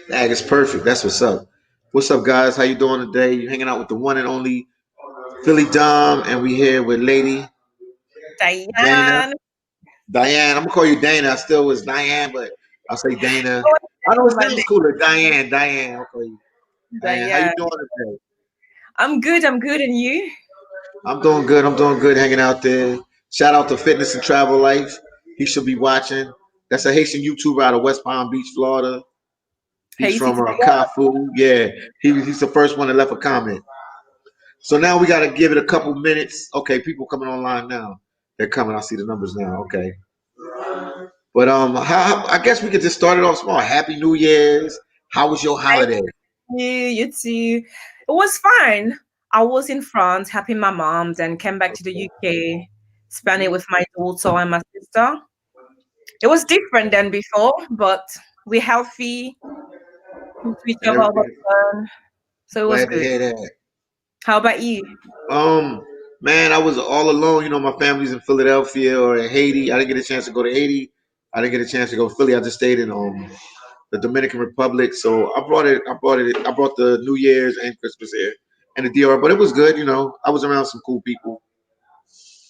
That is perfect. That's what's up. What's up, guys? How you doing today? You hanging out with the one and only Philly Dom, and we here with Lady Dana. Diane. Diane. I'm gonna call you Dana. I still was Diane, but I'll say Dana. I know it sounds cooler. Diane. Diane. I'll call you Diane. How you Diane. doing today? I'm good. I'm good. And you? I'm doing good. I'm doing good. Hanging out there. Shout out to Fitness and Travel Life. He should be watching. That's a Haitian YouTuber out of West Palm Beach, Florida. He's Haiti. from Kafu. Yeah, he's the first one that left a comment. So now we got to give it a couple minutes. Okay, people coming online now. They're coming. I see the numbers now. Okay, but I guess we could just start it off small. Happy New Year's. How was your holiday? You too. It was fine. I was in France helping my mom, then came back to the UK, spent it with my daughter and my sister. It was different than before, but we're healthy, to each And other all the everything. time. So it was Glad to good. hear that. How about you? Um, man, I was all alone. You know, my family's in Philadelphia or in Haiti. I didn't get a chance to go to Haiti. I didn't get a chance to go to Philly. I just stayed in the Dominican Republic. So I brought it. I brought it. I brought the New Year's and Christmas here and the DR. But it was good. You know, I was around some cool people.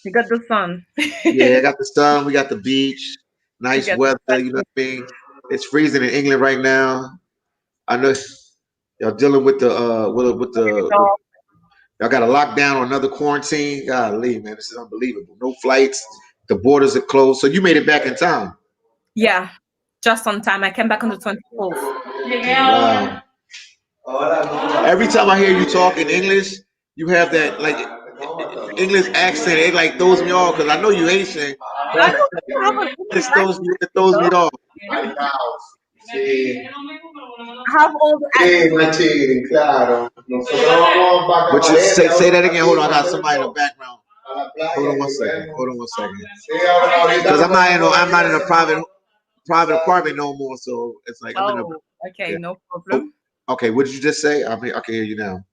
You got the sun. Yeah, I got the sun. We got the beach. You Nice got weather. the You know what I mean? It's freezing in England right now. I know y'all dealing with the sun. y'all got a lockdown or another quarantine. Golly, man, this is unbelievable. No flights. The borders are closed. So you made it back in time. Yeah, just on time. I came back on the 24th. Wow. Every time I hear you talk in English, you have that like English accent. It like throws me off because I know you Haitian, but I don't have an English it throws me accent. off. I have all the accents. But you say that again. Hold on, I got somebody in the background. Hold on one second. Hold on one second. Because I'm not in a private apartment no more. So it's like I'm in a Oh, okay, yeah. no Oh, problem. okay. What did you just say? I can hear you now.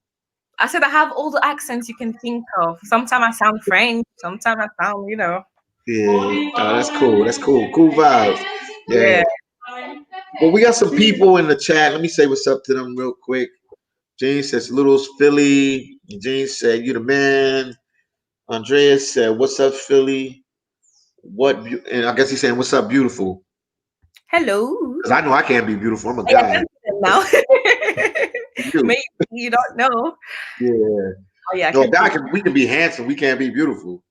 I said I have all the accents you can think of. Sometimes I sound French. Sometimes I sound. Yeah. Oh, that's cool. That's cool. Cool vibes. Yeah. Yeah. Well, we got some people in the chat. Let me say what's up to them real quick. Gene says, Little's Philly. Gene said, you the man. Andreas said, what's up, Philly? And I guess he's saying, what's up, beautiful? Hello. Because I know I can't be beautiful. I'm a I guy. can see them now. You. Maybe you don't know. Yeah. Oh yeah, I No, a can guy see. we can be handsome. We can't be beautiful.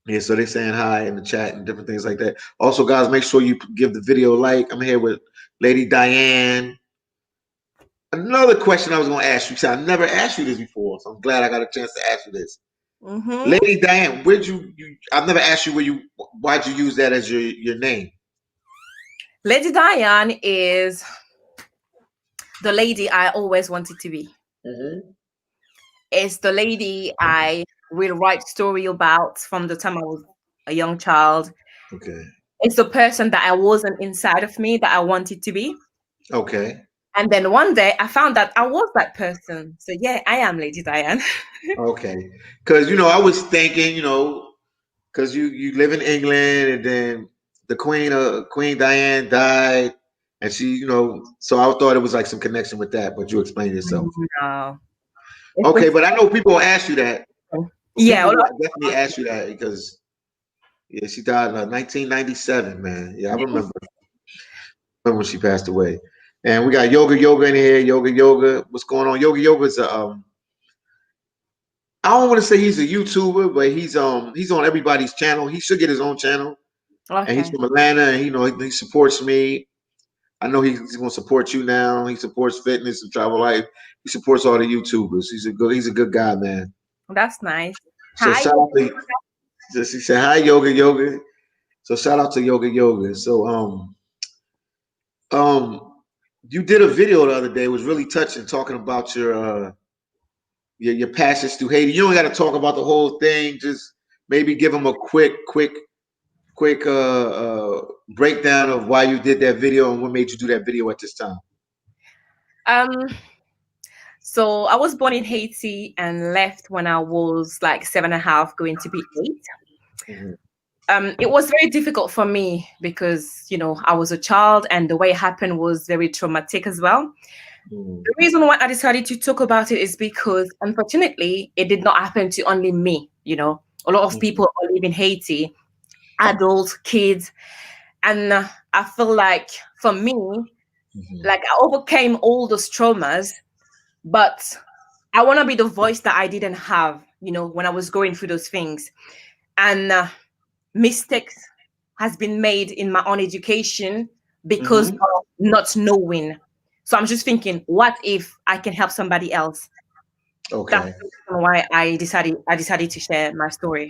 Yeah, so they're saying hi in the chat and different things like that. Also, guys, make sure you give the video a like. I'm here with Lady Dayane. Another question I was going to ask you, because I never asked you this before, so I'm glad I got a chance to ask you this. Mm-hmm. Lady Dayane, where'd I've never asked you why'd you use that as your name? Lady Diane is the lady I always wanted to be. Mm-hmm. It's the lady I will write story about from the time I was a young child. Okay. It's the person that I wasn't inside of me that I wanted to be. Okay. And then one day I found that I was that person. So yeah, I am Lady Diane. Okay. Because I was thinking, because you live in England, and then the Queen Diane died, and she, so I thought it was like some connection with that, but you explained yourself. No. Okay, but I know people will ask you that. Yeah. People will definitely ask you that because yeah, she died in 1997, man. Yeah, I remember when she passed away. And we got Yoga in here. Yoga. What's going on? Yoga's I don't want to say he's a YouTuber, but he's on everybody's channel. He should get his own channel. And he's Okay. from Atlanta, and he supports me. I know he's going to support you now. He supports fitness and travel life. He supports all the YouTubers. He's a good guy, man. That's nice. So Hi. shout out to he said hi Yoga. So shout out to Yoga. So you did a video the other day. It was really touching, talking about your passions through Haiti. You don't got to talk about the whole thing. Just maybe give them a quick breakdown of why you did that video and what made you do that video at this time. Um, so I was born in Haiti and left when I was like 7.5, going to be 8. Mhm. It was very difficult for me because, I was a child and the way it happened was very traumatic as well. Mm, The reason why I decided to talk about it is because, unfortunately, it did not happen to only me. A lot of mhm, people live in Haiti, adults, kids, and I feel like for me, mhm. like I overcame all those traumas, but I want to be the voice that I didn't have, when I was going through those things. And mistakes has been made in my own education because Mhm. of not knowing. So I'm just thinking, what if I can help somebody else? That's Okay. the reason why I decided to share my story.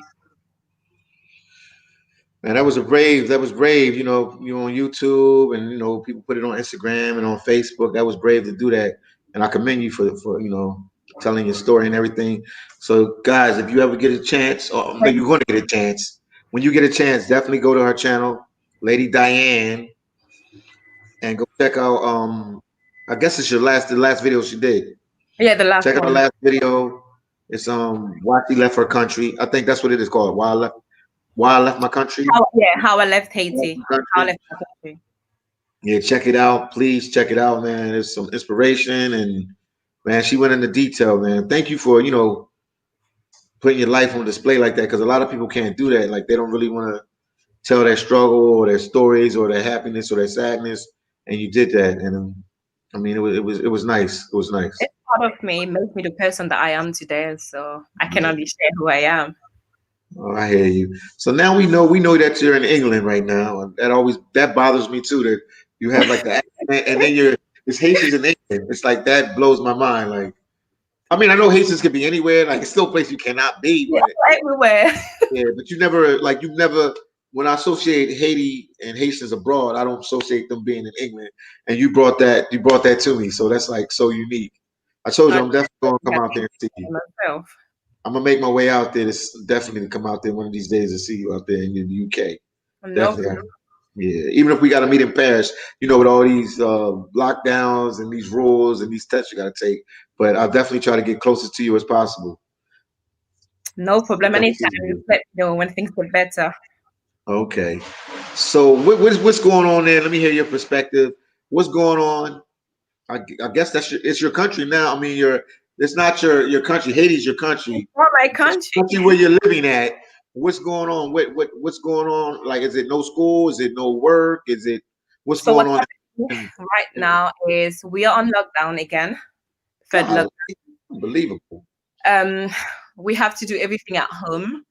Man, that was brave. You on YouTube, and people put it on Instagram and on Facebook. That was brave to do that, and I commend you for telling your story and everything. So, guys, if you ever get a chance, or no, you're going to get a chance. When you get a chance, definitely go to her channel, Lady Diane, and go check out. I guess it's the last video she did. Yeah, the last Check out her one. last video. It's why she left her country. I think that's what it is called. Why I left my country. How I left Left Haiti. my How I country. left my country. Yeah, check it out. Please check it out, man. There's some inspiration, and man, she went into detail, man. Thank you for, putting your life on display like that, because a lot of people can't do that. Like they don't really want to tell their struggle or their stories or their happiness or their sadness, and you did that. And I mean, it was nice. It was nice. It's part of me, makes me the person that I am today. So I can Yeah. only share who I am. Oh, I hear you. So now we know that you're in England right now, and that bothers me too. That you have like the accent, and then it's Haitians in England. It's like that blows my mind. Like, I mean, I know Haitians can be anywhere. Like, it's still a place you cannot be, Yeah, but everywhere. yeah, but you've never. When I associate Haiti and Haitians abroad, I don't associate them being in England. And you brought that to me, so that's like so unique. I told So you I I'm definitely gonna come have out there and see you. myself. I'm gonna make my way out there definitely to come out there one of these days to see you out there in the UK. No Definitely. problem. Yeah. Even if we got to meet in Paris, with all these lockdowns and these rules and these tests you got to take. But I'll definitely try to get closest to you as possible. No problem. Come see Anytime. Just you. let me know when things get better. Okay. So what's going on there? Let me hear your perspective. What's going on? I guess it's your country now. I mean, it's not your country. Haiti's your country. For my It's country. the country where you're living at. What's going on? What's going on? Like, is it no school? Is it no work? Is it what's So going what's on? happening in- right now is we are on lockdown again. Third God, lockdown. unbelievable. Um, we have to do everything at home.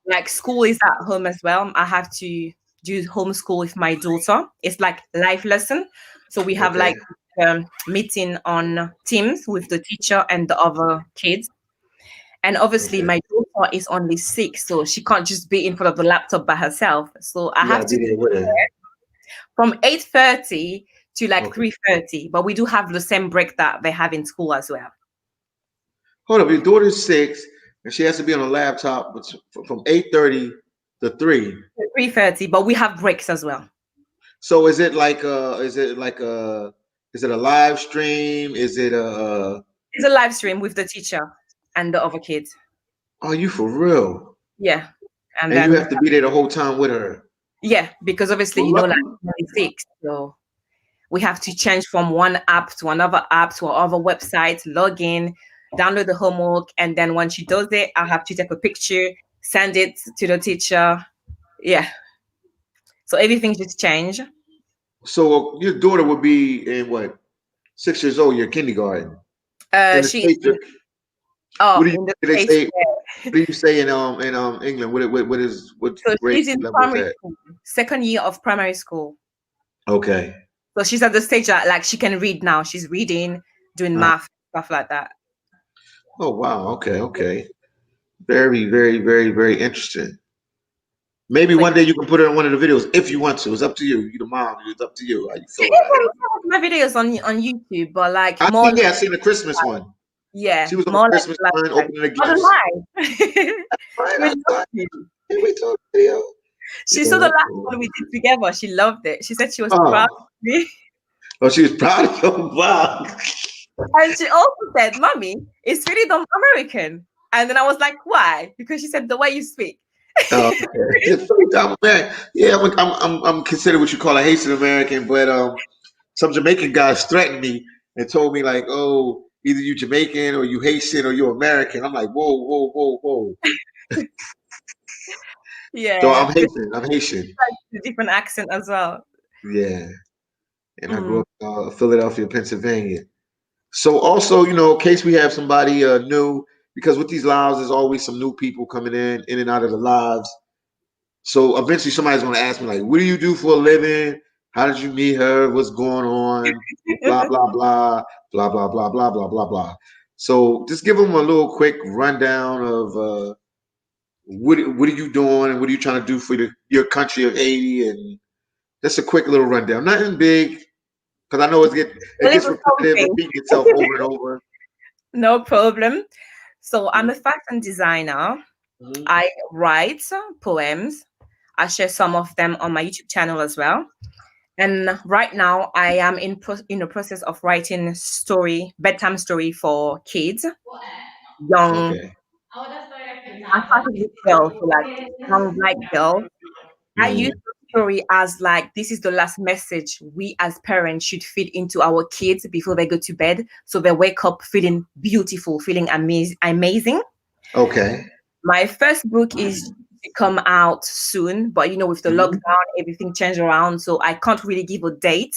Like school is at home as well. I have to do homeschool with my daughter. It's like life lesson. So we have Okay. like meeting on Teams with the teacher and the other kids. And obviously, Okay. my daughter is only 6, so she can't just be in front of the laptop by herself. So I You got have to to be there with her. from 8:30 to like Okay. 3:30. But we do have the same break that they have in school as well. Hold up. Your daughter's 6, and she has to be on a laptop from 8:30 to 3. 3:30, but we have breaks as well. So is it a live stream? Is it It's a live stream with the teacher and the other kids. are you for real? Yeah. And And you then have to be there the whole time with her. yeah, because obviously Well, like lucky. 26, so we have to change from one app to another app to another website, log in, download the homework, and then when she does it, I have to take a picture, send it to the teacher. Yeah. So everything just changed. So your daughter would be in what? 6 years old. You're kindergarten in the She states. What do you in the what do they States, say? yeah. What do you say in England? What So grade she's in level is primary that? school, second year of primary school. Okay. So she's at the stage that like she can read now. She's reading, doing Uh, math, stuff like that. oh wow. Okay. Okay. Very, very, very, very interesting. Maybe So one day you can put it in one of the videos if you want to. It's up to you. You the mom. It's up to you. How you she feel about it? even has my videos on YouTube, but like I more seen. like, Yeah, I seen the Christmas one. yeah, She was on the more like Christmas one lifestyle. opening the Not gifts. alive. Right. We I loved thought. it. Hey, we told video. She Yeah, saw the that's last cool. one we did together. She loved it. She said she was proud Oh, of me. oh, she was proud of you. Wow. And she also said, Mommy, it's really dumb American. And then I was like, why? Because she said the way you speak. Okay. I'm American. Yeah, I'm considered what you call a Haitian American, but some Jamaican guys threatened me and told me like, oh, either you Jamaican or you Haitian or you American. I'm like, whoa, whoa, whoa, whoa. So Yeah, I'm Haitian. I'm Haitian. a different accent as well. Yeah, and I grew Mm. up in Philadelphia, Pennsylvania. So also, in case we have somebody new, because with these lives, there's always some new people coming in and out of the lives. So eventually, somebody's going to ask me like, "What do you do for a living? How did you meet her? What's going on? Blah blah blah blah blah blah blah blah blah blah." So just give them a little quick rundown of what are you doing and what are you trying to do for your country of Haiti, and just a quick little rundown. Nothing big, because I know A it gets little repetitive, something. repeating itself over and over. No problem. So I'm Mhm. a fashion designer. Mhm. I write poems. I share some of them on my YouTube channel as well. And right now, I am in the process of writing bedtime story for kids, young. Okay. I started with girls, so like young black girls. I use Mhm. the story as like this is the last message we as parents should feed into our kids before they go to bed, so they wake up feeling beautiful, feeling amazing. Okay. My first book is to come out soon, but with the Mhm. lockdown, everything changed around, so I can't really give a date.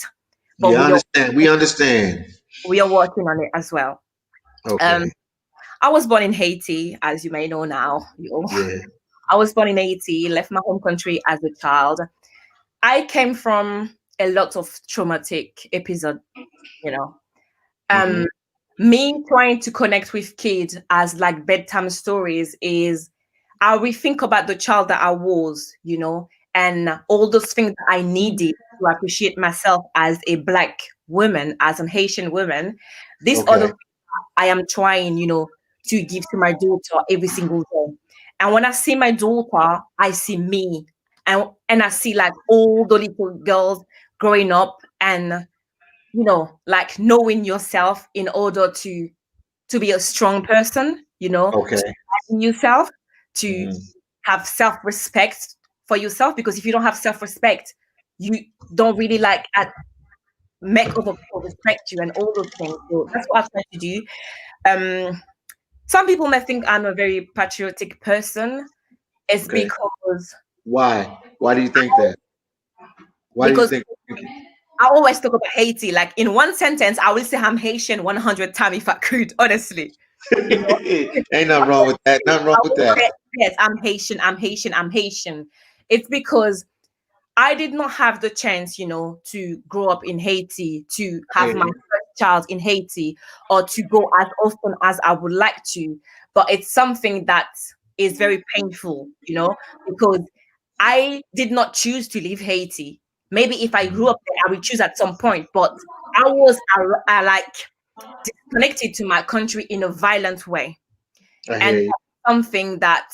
But Yeah, I understand. We understand. we are working on it as well. Um, Okay. I was born in Haiti, as you may know now. Yeah. I was born in Haiti, left my home country as a child. I came from a lot of traumatic episode, you know. Hmm. Um, Me trying to connect with kids as like bedtime stories is I will think about the child that I was, and all those things that I needed to appreciate myself as a black woman, as an Haitian woman. This other Okay. I am trying, to give to my daughter every single day. And when I see my daughter, I see me. And I see like all the little girls growing up and like knowing yourself in order to be a strong person, Okay. to in yourself, to Hmm. have self-respect for yourself. Because if you don't have self-respect, you don't really like make other people respect you and all those things. So that's what I try to do. Um, some people may think I'm a very patriotic person. It's Okay. Why? Why do you think that? Why do you because think? I always talk about Haiti. Like in one sentence, I will say I'm Haitian 100 times if I could, honestly. You know, Ain't nothing wrong with that. Nothing wrong I with will that. say, yes, I'm Haitian, I'm Haitian, I'm Haitian. It's because I did not have the chance, to grow up in Haiti, to have my Hey. first child in Haiti, or to go as often as I would like to. But it's something that is very painful, because I did not choose to leave Haiti. Maybe if I grew Mhm. up there, I would choose at some point. But I was like disconnected to my country in a violent way. I And hear you. that's something that,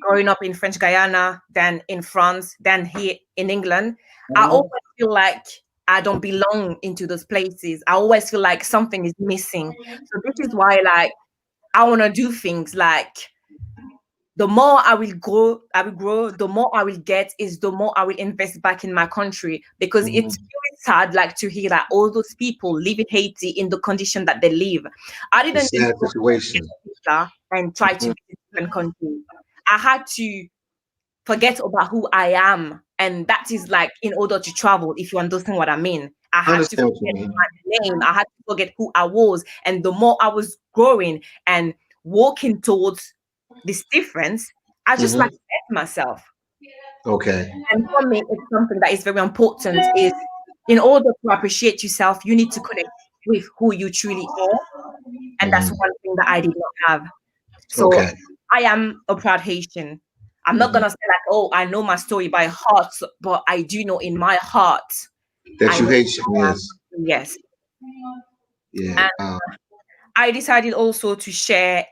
growing up in French Guyana, then in France, then here in England, I always Mhm. feel like I don't belong into those places. I always feel like something is missing. So this is why like I want to do things like the more I will grow, the more I will get is the more I will invest back in my country because it's Mhm. really sad like to hear that all those people live in Haiti in the condition that they live. I It's didn't a just sad go situation. to and try to Mhm. visit different countries. I had to forget about who I am. And that is like in order to travel, if you understand what I mean. I I had to understand what you forget mean. my name. I had to forget who I was. And the more I was growing and walking towards this difference, I just like Hmm. to get myself. Okay. And for me, it's something that is very important is in order to appreciate yourself, you need to connect with who you truly are. And that's Hmm. one thing that I did not have. So Okay. I am a proud Haitian. I'm not Hmm. gonna say like, oh, I know my story by heart, but I do know in my heart, That I you know hate who I yes. am. Yes. Yeah. And I decided also to share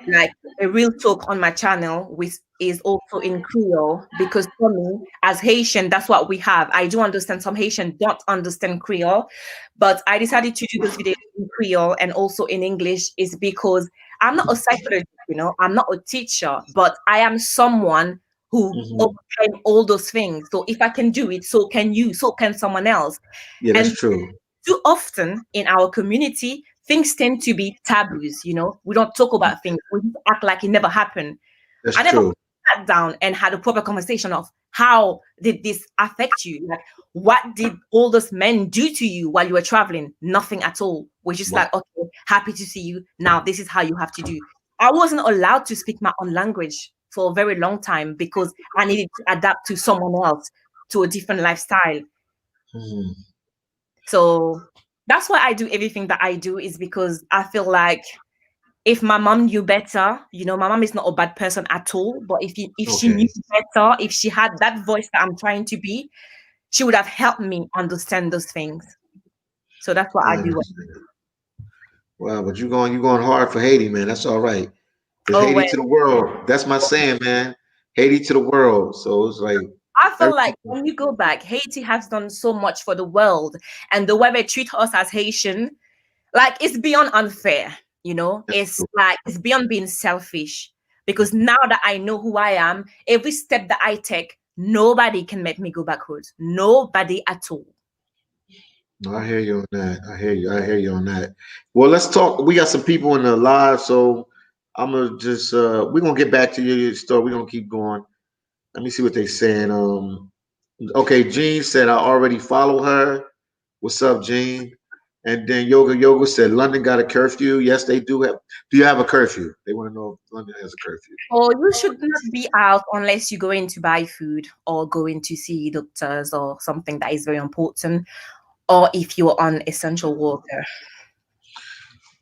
like a real talk on my channel, which is also in Creole, because for me, as Haitian, that's what we have. I do understand some Haitian don't understand Creole, but I decided to do this video in Creole and also in English is because I'm not a psychologist, I'm not a teacher, but I am someone who Hmm. overcame all those things. So if I can do it, so can you, so can someone else. Yeah, that's And true. too often in our community, things tend to be taboos. We don't talk about things. We just act like it never happened. That's I never true. sat down and had a proper conversation of how did this affect you? Like, what did all those men do to you while you were traveling? Nothing at all. We're just Wow. like, okay, happy to see you. Now, this is how you have to do. I wasn't allowed to speak my own language for a very long time because I needed to adapt to someone else, to a different lifestyle. Mhm. So that's why I do everything that I do, is because I feel like if my mom knew better, my mom is not a bad person at all. But if she knew Okay. better, if she had that voice that I'm trying to be, she would have helped me understand those things. So that's what I I do. understand. Wow, but you going hard for Haiti, man. That's all right. Cause Oh Haiti well, to the world. That's my saying, man. Haiti to the world. So it's like I feel like everything. when you go back, Haiti has done so much for the world, and the way they treat us as Haitian, like it's beyond unfair. That's It's true. like it's beyond being selfish. Because now that I know who I am, every step that I take, nobody can make me go backwards. Nobody at all. No, I hear you on that. I hear you. I hear you on that. Well, let's talk. We got some people in the live, so I'm gonna just we're gonna get back to your story. We're gonna keep going. Let me see what they saying. Okay, Jean said I already follow her. What's up, Jean? And then Yoga said London got a curfew. Yes, they do have. Do you have a curfew? They want to know if London has a curfew. Or you should not be out unless you're going to buy food or going to see doctors or something that is very important, or if you're on essential worker.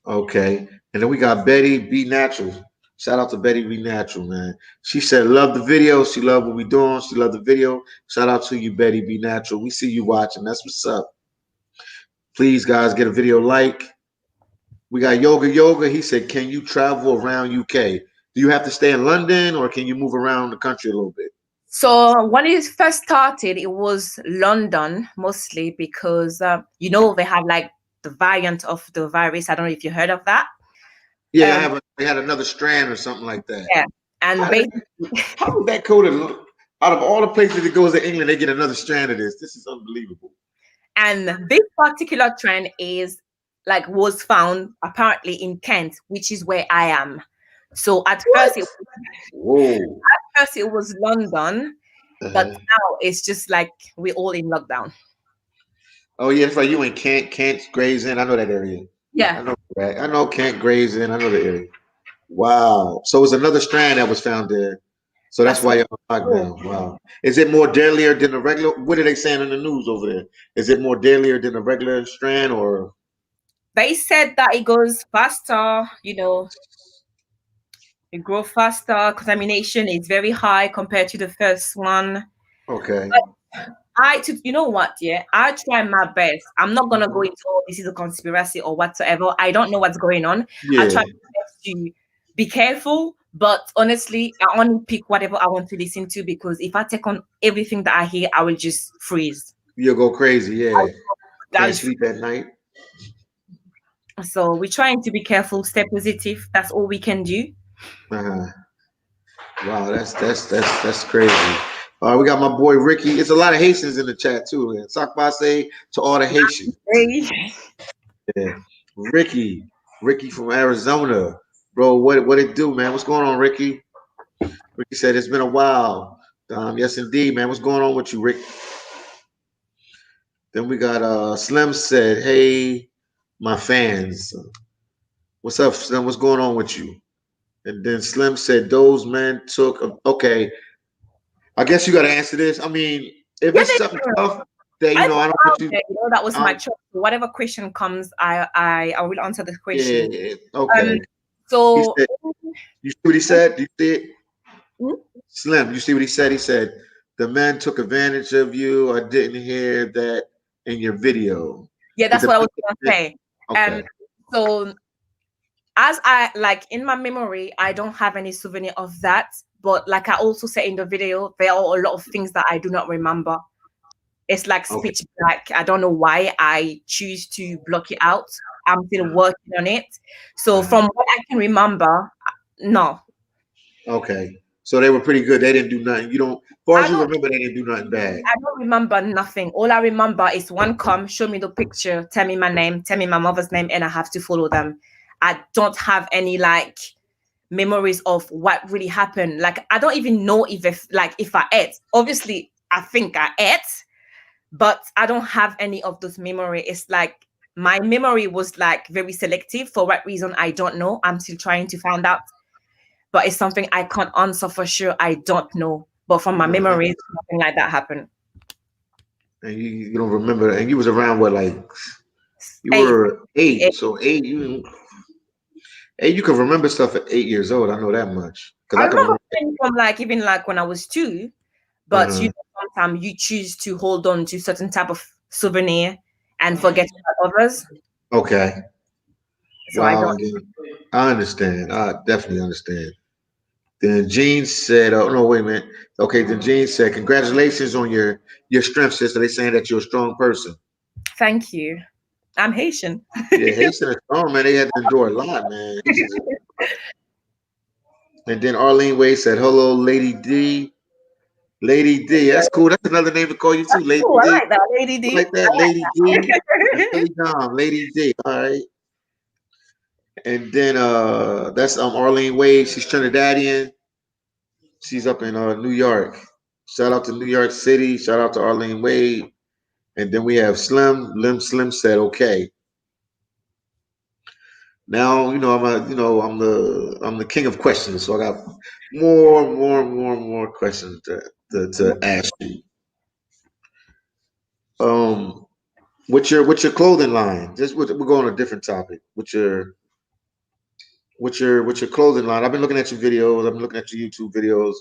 Okay. And then we got Betty Be Natural. Shout out to Betty Be Natural, man. She said, love the video. She love what we doing. She love the video. Shout out to you, Betty Be Natural. We see you watching. That's what's up. Please, guys, get a video like. We got Yoga. He said, can you travel around UK? Do you have to stay in London or can you move around the country a little bit? So when it first started, it was London mostly because they have like the variant of the virus. I don't know if you heard of that. Yeah, Um, they had another strand or something like that. yeah, and How did basically, how did that go to out of all the places it goes to England, they get another strand of this? This is unbelievable. and this particular trend is like was found apparently in Kent, which is where I am. So What? Whoa. first it was London, but Uh-huh. now it's just like we're all in lockdown. Oh yeah, it's like you in Kent, Grays Inn. I know that area. Yeah, I know that. I know Kent, Grays Inn. I know the area. Wow. So it's another strand that was found there. So that's that's why what. you're on Oh, lockdown. Wow. Is it more deadlier than the regular? What are they saying in the news over there? Is it more deadlier than the regular strand or? they said that it goes faster. It grows faster. Contamination is very high compared to the first one. Okay. You know what? Yeah, I try my best. I'm not gonna go Mhm. into this is a conspiracy or whatsoever. I don't know what's going on. I Yeah. try my best to be careful, but honestly, I only pick whatever I want to listen to because if I take on everything that I hear, I will just freeze. You'll go crazy. Yeah. That Can't is sleep at night. so we're trying to be careful, stay positive. That's all we can do. Uh-huh. Wow, that's crazy. All right, we got my boy Ricky. It's a lot of Haitians in the chat too, man. Sakbase to all the Haitians. Hey. Yeah. Ricky from Arizona. Bro, what it do, man? What's going on, Ricky? Ricky said it's been a while. Yes indeed, man. What's going on with you, Rick? Then we got Slim said, hey, my fans. What's up, Slim? What's going on with you? And then Slim said, those men took okay. I guess you got to answer this. I mean, if Yeah, it's something tough that I put I it don't want out you. there, that was my Um, choice. So whatever question comes, I will answer the question. yeah, Um, okay. He so said, you see what he said? Do you see it? Hmm? Slim, you see what he said? He said, the men took advantage of you. I didn't hear that in your video. Yeah, Did that's the what I was gonna say. Um, okay. so as I like in my memory, I don't have any souvenir of that. But like I also said in the video, there are a lot of things that I do not remember. It's like Okay. speech black. I don't know why I choose to block it out. I'm still working on it. So Uh-huh. from what I can remember, no, Okay. So they were pretty good. They didn't do nothing. You don't, as far I as you don't. remember, they didn't do nothing bad. I don't remember nothing. All I remember is one come, show me the picture, tell me my name, tell me my mother's name, and I have to follow them. I don't have any like memories of what really happened. Like I don't even know if I ate. Obviously, I think I ate, but I don't have any of those memory. It's like my memory was like very selective. For what reason I don't know. I'm still trying to find out. But it's something I can't answer for sure. I don't know. But from my Uh-huh. memories, nothing like that happened. And you don't remember. And you was around what, like, you Eight. were eight. So eight, you can remember stuff at 8 years old. I know that much because I I can remember remember. playing from like even like when I was two, but you Uh-huh. know, sometimes you choose to hold on to certain type of souvenir and forget about others. Okay. So I Wow. don't. And then I understand. I definitely understand. Then Gene said, "Oh no, wait a minute. Okay." Then Gene said, "Congratulations on your strength, sister. They saying that you're a strong person." Thank you. I'm Haitian. Yeah, Haitian is strong, man. They had to endure a lot, man. Haitians. And then Arlene Wade said, "Hello, Lady D. Lady D. That's cool. That's another name to call you too, Lady Oh, I D. like that, Lady You D. like that, Lady D? That's I Philly Dom, Lady D. All right." And then that's Arlene Wade. She's Trinidadian. She's up in New York. Shout out to New York City. Shout out to Arlene Wade. And then we have Slim. Slim said, "Okay." Now I'm the king of questions, so I got more questions to ask you. Um, what's your clothing line? We're going on a different topic. What's your clothing line? I've been looking at your videos. I've been looking at your YouTube videos.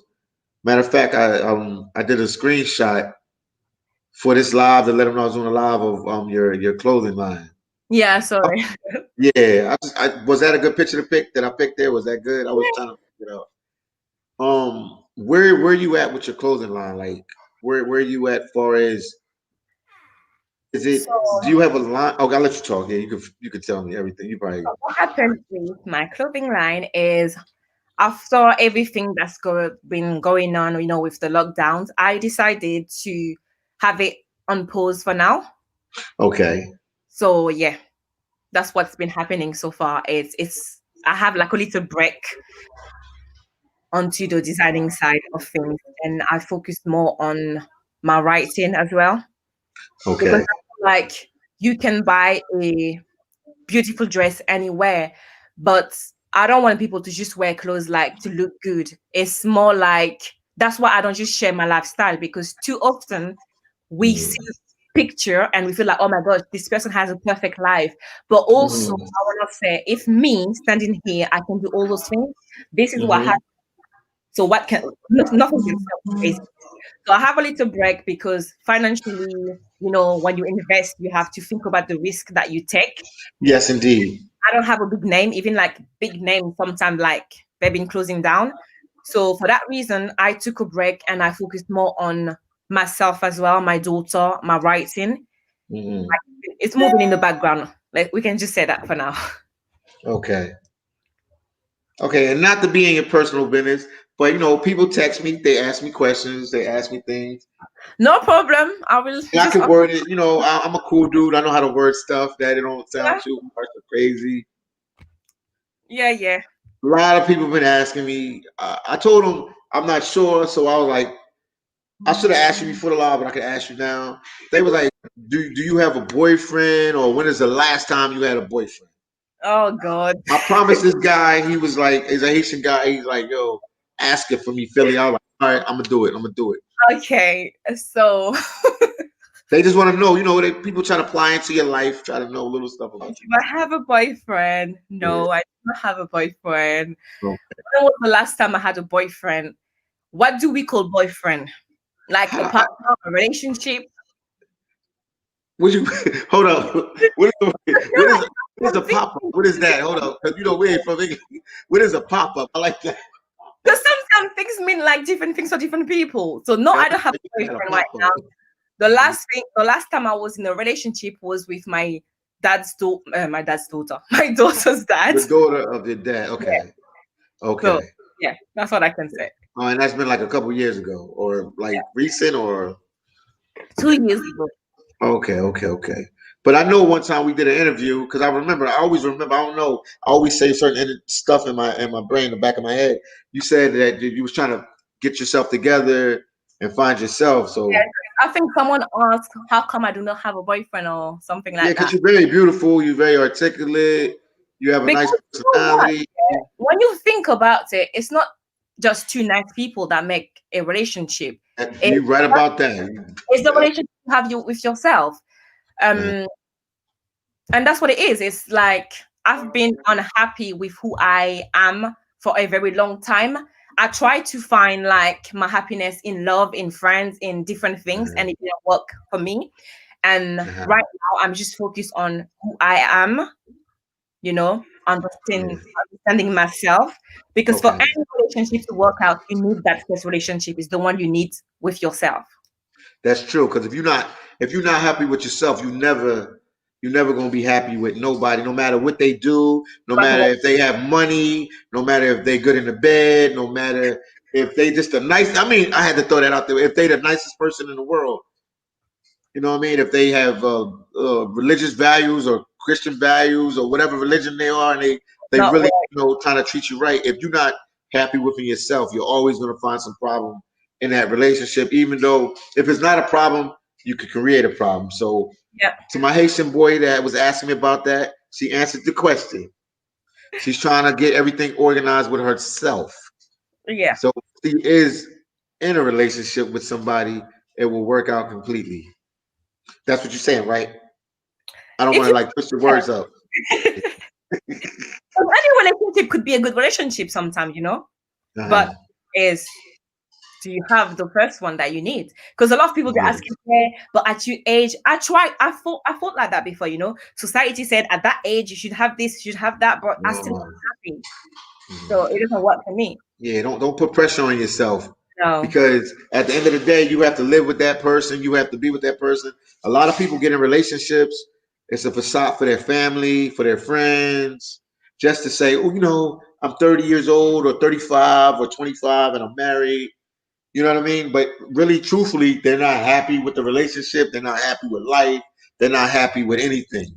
Matter of fact, I did a screenshot for this live to let them know I was doing a live of your clothing line. Yeah, sorry. Yeah, was that a good picture to pick that I picked there? Was that good? I was trying to figure it out. Where you at with your clothing line? Like, where you at? Far as is it? So Do you have a line? Okay, I'll let you talk. Yeah, you could tell me everything. You probably what happened with my clothing line is after everything been going on, with the lockdowns, I decided to have it on pause for now. okay. So yeah, that's what's been happening so far. It's I have like a little break onto the designing side of things, and I focused more on my writing as well, because Okay. I feel like you can buy a beautiful dress anywhere, but I don't want people to just wear clothes like to look good. It's more like that's why I don't just share my lifestyle, because too often we Mhm. see picture and we feel like, oh my gosh, this person has a perfect life. But also Mhm. I want to say, if me standing here, I can do all those things. This is what Mhm. happens. So what can nothing can stop me, basically. So I have a little break because financially, when you invest, you have to think about the risk that you take. Yes, indeed. I don't have a big name, even like big names sometimes like they've been closing down. So for that reason, I took a break and I focused more on myself as well, my daughter, my writing. Mhm. It's moving in the background. Like we can just say that for now. Okay. Okay, and not to be in your personal business, but people text me, they ask me questions, they ask me things. No problem. I will And I just can word it. I'm a cool dude. I know how to word stuff that it don't sound yeah, too harsh or crazy. yeah, yeah. A lot of people have been asking me. I told them I'm not sure, so I was like, I should have asked you before the live, but I can ask you now. They was like, do you have a boyfriend, or when is the last time you had a boyfriend? Oh God. I promised this guy. He was like, he's a Haitian guy. He's like, yo, ask it for me, Philly. I was like, all right, I'm gonna do it. I'm gonna do it. Okay. So They just want to know, people try to pry into your life, try to know little stuff do about I have a boyfriend? you. No, I do not have a boyfriend. Yeah. When was the last time I had a boyfriend? What do we call boyfriend? Like a How, partner, a relationship? would you hold up? What is what is what is a Something. pop up? What is that? Hold up, because we ain't from England. What is a pop up? I like that. Because sometimes things mean like different things for different people. So no, Yeah, I don't have a you had a boyfriend right pop up. now. The last time I was in a relationship was with my my dad's daughter, my daughter's dad. The daughter of your dad. Yeah. Okay. So Okay. yeah, that's what I can say. And that's been like a couple years ago, or like recent, or 2 years ago. okay, okay, okay. But I know one time we did an interview because I remember. I always remember. I don't know. I always say certain stuff in my brain, the back of my head. You said that you was trying to get yourself together and find yourself. Yeah, So I think someone asked, "How come I do not have a boyfriend?" or something yeah, like because that. you're very beautiful. You're very articulate. You have a nice Because you know what? personality. Yeah, when you think about it, it's not just two nice people that make a relationship. You It's right about that. it's the relationship you have you with yourself. Uh, Um, and that's what it is. It's like I've been unhappy with who I am for a very long time. I try to find like my happiness in love, in friends, in different things, uh, and it didn't work for me. And uh, right now, I'm just focused on who I am, yeah. understanding myself. Because for Okay. any relationship to work out, you need that first relationship is the one you need with yourself. That's true. Because if you're not happy with yourself, you're never gonna be happy with nobody. No matter what they do, no But matter what, if they have money, no matter if they good in the bed, no matter if they just a nice. I mean, I had to throw that out there. If they the nicest person in the world, you know what I mean? If they have religious values or Christian values or whatever religion they are, and they not really what, trying to treat you right. If you're not happy within yourself, you're always going to find some problem in that relationship. Even though if it's not a problem, you could create a problem. So yeah, to my Haitian boy that was asking me about that, she answered the question. She's trying to get everything organized with herself. yeah. So if she is in a relationship with somebody, it will work out completely. That's what you're saying, right? I don't If want to you like twist your words up. any relationship could be a good relationship sometimes, but Uh-huh. is do you have the first one that you need? Because a lot of people get Yeah. asking, yeah, but at your age, I thought like that before, Society said at that age you should have this, you should have that, but I still Oh, not happy. So mhm. it doesn't work for me. Yeah. Don't put pressure on yourself No, because at the end of the day, you have to live with that person. You have to be with that person. A lot of people get in relationships. It's a facade for their family, for their friends, just to say, oh, I'm 30 years old or 35 or 25 and I'm married. You know what I mean? But really, truthfully, they're not happy with the relationship. They're not happy with life. They're not happy with anything.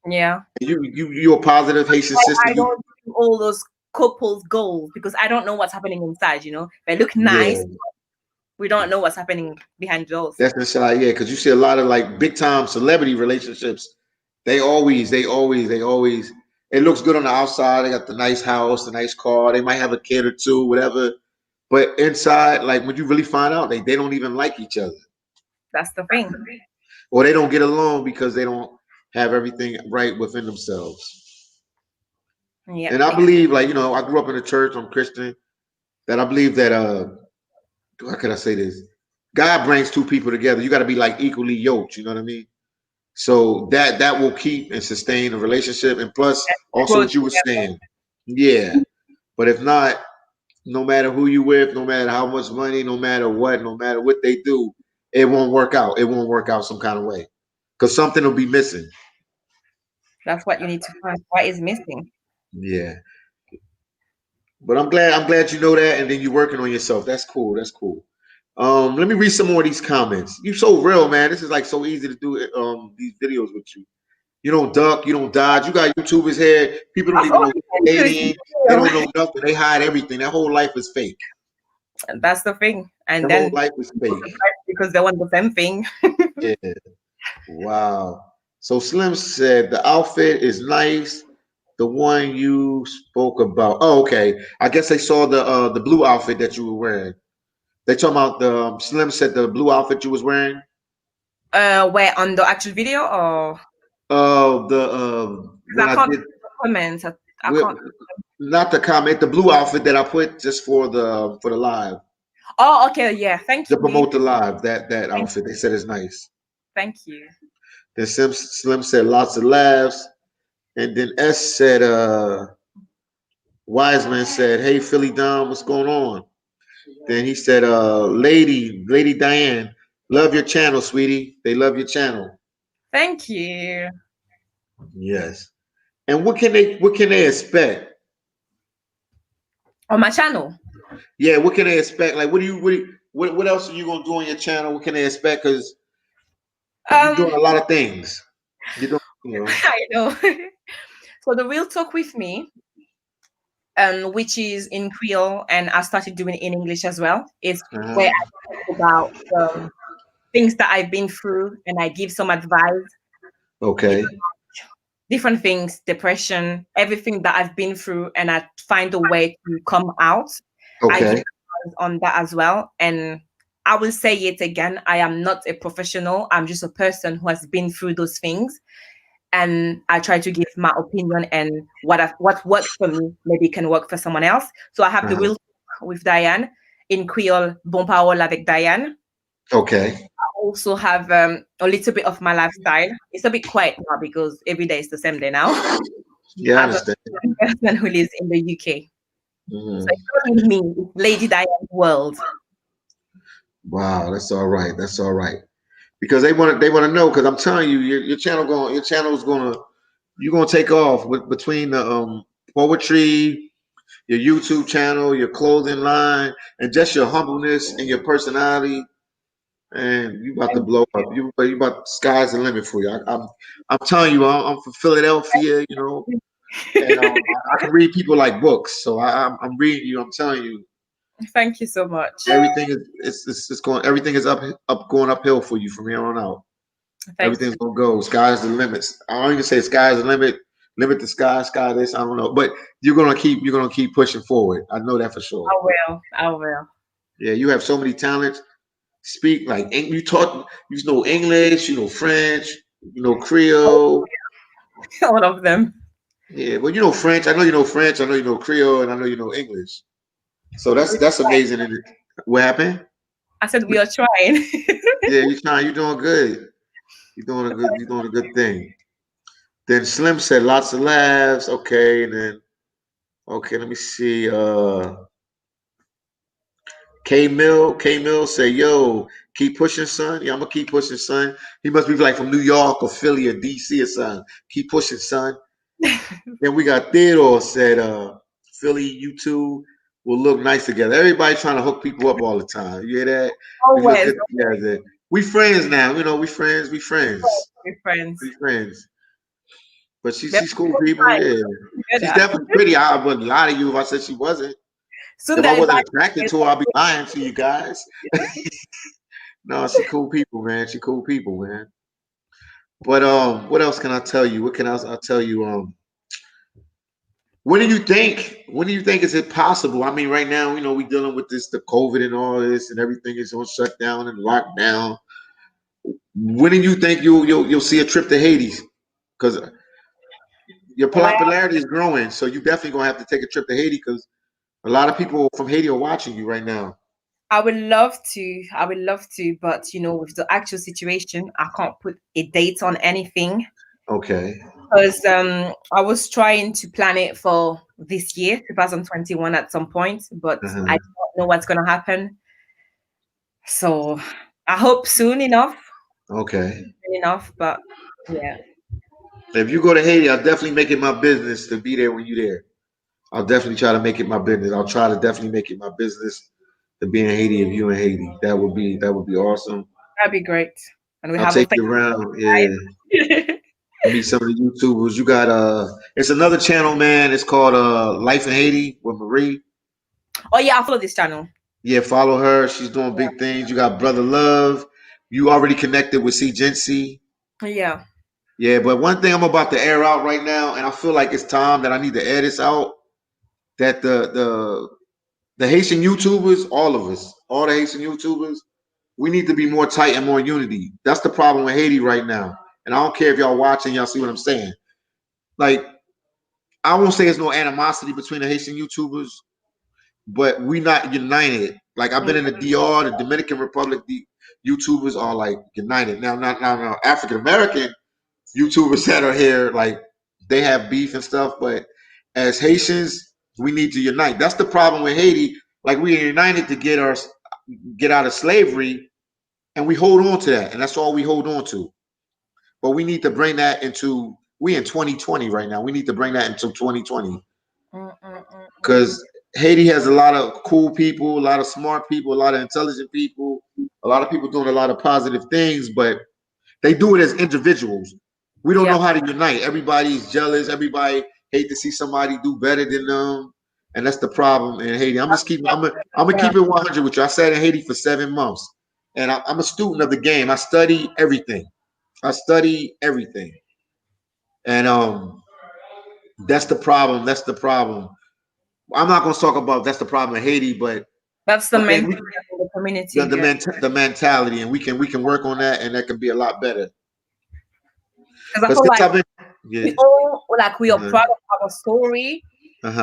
yeah. You're a positive Haitian sister. I don't do all those couples goals because I don't know what's happening inside, They look Yeah, nice. We don't know what's happening behind doors. that's inside. Yeah, because you see a lot of like big time celebrity relationships. They always. It looks good on the outside. They got the nice house, the nice car. They might have a kid or two, whatever. But inside, like when you really find out, they don't even like each other, That's the thing. or they don't get along because they don't have everything right within themselves. Yeah, And I believe, like I grew up in a church. I'm Christian. That I believe that how could I say this? God brings two people together. You got to be like equally yoked. You know what I mean? So that will keep and sustain a relationship. And plus, also growth what you were saying, yeah. But if not, no matter who you with, no matter how much money, no matter what they do, it won't work out. It won't work out some kind of way because something will be missing. That's what you need to find. What is missing? Yeah. But I'm glad you know that, and then you're working on yourself. That's cool. That's cool. Let me read some more of these comments. You're so real, man. This is like so easy to do these videos with you. You don't duck, you don't dodge. You got YouTubers here. People don't That's even all know you you're can do is be dating. They real. don't know nothing. They hide everything. That whole life is fake. And that's the thing. And Their whole then life is people fake. can fight because they want the same thing. Yeah. Wow. So Slim said the outfit is nice. The one you spoke about. Oh, okay. I guess they saw the blue outfit that you were wearing. They talking about the Slim said the blue outfit you was wearing. Where on the actual video or The because when I I can't did comment. I with, can't. not the comment, the blue outfit that I put just for the live. Oh, okay. Yeah. Thank To you. promote the live, that Thank, outfit. They said it's nice. thank you. Then Slim said lots of laughs. And then S said, Wiseman said, hey, Philly Dom, what's going on? Then he said, Lady Diane, love your channel, sweetie. They love your channel. Thank you. Yes. And what can they expect? on my channel. Yeah, what can they expect? Like, what else are you gonna do on your channel? What can they expect? Because you're doing Um, a lot of things. You don't, you know. I know. So the real talk with me, which is in Creole, and I started doing it in English as well, is where Uh-huh. I talk about things that I've been through, and I give some advice. You Okay. know, different things, depression, everything that I've been through, and I find a way to come out. I give Okay. advice on that as well, and I will say it again. I am not a professional. I'm just a person who has been through those things, and I try to give my opinion and what worked for me maybe can work for someone else. So I have the Uh-huh. real talk with Diane in Creole, Bon Parole avec Diane. Okay. I also have a little bit of my lifestyle. It's a bit quiet now because every day is the same day now. Yeah, I I have a understand. person who lives in the UK. So Hmm. it's not only me, it's Lady Diane world. Wow, that's all right. That's all right. Because they want to know. Because I'm telling you, your channel is gonna you're gonna take off with between the poetry, your YouTube channel, your clothing line, and just your humbleness and your personality. And you about to Thank blow up. You about sky's the limit for you. I'm telling you, I'm from Philadelphia, you. and I can read people like books. So I'm reading you. I'm telling you, Thank you so much. everything is it's going everything is up going uphill for you from here on out. Thank Everything's you. gonna go. Sky's the limits. I don't even say sky's the limit. Limit the sky. Sky this. I don't know, but you're gonna keep pushing forward. I know that for sure. I will. I will. Yeah, you have so many talents. Speak like you talk. You know English. You know French. You know Creole. All of them. Yeah, well, you know French. I know you know French. I know you know Creole, and I know you know English. So that's amazing. And what happened? I said we are trying. Yeah, you trying. You're doing good. You're doing a good thing. Then Slim said lots of laughs. Okay, and then okay, let me see. K Mill say, yo, keep pushing, son. Yeah, I'm gonna keep pushing, son. He must be like from New York or Philly or DC or something. Keep pushing, son. Then we got Theodore said, Philly, you two will look nice together. Everybody trying to hook people up all the time. You hear that? We look Always, good together. We friends now. We friends. We friends. we're friends. We friends. But They're she's cool people. Yeah, she's together. definitely pretty. I wouldn't lie to you if I said she wasn't. Soon If I they'll wasn't invite attracted me. to her, I'd be lying to you guys. No, she cool people, man. She cool people, man. But what else can I tell you? What can I tell you? When do you think? When do you think is it possible? I mean, right now, we dealing with the COVID and all this, and everything is on shutdown and lockdown. When do you think you'll see a trip to Haiti? Because your Well, popularity is growing, so you definitely gonna have to take a trip to Haiti because a lot of people from Haiti are watching you right now. I would love to. I would love to, but with the actual situation, I can't put a date on anything Okay. because I was trying to plan it for this year, 2021, at some point, but I Uh-huh. don't know what's gonna happen. So I hope soon enough, Okay. but yeah, If you go to Haiti, I'll definitely make it my business to be there when you're there. I'll definitely try to make it my business. I'll try to definitely make it my business to be in Haiti if you in Haiti. That would be awesome. that'd be great. And we I'll have a take face you around. Yeah. time. Meet some of the YouTubers. You got it's another channel, man. It's called Life in Haiti with Marie. Oh yeah, I follow this channel. Yeah, follow her. She's doing big things. You got Brother Love. You already connected with SeeJeanty. Yeah. Yeah, but one thing I'm about to air out right now, and I feel like it's time that I need to air this out. That the Haitian YouTubers, all of us, all the Haitian YouTubers, we need to be more tight and more unity. That's the problem with Haiti right now. And I don't care if y'all watching, y'all see what I'm saying. Like, I won't say there's no animosity between the Haitian YouTubers, but we not united. Like I've Mm. been in the DR, the Dominican Republic, the YouTubers are like united. Now, not now African American YouTubers that are here, like they have beef and stuff, but as Haitians, we need to unite. That's the problem with Haiti. Like we are united to get out of slavery, and we hold on to that, and that's all we hold on to. But we need to bring that into We in 2020 right now. We need to bring that into 2020 mm, mm, mm, mm. because Haiti has a lot of cool people, a lot of smart people, a lot of intelligent people, a lot of people doing a lot of positive things, but they do it as individuals. We don't Yeah, know how to unite. Everybody's jealous. Everybody hate to see somebody do better than them, and that's the problem in Haiti. I'm just keeping. I'm gonna yeah. keep it 100 with you. I sat in Haiti for 7 months, and I'm a student of the game. I study everything. I study everything, and that's the problem. That's the problem. I'm not gonna talk about that's the problem in Haiti, but That's the I main think thing we, in the community. Yeah, the mentality, and we can work on that, and that can be a lot better. because I Because feel since like I've been, yeah, we all like we are uh proud of our story,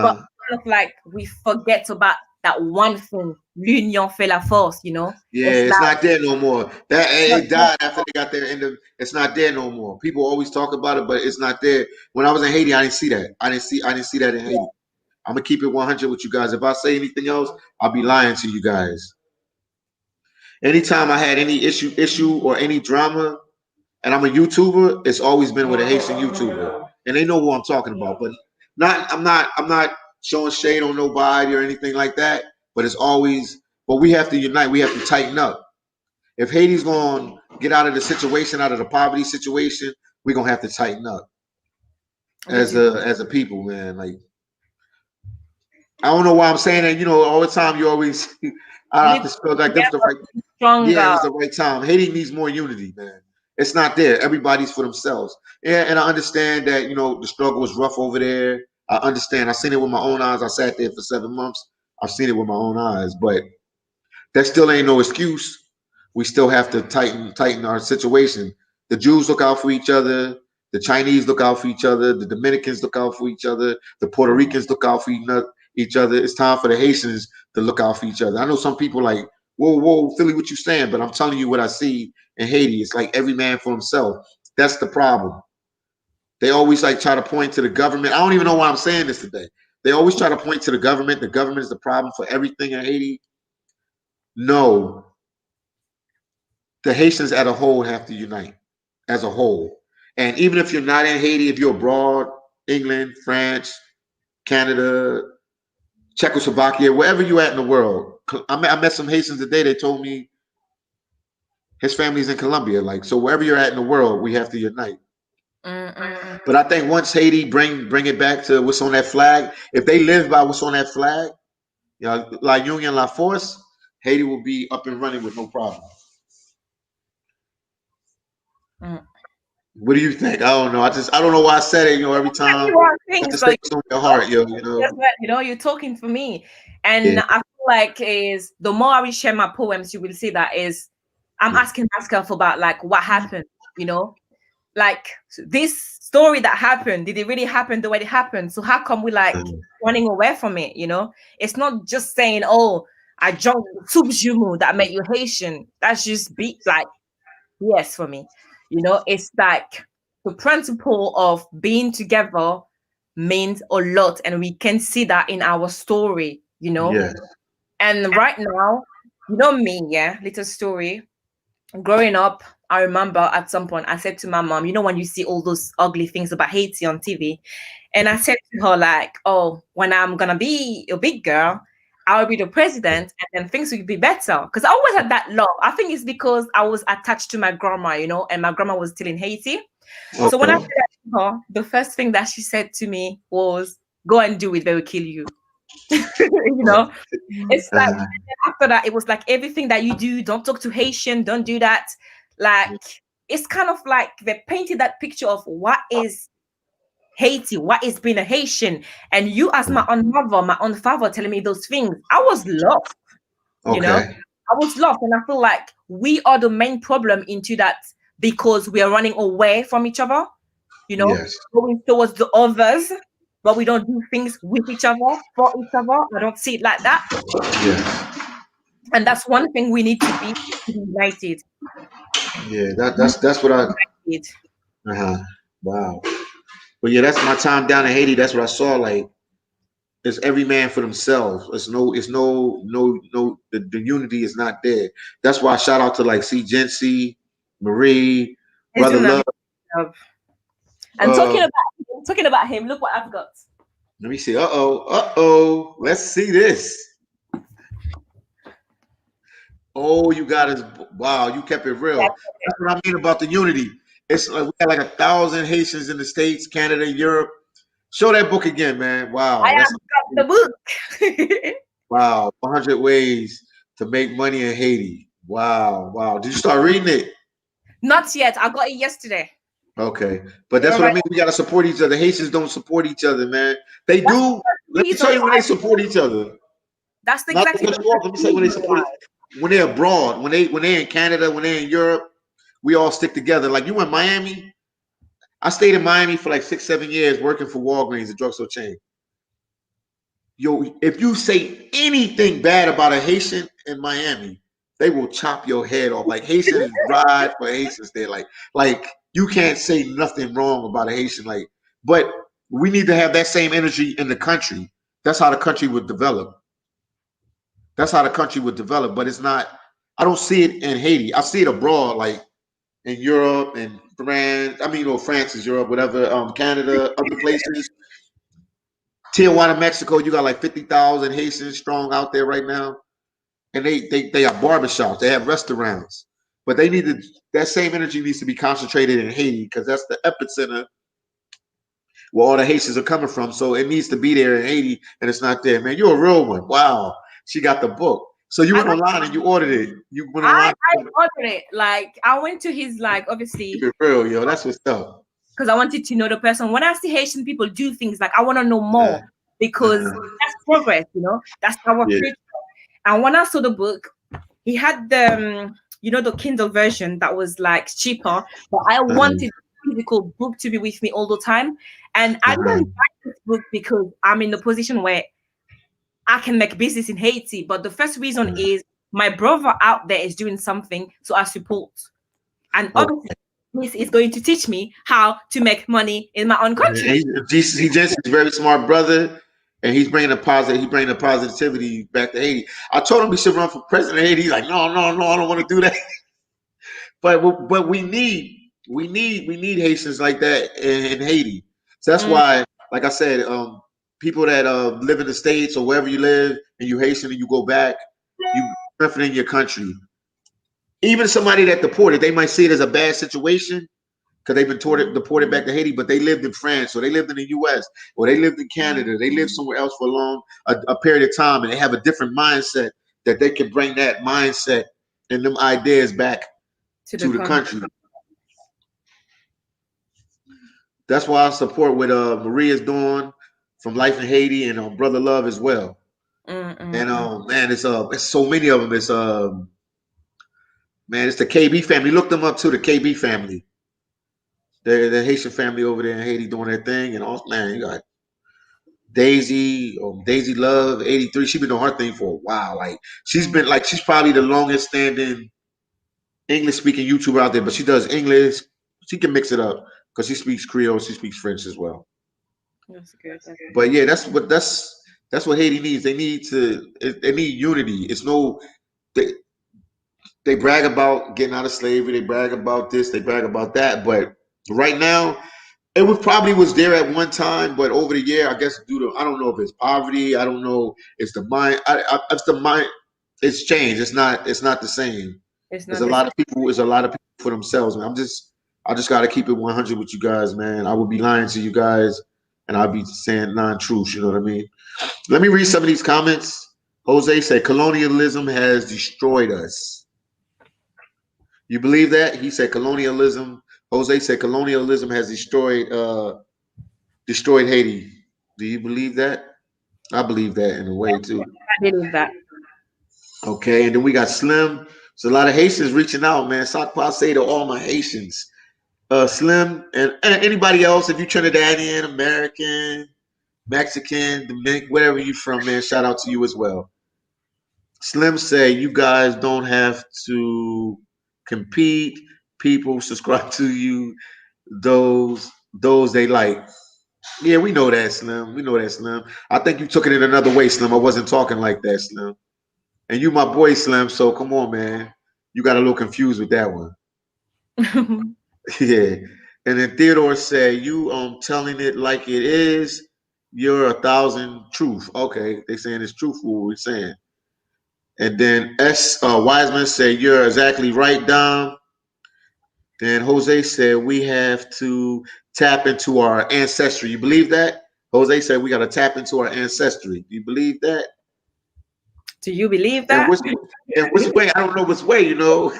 but huh. kind of like we forget about that one thing. L'union fait la force. Yeah, It's it's like not there no more. That not it just died after they got there. It's not there no more. People always talk about it, but it's not there. When I was in Haiti, I didn't see that. I didn't see that in Haiti. I'm gonna keep it 100 with you guys. If I say anything else, I'll be lying to you guys. Anytime I had any issue or any drama, and I'm a YouTuber, it's always been with a Haitian YouTuber, and they know who I'm talking about. But I'm not showing shade on nobody or anything like that. But it's always, but we have to unite. We have to tighten up. If Haiti's going to get out of the situation, out of the poverty situation, we're gonna have to tighten up we do. as a people, man. Like I don't know why I'm saying that. All the time you always, We I have need to to feel be like this was the together, right. be Yeah, it stronger. was the right time. Haiti needs more unity, man. It's not there. Everybody's for themselves. Yeah, and I understand that the struggle is rough over there. I understand. I seen it with my own eyes. I sat there for 7 months. I've seen it with my own eyes, but that still ain't no excuse. We still have to tighten our situation. The Jews look out for each other. The Chinese look out for each other. The Dominicans look out for each other. The Puerto Ricans look out for each other. It's time for the Haitians to look out for each other. I know some people like, whoa, whoa, Philly, what you saying? But I'm telling you what I see in Haiti. It's like every man for himself. That's the problem. They always like try to point to the government. I don't even know why I'm saying this today. They always try to point to the government. The government is the problem for everything in Haiti. No, the Haitians as a whole have to unite as a whole. And even if you're not in Haiti, if you're abroad, England, France, Canada, Czechoslovakia, wherever you're at in the world, I met some Haitians today. They told me his family's in Colombia. Like, so wherever you're at in the world, we have to unite. Mm, mm, mm. But I think once Haiti bring it back to what's on that flag, if they live by what's on that flag, La Union, La Force, Haiti will be up and running with no problem. Mm. What do you think? I don't know. I don't know why I said it. Every Exactly time what I'm I saying. just So say what's on your heart, yo. You know. you're talking for me, Yeah. and I feel like is the more I will share my poems, you will see that is I'm asking myself about like what happened. You know, like this story that happened, did it really happen the way it happened? So how come we like running away from it? It's not just saying, oh, I joined the subjumu that made you Haitian. That's just be like yes for me. It's like the principle of being together means a lot, and we can see that in our story. Yes. And right now, me, yeah, little story. Growing up, I remember at some point I said to my mom, when you see all those ugly things about Haiti on TV, and I said to her, like, oh, when I'm gonna be a big girl, I'll be the president and then things will be better. Because I always had that love. I think it's because I was attached to my grandma, and my grandma was still in Haiti. So when I Okay. said that to her, the first thing that she said to me was, go and do it, they will kill you. you know, it's like Uh, after that, it was like everything that you do, don't talk to Haitian, don't do that. Like it's kind of like they painted that picture of what is Haiti, what is being a Haitian, and you as my own mother, my own father telling me those things. I was lost, you know. okay. I was lost, and I feel like we are the main problem into that because we are running away from each other, Yes. going towards the others, but we don't do things with each other, for each other. I don't see it like that. Yes. And that's one thing we need to be united. Yeah. That We need that's what I. to be united. Uh-huh. Wow. But yeah, that's my time down in Haiti. That's what I saw. Like, it's every man for themselves. It's no. The unity is not there. That's why I shout out to like SeeJeanty, Marie, It's Brother an Love. amazing job. And Uh, talking about him, look what I've got. let me see. Uh-oh. Let's see this. Oh, you got us. Wow, you kept it real. That's what I mean about the unity. It's like we got like 1,000 Haitians in the States, Canada, Europe. Show that book again, man. I Wow, have that's got the book. wow. 100 ways to make money in Haiti. Wow. Did you start reading it? Not yet. I got it yesterday. Okay, but that's All what I right. mean. We gotta support each other. Haitians don't support each other, man. They That's do. the Let me reason tell you when why. they support each other. That's Not to exactly cut you off. Let me say when they reason support why. each. When they're abroad, when they're in Canada, when they're in Europe, we all stick together. Like you in Miami. I stayed in Miami for like 6, 7 years working for Walgreens, a drugstore chain. Yo, if you say anything bad about a Haitian in Miami, they will chop your head off. Like Haitians ride for Haitians there. Like you can't say nothing wrong about a Haitian. Like, but we need to have that same energy in the country. That's how the country would develop. That's how the country would develop. But it's not. I don't see it in Haiti. I see it abroad, like in Europe and France. I mean, France is Europe, whatever. Canada, other places. Tijuana, Mexico, you got like 50,000 Haitians strong out there right now, and they have barbershops, they have restaurants, but they need to that same energy needs to be concentrated in Haiti because that's the epicenter where all the Haitians are coming from. So it needs to be there in Haiti, and it's not there. Man, you're a real one. Wow, she got the book. So you I went got online and you ordered it. You went I online. I ordered it. Like I went to his like Keep obviously it real, yo. That's what's up. because I wanted to know the person. When I see Haitian people do things, like I want to know Uh, more because uh, that's progress. That's our yeah. future. And when I saw the book, he had the Kindle version that was like cheaper, but I Uh, wanted the physical book to be with me all the time. And I uh, didn't buy this book because I'm in a position where I can make business in Haiti. But the first reason uh, is my brother out there is doing something, so I support. And obviously, okay. this is going to teach me how to make money in my own And country. he just is a very smart brother, and he's bringing a positive. He's bringing the positivity back to Haiti. I told him he should run for president of Haiti. He's like, no, I don't want to do that. But we need Haitians like that in Haiti. So that's Mm, why, like I said, people that live in the States or wherever you live, and you Haitian and you go back, you strengthening your country. Even somebody that deported, they might see it as a bad situation because they've been deported back to Haiti, but they lived in France or they lived in the U.S. or they lived in Canada. They lived somewhere else for a period of time, and they have a different mindset that they can bring that mindset and them ideas back to the to the country. country. That's why I support what Maria's doing from Life in Haiti and Brother Love as well. Mm, mm, And mm. man, it's so many of them. It's man, it's the KB family. Look them up too. The KB family. They're the Haitian family over there in Haiti doing their thing, and also man, you got Daisy Love, 83. She been doing her thing for a while. Like she's probably the longest standing English speaking YouTuber out there, but she does English. She can mix it up because she speaks Creole, she speaks French as well. That's good. That's But good. yeah, that's what Haiti needs. They need unity. It's no they, they brag about getting out of slavery, they brag about this, they brag about that, but right now it was there at one time, but over the year, I guess due to I don't know if it's poverty, I don't know, it's the mind. It's the mind. It's changed. It's not the same. It's There's not a the lot same. of people. There's a lot of people for themselves, man. I just got to keep it 100 with you guys, man. I would be lying to you guys, and I'd be saying non-truths. You know what I mean? Let me read some of these comments. Jose said colonialism has destroyed us. You believe that? He said colonialism. Jose said colonialism has destroyed Haiti. Do you believe that? I believe that in a way too. I believe that. Okay, and then we got Slim. So a lot of Haitians reaching out, man. Sakpa say to all my Haitians, Slim, and anybody else, if you Trinidadian, American, Mexican, Dominican, wherever you from, man, shout out to you as well. Slim say you guys don't have to compete. People subscribe to you. Those they like. Yeah, we know that, Slim. We know that, Slim. I think you took it in another way, Slim. I wasn't talking like that, Slim. And you my boy, Slim, so come on, man. You got a little confused with that one. Yeah. And then Theodore said, "You telling it like it is, you're a thousand truth." Okay, they saying it's truthful what we're saying. And then S Wiseman said, "You're exactly right, Dom." Then Jose said, "We have to tap into our ancestry." You believe that? Jose said, "We got to tap into our ancestry." Do you believe that? Do you believe And that? which way? I don't know which way. You know.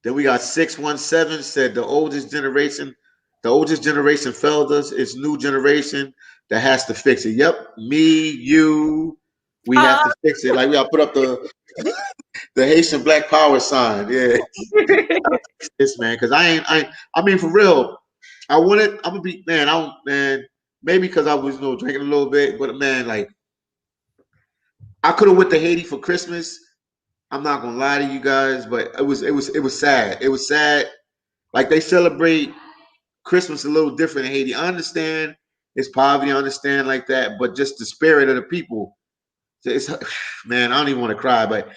Then we got 617 said the oldest generation failed us. It's new generation that has to fix it. Yep, me, you, we have Ah. to fix it. Like we gotta put up the Haitian Black Power sign. Yeah, this man, because I mean for real. I wanted. I'm gonna be man. I don't man. Maybe because I was drinking a little bit, but man, like I could have went to Haiti for Christmas. I'm not gonna lie to you guys, but it was sad. It was sad. Like they celebrate Christmas a little different in Haiti. I understand it's poverty, I understand like that, but just the spirit of the people. It's man, I don't even want to cry, but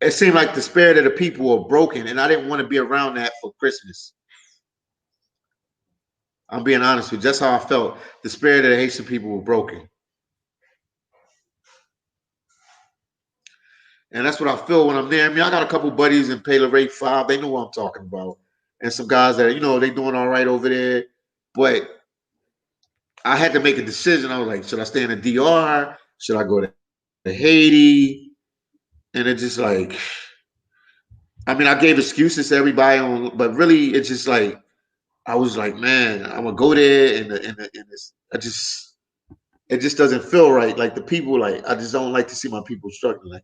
it seemed like the spirit of the people were broken, and I didn't want to be around that for Christmas. I'm being honest with you. That's how I felt. The spirit of the Haitian people were broken, and that's what I feel when I'm there. I mean, I got a couple buddies in Pale Rate 5. They know what I'm talking about, and some guys that they doing all right over there, but I had to make a decision. I was like, should I stay in the DR? Should I go to Haiti? And it just like, I mean, I gave excuses to everybody but really, it's just like I was like, man, I'm gonna go there, and this, it just doesn't feel right. Like the people, like I just don't like to see my people struggling. Like,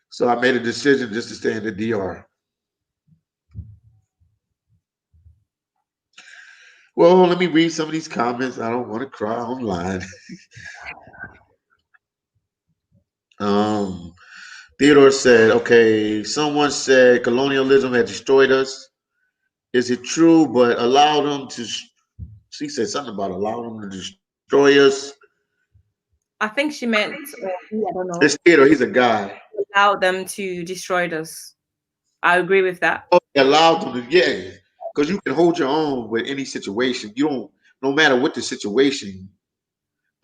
so I made a decision just to stay in the DR. Well, let me read some of these comments. I don't want to cry online. um, Theodore said, okay, someone said colonialism had destroyed us. Is it true? But allow them to, she said something about allow them to destroy us. I think she meant, or he, I don't It's know, Theodore, he's a guy. allow them to destroy us. I agree with that. Oh, he allowed them to, yeah. Because you can hold your own with any situation. You don't, no matter what the situation,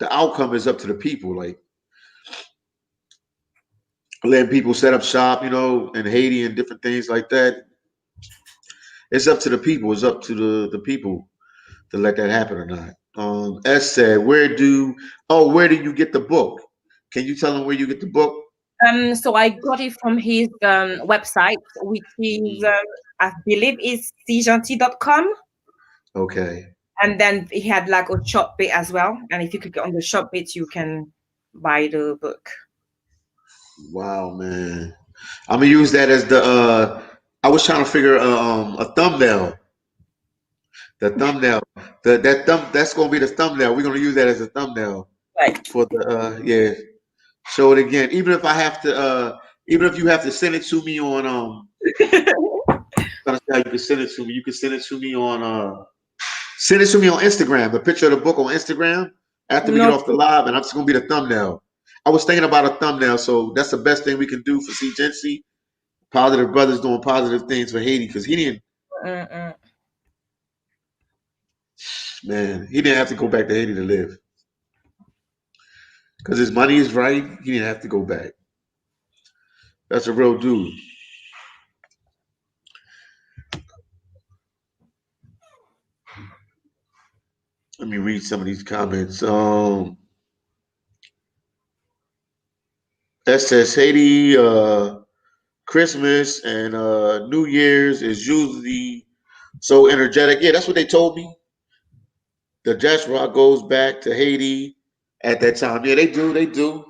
the outcome is up to the people. Like letting people set up shop, in Haiti and different things like that. It's up to the people. It's up to the people to let that happen or not. S said, where do you get the book? Can you tell them where you get the book? So I got it from his website, which is I believe is SeeJeanty.com. Okay. And then he had like a shop bit as well. And if you click on the shop bit, you can buy the book. Wow, man. I'm gonna use that as the I was trying to figure a thumbnail. The thumbnail. That's gonna be the thumbnail. We're gonna use that as a thumbnail Right. for the yeah. Show it again. Even if you have to send it to me on trying to see how you can send it to me. You can send it to me on Instagram, the picture of the book on Instagram after we get No, off the live, and I'm just gonna be the thumbnail. I was thinking about a thumbnail, so that's the best thing we can do for SeeJeanty. Positive brothers doing positive things for Haiti because mm-mm. he didn't have to go back to Haiti to live because his money is right. He didn't have to go back. That's a real dude. Let me read some of these comments. That says Haiti Christmas and New Year's is usually so energetic. Yeah, that's what they told me. The Jazz Rock goes back to Haiti at that time. Yeah, they do. They do.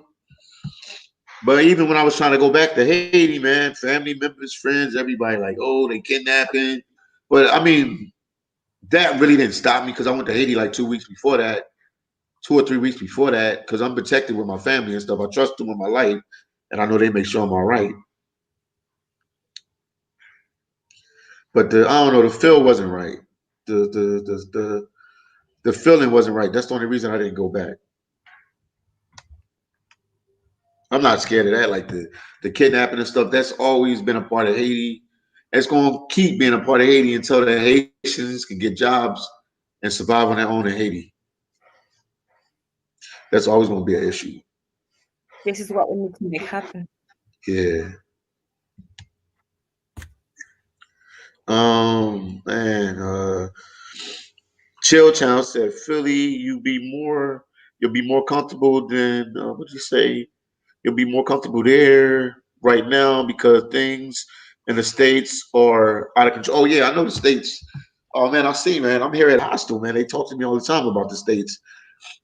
But even when I was trying to go back to Haiti, man, family members, friends, everybody like, oh, they kidnapping. But I mean, that really didn't stop me because I went to Haiti like 2 weeks before that, 2 or 3 weeks before that, because I'm protected with my family and stuff. I trust them with my life, and I know they make sure I'm all right. But I don't know, the feel wasn't right. The feeling wasn't right. That's the only reason I didn't go back. I'm not scared of that. Like the kidnapping and stuff, that's always been a part of Haiti. It's going to keep being a part of Haiti until the Haitians can get jobs and survive on their own in Haiti. That's always going to be an issue. This is what we need to make happen. Yeah. Man. Chill Town said Philly, you'll be more comfortable than what you say? You'll be more comfortable there right now because things in the states are out of control. Oh yeah, I know the states. Oh man, I see, man. I'm here at Hostel, man. They talk to me all the time about the states,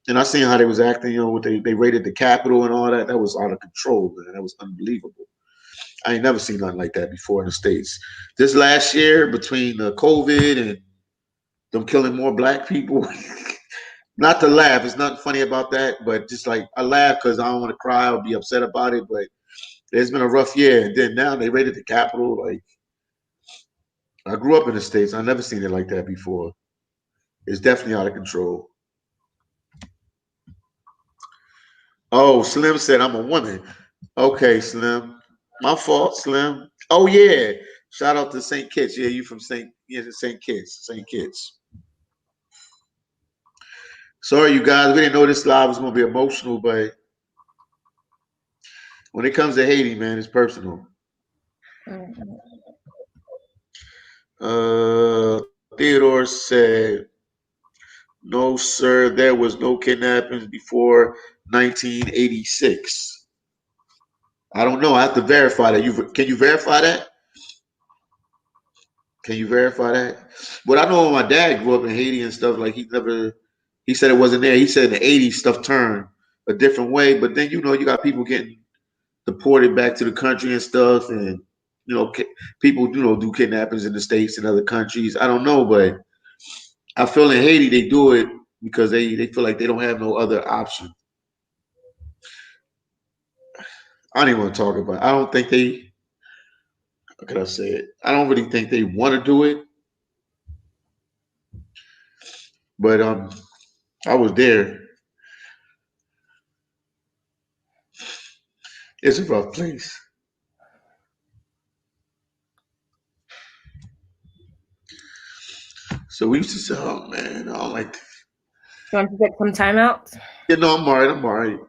and I seen how they was acting. You know, what they raided the Capitol and all that. That was out of control, man. That was unbelievable. I ain't never seen nothing like that before in the states. This last year, between the COVID and them killing more black people. Not to laugh, it's nothing funny about that, but just like I laugh because I don't want to cry or be upset about it. But it's been a rough year, and then now they raided the Capitol. Like I grew up in the states, I never seen it like that before. It's definitely out of control. Oh, Slim said I'm a woman. Okay, Slim, my fault, Slim. Oh yeah, shout out to Saint Kitts. Yeah, you from Saint Kitts, Saint Kitts. Sorry, you guys, we didn't know this live was gonna be emotional, but when it comes to Haiti, man, it's personal. Mm. Theodore said, "No, sir, there was no kidnappings before 1986." I don't know. I have to verify that. Can you verify that? Can you verify that? But I know when my dad grew up in Haiti and stuff, like he never. He said it wasn't there. He said in the '80s stuff turned a different way. But then you got people getting deported back to the country and stuff, and people do kidnappings in the states and other countries. I don't know, but I feel in Haiti they do it because they feel like they don't have no other option. I don't even want to talk about it. I don't think they. How can I say it? I don't really think they want to do it, but I was there. It's a rough place. So we used to say, "Oh man, I don't like." You want to get some time out? I'm alright. I'm alright.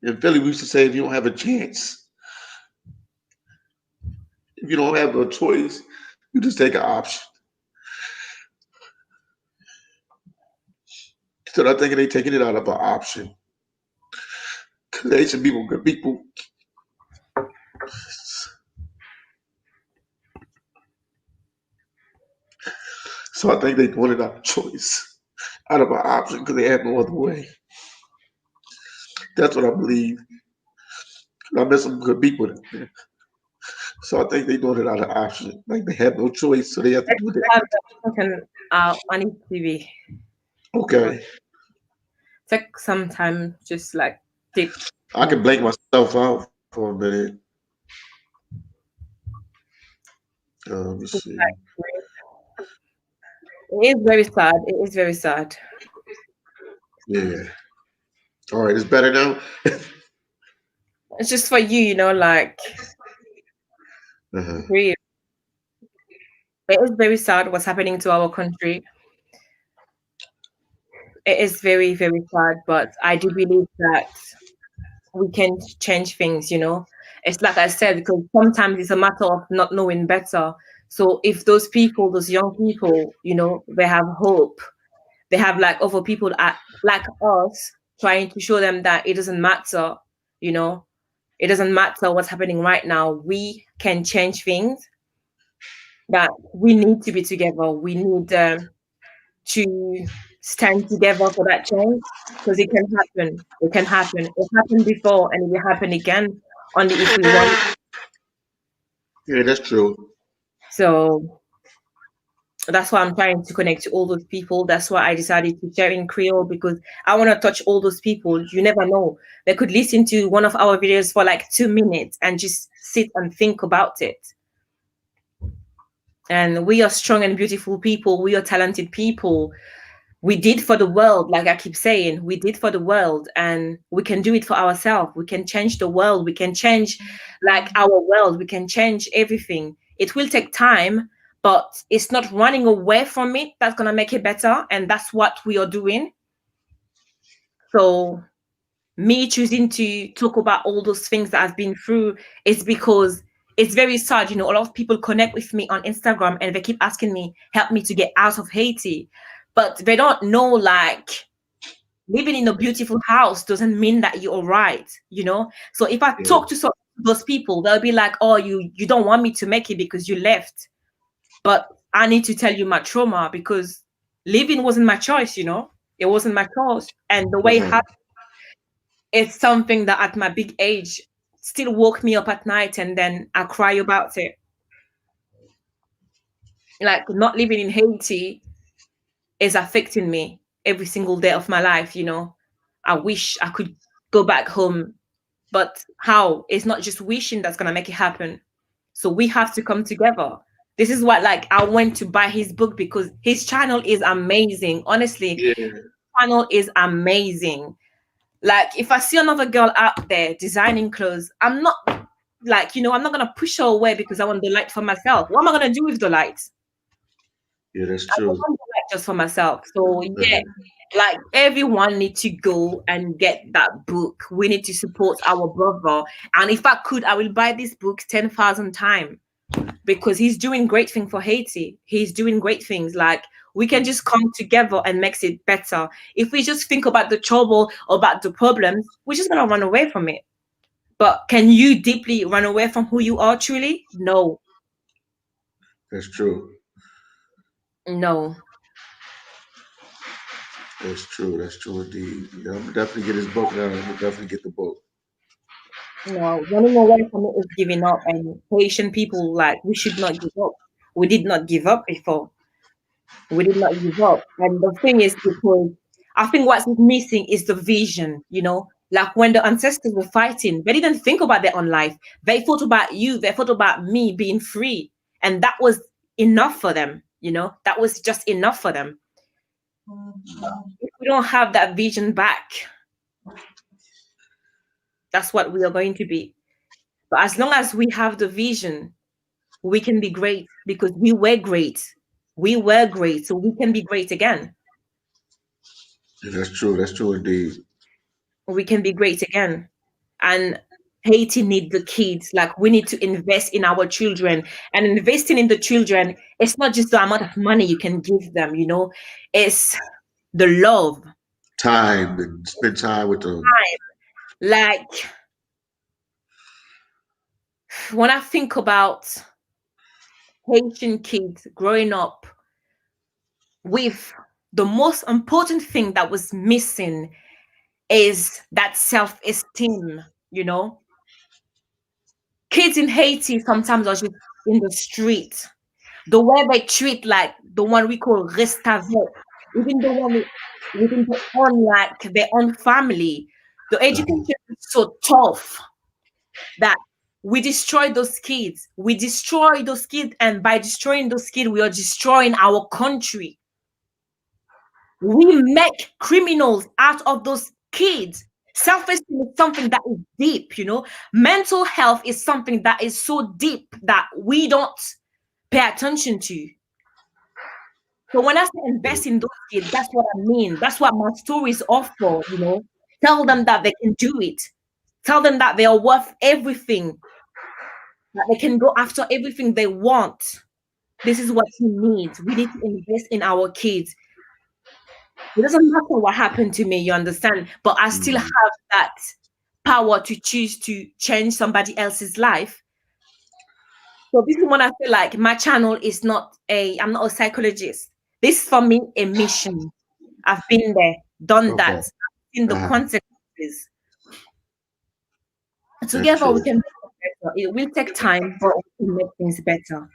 In Philly, we used to say, "If you don't have a chance, if you don't have a choice, you just take an option." So I think they taking it out of an option. Cause Asian people, good people. So I think they doing it out of choice, out of an option, because they have no other way. That's what I believe. I met some good people there. So I think they doing it out of option. Like they have no choice, so they have to Let's do it. have that talking on his TV. So Okay. take some time, just like deep. I can blank myself out for a minute. Let me see. It is very sad. It is very sad. Yeah. All right, it's better now. It's just for you, like Uh-huh. breathe. It is very sad what's happening to our country. It is very, very sad, but I do believe that we can change things. It's like I said, because sometimes it's a matter of not knowing better. So if those people, those young people, they have hope, they have like other people like us trying to show them that it doesn't matter, you know, it doesn't matter what's happening right now. We can change things, that we need to be together. We need to stand together for that change, because it can happen. It can happen. It happened before and it will happen again, only if we want. Yeah, that's true. So that's why I'm trying to connect to all those people. That's why I decided to share in Creole, because I want to touch all those people. You never know. They could listen to one of our videos for like 2 minutes and just sit and think about it. And we are strong and beautiful people. We are talented people. We did for the world, like I keep saying, we did for the world, and we can do it for ourselves. We can change the world. We can change like our world. We can change everything. It will take time, but it's not running away from it that's gonna make it better. And that's what we are doing. So me choosing to talk about all those things that I've been through is because it's very sad. A lot of people connect with me on Instagram and they keep asking me, help me to get out of Haiti. But they don't know, like, living in a beautiful house doesn't mean that you're all right. So if I Yeah, talk to those people, they'll be like, oh, you don't want me to make it because you left. But I need to tell you my trauma because living wasn't my choice. It wasn't my choice. And the way it right. happened, it's something that at my big age still woke me up at night and then I cry about it. Like not living in Haiti is affecting me every single day of my life. I wish I could go back home, but how? It's not just wishing that's gonna make it happen. So we have to come together. This is what, like, I went to buy his book because his channel is amazing. Honestly, Yeah, channel is amazing. Like if I see another girl out there designing clothes, I'm not like, I'm not gonna push her away because I want the light for myself. What am I gonna do with the light? yeah, that's I don't true. want the light just for myself. So yeah, Right. like everyone needs to go and get that book. We need to support our brother. And if I could, I will buy this book 10,000 times because he's doing great things for Haiti. He's doing great things. Like we can just come together and makes it better. If we just think about the trouble or about the problems, we're just gonna run away from it. But can you deeply run away from who you are truly? No, That's true. no, That's true. That's true indeed. Yeah, I'm gonna definitely get his book now. I'm gonna definitely get the book. no. Running away from it is giving up. And Haitian people, like, we should not give up. We did not give up before. We did not give up. And the thing is, because I think what's missing is the vision. Like when the ancestors were fighting, they didn't think about their own life. They thought about you, they thought about me being free. And that was enough for them. That was just enough for them. If we don't have that vision back, that's what we are going to be. But as long as we have the vision, we can be great because we were great. We were great, so we can be great again. Yeah, that's true. That's true indeed. We can be great again. And Haiti need the kids. Like we need to invest in our children. And investing in the children, it's not just the amount of money you can give them. It's the love. Time and spend time with them. Like when I think about Haitian kids growing up with the most important thing that was missing is that self-esteem. Kids in Haiti sometimes are just in the street. The way they treat like the one we call restavet, even the one within their own family, the education is so tough that we destroy those kids. We destroy those kids, and by destroying those kids, we are destroying our country. We make criminals out of those kids. Self-esteem is something that is deep. Mental health is something that is so deep that we don't pay attention to. So when I say invest in those kids, that's what I mean. That's what my stories offer. Tell them that they can do it. Tell them that they are worth everything, that they can go after everything they want. This is what he needs. We need to invest in our kids. It doesn't matter what happened to me, you understand? But I still Mm, have that power to choose to change somebody else's life. So this is when I feel like my channel is I'm not a psychologist. This is for me a mission. I've been there, done that, okay. I've seen the Uh, consequences. that's Together we true. can make it better. It will take time, but we can make things better.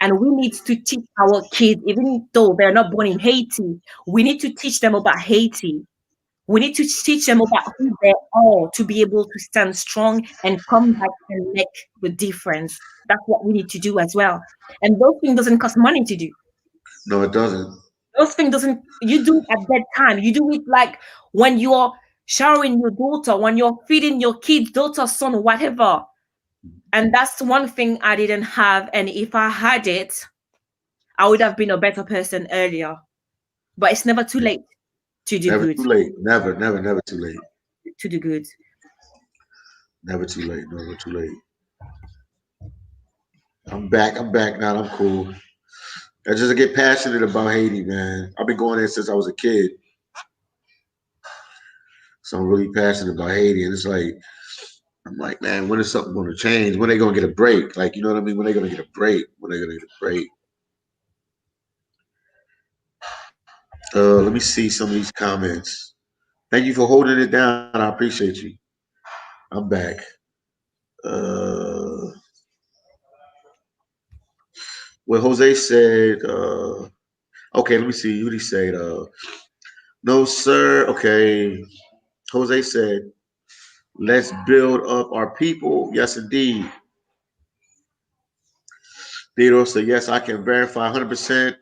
And we need to teach our kids, even though they're not born in Haiti, we need to teach them about Haiti. We need to teach them about who they are to be able to stand strong and come back and make the difference. That's what we need to do as well. And those things doesn't cost money to do. No, it doesn't. Those things doesn't you do it at that time. You do it like when you're showering your daughter, when you're feeding your kids, daughter, son, whatever. And that's one thing I didn't have. And if I had it, I would have been a better person earlier. But it's never too late to do Never good. too late. Never, never, never too late. To do good. Never too late. Never too late. I'm back. I'm back now. I'm cool. I just get passionate about Haiti, man. I've been going there since I was a kid, so I'm really passionate about Haiti. And it's like I'm like, man, when is something going to change? When they going to get a break? Like, you know what I mean? When they going to get a break? When they going to get a break? Let me see some of these comments. Thank you for holding it down. I appreciate you. I'm back. Uh, what Jose said. Okay, let me see. What he said. No, sir. Okay. Jose said, let's build up our people. Yes, indeed. Theodore said, yes, I can verify 100%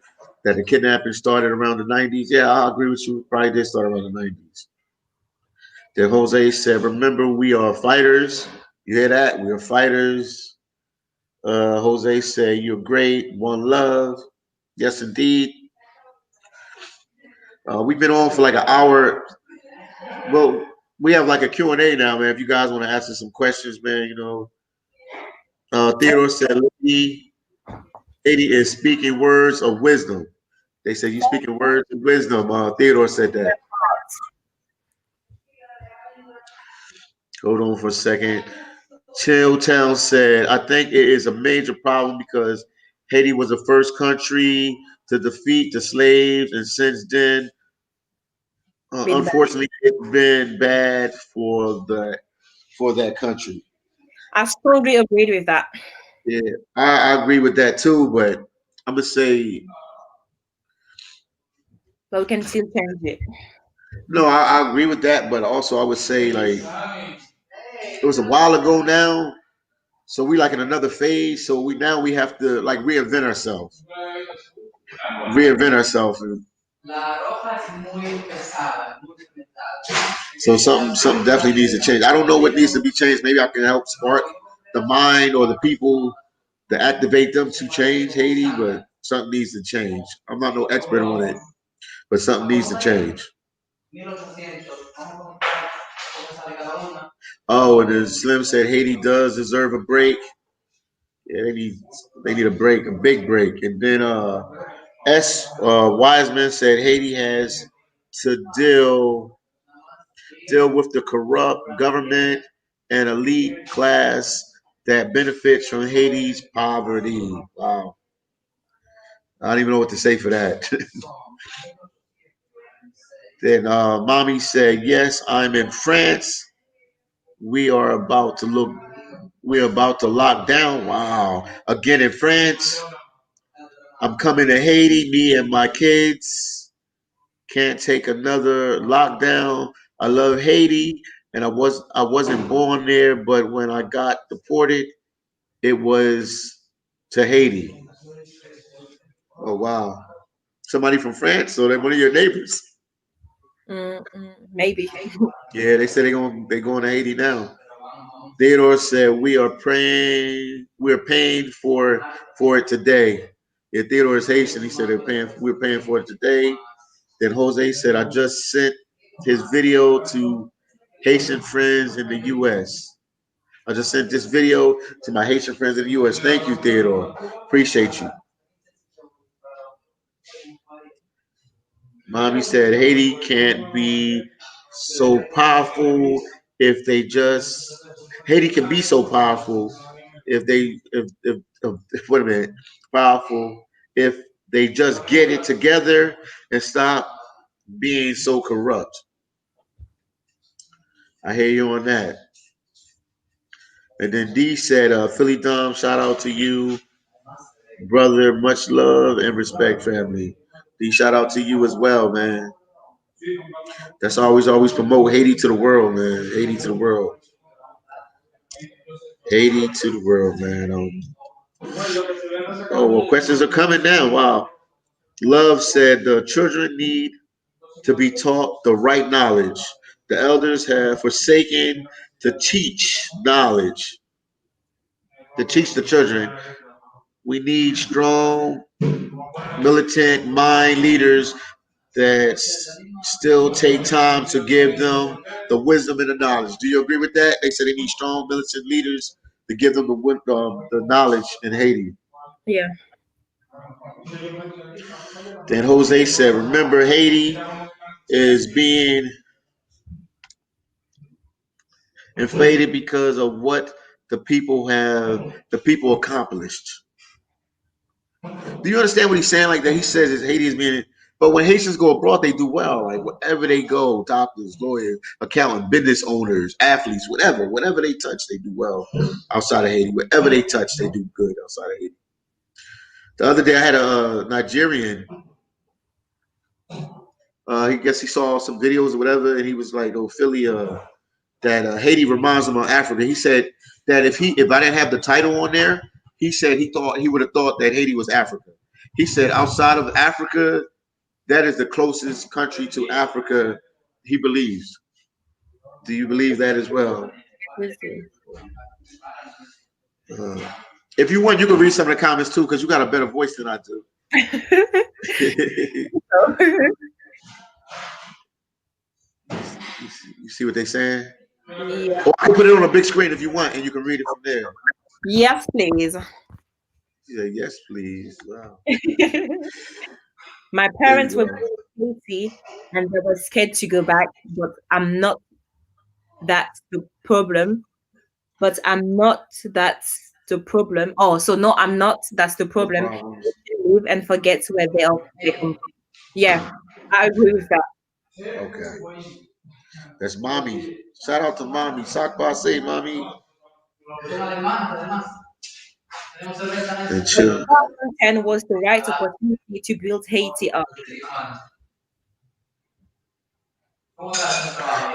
that the kidnapping started around the 90s. Yeah, I agree with you. Probably did start around the 90s. Then Jose said, remember, we are fighters. You hear that? We are fighters. Jose said, you're great. One love. Yes, indeed. We've been on for like an hour. Well, we have like a Q&A now, man. If you guys want to ask us some questions, man, you know. Theodore said, Lady is speaking words of wisdom. They said you speaking words of wisdom. Theodore said that. Hold on for a second. Chilltown said, I think it is a major problem because Haiti was the first country to defeat the slaves, and since then, Been bad. unfortunately, it's been bad for that country. I strongly agreed with that. Yeah, I agree with that too, but I'm gonna say But we can still change it. no. I agree with that, but also I would say like it was a while ago now. So we like in another phase. So we have to like reinvent ourselves. And so something definitely needs to change. I don't know what needs to be changed. Maybe I can help spark the mind or the people to activate them to change Haiti, but something needs to change. I'm not no expert on it, but something needs to change. Oh, and then Slim said Haiti does deserve a break. Yeah, they need a break, a big break. And then Wiseman said Haiti has to deal with the corrupt government and elite class that benefits from Haiti's poverty. Wow. I don't even know what to say for that. Then mommy said, yes, I'm in France. We are about to look, we're about to lock down. Wow. Again in France. I'm coming to Haiti, me and my kids. Can't take another lockdown. I love Haiti, and I wasn't born there, but when I got deported, it was to Haiti. Oh wow! Somebody from France, so they're one of your neighbors. Maybe. Yeah, they said they going to Haiti now. Theodore said we're paying for it today. Yeah, Theodore is Haitian. He said we're paying for it today. Then Jose said I just sent his video to Haitian friends in the U.S. I just sent this video to my Haitian friends in the U.S. Thank you, Theodore. Appreciate you. Mommy said Haiti can't be so powerful if they just Haiti can be so powerful if they if wait a minute powerful if they just get it together and stop being so corrupt. I hear you on that. And then D said, Philly Dom, shout out to you, brother. Much love and respect, family. D, shout out to you as well, man. That's always promote Haiti to the world, man. Haiti to the world. Haiti to the world, man. Oh, well, questions are coming now. Wow. Love said the children need to be taught the right knowledge. The elders have forsaken to teach knowledge, to teach the children. We need strong, militant mind leaders that still take time to give them the wisdom and the knowledge. Do you agree with that? They said they need strong, militant leaders to give them the knowledge in Haiti. Yeah. Then Jose said, remember, Haiti is being inflated because of what the people accomplished. Do you understand what he's saying? Like that, he says is Haiti is being, but when Haitians go abroad, they do well. Like wherever they go, doctors, lawyers, accountant, business owners, athletes, whatever they touch, they do well outside of Haiti. Whatever they touch, they do good outside of Haiti. The other day, I had a Nigerian. He guess he saw some videos or whatever, and he was like, "Oh, Philly, that Haiti reminds him of Africa." He said that if I didn't have the title on there, he said he would have thought that Haiti was Africa. He said outside of Africa, that is the closest country to Africa he believes. Do you believe that as well? Obviously. Uh, if you want, you can read some of the comments too, because you got a better voice than I do. You see what they're saying? Yeah. Or I can put it on a big screen if you want, and you can read it from there. Yes, please. Yeah, yes, please. Wow. My There you parents were go. very Haiti and they were scared to go back, but I'm not. That's the problem. But I'm not. That's the problem. Oh, so no, I'm not. That's the No problem. problems. They leave and forget where they come from. Yeah, I agree with that. Okay. That's mommy. Shout out to mommy. Sakba say mommy. And But chill. 2010 was the right opportunity to build Haiti up.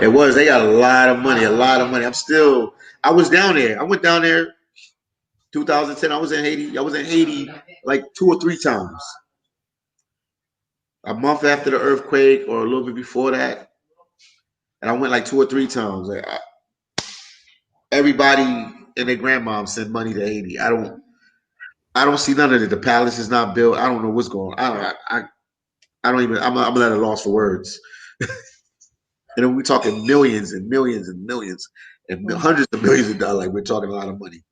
It was. They got a lot of money. A lot of money. I was down there. I went down there 2010. I was in Haiti. I was in Haiti like 2 or 3 times. A month after the earthquake or a little bit before that. And I went like 2 or 3 times. Everybody and their grandmom send money to Haiti. I don't see none of it. The palace is not built. I don't know what's going on. I don't even. I'm at a loss for words. And then we're talking millions and millions and millions and Mm. hundreds of millions of dollars. Like we're talking a lot of money.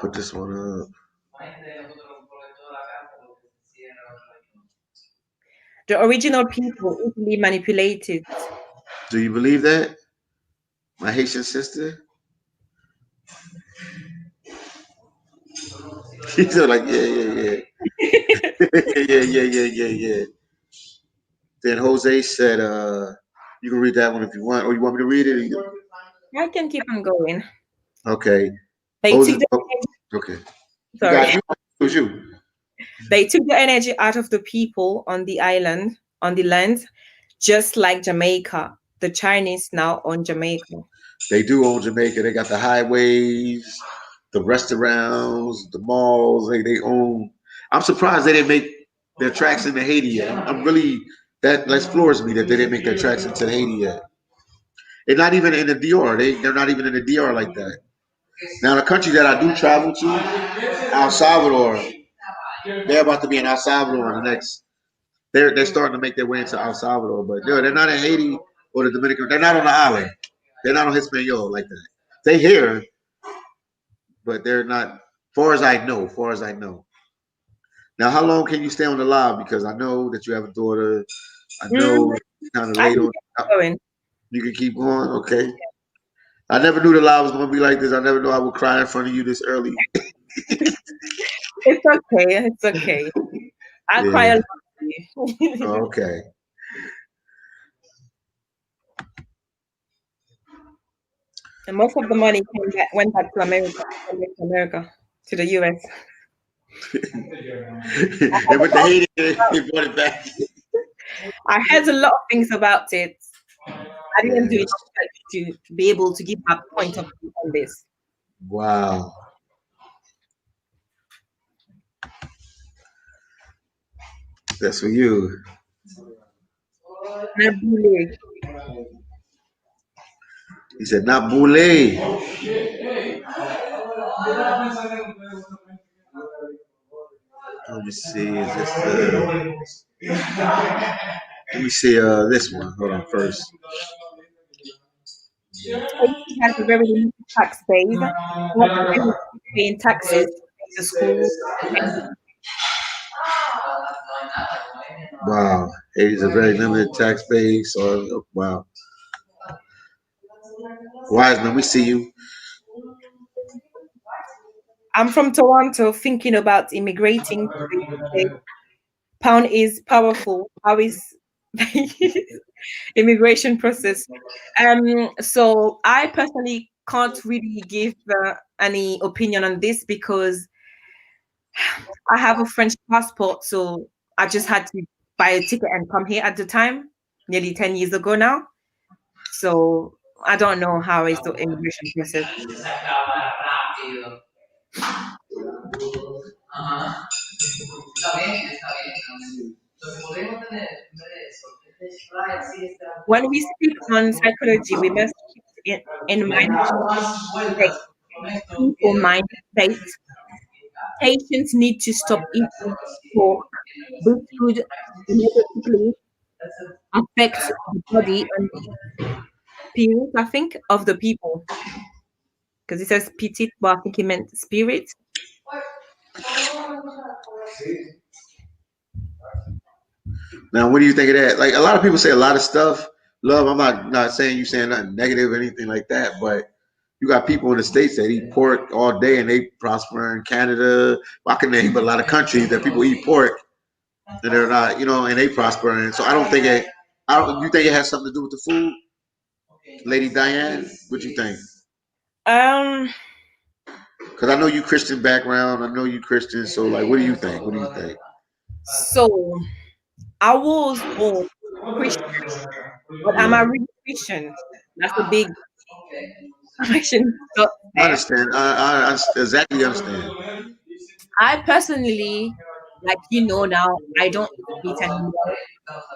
Put this one up. The original people easily manipulated. Do you believe that, my Haitian sister? She's like, yeah, yeah, yeah, yeah, yeah, yeah, yeah, yeah. Then Jose said, you can read that one if you want, or you want me to read it? I can keep on going. Okay, They Jose. took the Oh, okay, you sorry. got you. It was you. They took the energy out of the people on the island, on the land, just like Jamaica. The Chinese now own Jamaica. They do own Jamaica. They got the highways, the restaurants, the malls. They own. I'm surprised they didn't make their tracks into Haiti yet. I'm really that floors me that they didn't make their tracks into Haiti yet. They're not even in the DR. They're not even in the DR like that. Now the country that I do travel to, El Salvador, they're about to be in El Salvador in the next. They're starting to make their way into El Salvador, but they're not in Haiti or the Dominican. They're not on the island. They're not on Hispaniola like that. They here, but they're not. Far as I know, far as I know. Now, how long can you stay on the live? Because I know that you have a daughter. I know Mm, it's kind of I late can on. keep going. You can keep going. Okay. I never knew the live was going to be like this. I never knew I would cry in front of you this early. It's okay. It's okay. I cry Yeah. a lot. For you. Okay. And most of the money went back to America, to the US. And with the hate, they brought it back. I heard a lot of things about it. I didn't do Yeah. enough research to be able to give my point of view on this. Wow. That's for you. Nabule. He said, not boule. Let me see. Is this the? Let me see. This one. Hold on first. Haiti has a very limited tax base. Not everyone is paying taxes to pay the school. Wow. Haiti's a very limited tax base. Or wow. Wiseman, we see you. I'm from Toronto, thinking about immigrating to the UK. Pound is powerful. How is immigration process? So I personally can't really give any opinion on this because I have a French passport, so I just had to buy a ticket and come here at the time, nearly 10 years ago now. So I don't know how is the immigration process. When we speak on psychology, we must keep in mind that people mind state. Patients need to stop eating pork. This food inevitably affects the body and the spirit, I think, of the people. Because it says petit, but I think it meant spirit. Now, what do you think of that? Like a lot of people say a lot of stuff. Love, I'm not saying you saying nothing negative or anything like that, but you got people in the states that eat pork all day and they prosper in Canada. Well, I can name a lot of countries that people eat pork and they're not, and they prosper. And so I don't think it. I don't. You think it has something to do with the food, Lady Diane? What you think? Um, Because I know you Christian background. I know you Christian. So like, what do you think? What do you think? so I was born Christian, but am I Yeah, really Christian? That's a big question I there. understand. I exactly understand. I personally, like now, I don't eat meat anymore.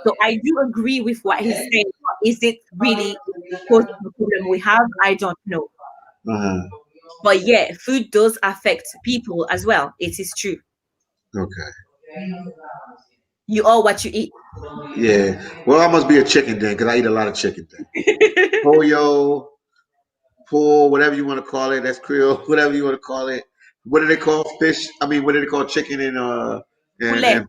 So I do agree with what he's saying. But is it really causing the problem we have? I don't know. Uh-huh. But yeah, food does affect people as well. It is true. Okay. You are what you eat. Yeah. Well, I must be a chicken then, because I eat a lot of chicken then. Pollo, pool, whatever you want to call it. That's Creole, whatever you want to call it. What do they call fish? I mean, what do they call chicken and Poulet, and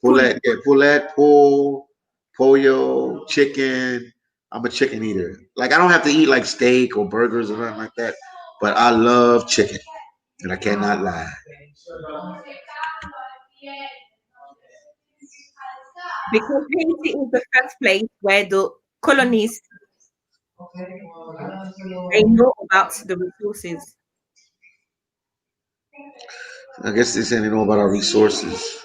poule. poulet? Yeah, poulet, pool, pollo, chicken. I'm a chicken eater. Like I don't have to eat like steak or burgers or nothing like that, but I love chicken, and I cannot lie. Because Haiti is the first place where the colonists they know about the resources. I guess they say they know about our resources.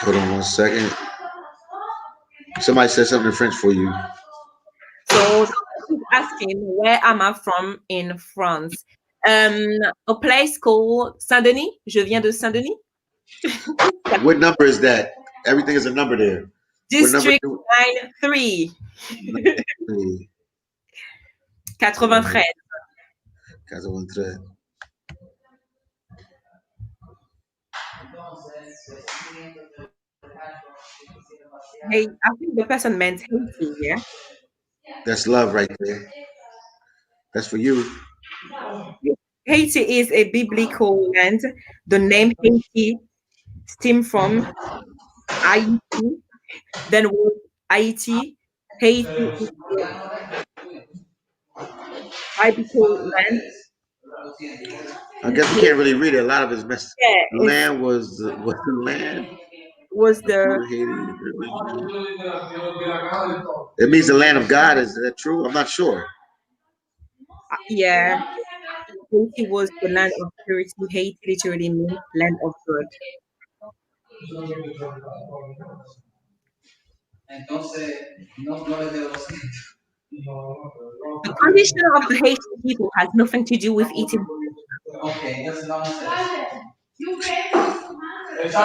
Hold on 1 second. Somebody said something in French for you. So he's asking, where am I from in France? Um, a place called Saint-Denis. Je viens de Saint-Denis. What number is that? Everything is a number there. What number? District 93. 93. 93. Hey, I think the person meant Haiti, yeah? That's love right there. That's for you. Haiti is a biblical land. The name Haiti stem from Haiti, then was Haiti. Haiti is a biblical land. I guess we Haiti, can't really read it. A lot of his mess. yeah, Land was the land. was the Haiti. It means the land of God. Is that true? I'm not sure. yeah. Haiti was the land of purity. Haiti literally means land of God. The condition of the Haitian people has nothing to do with eating.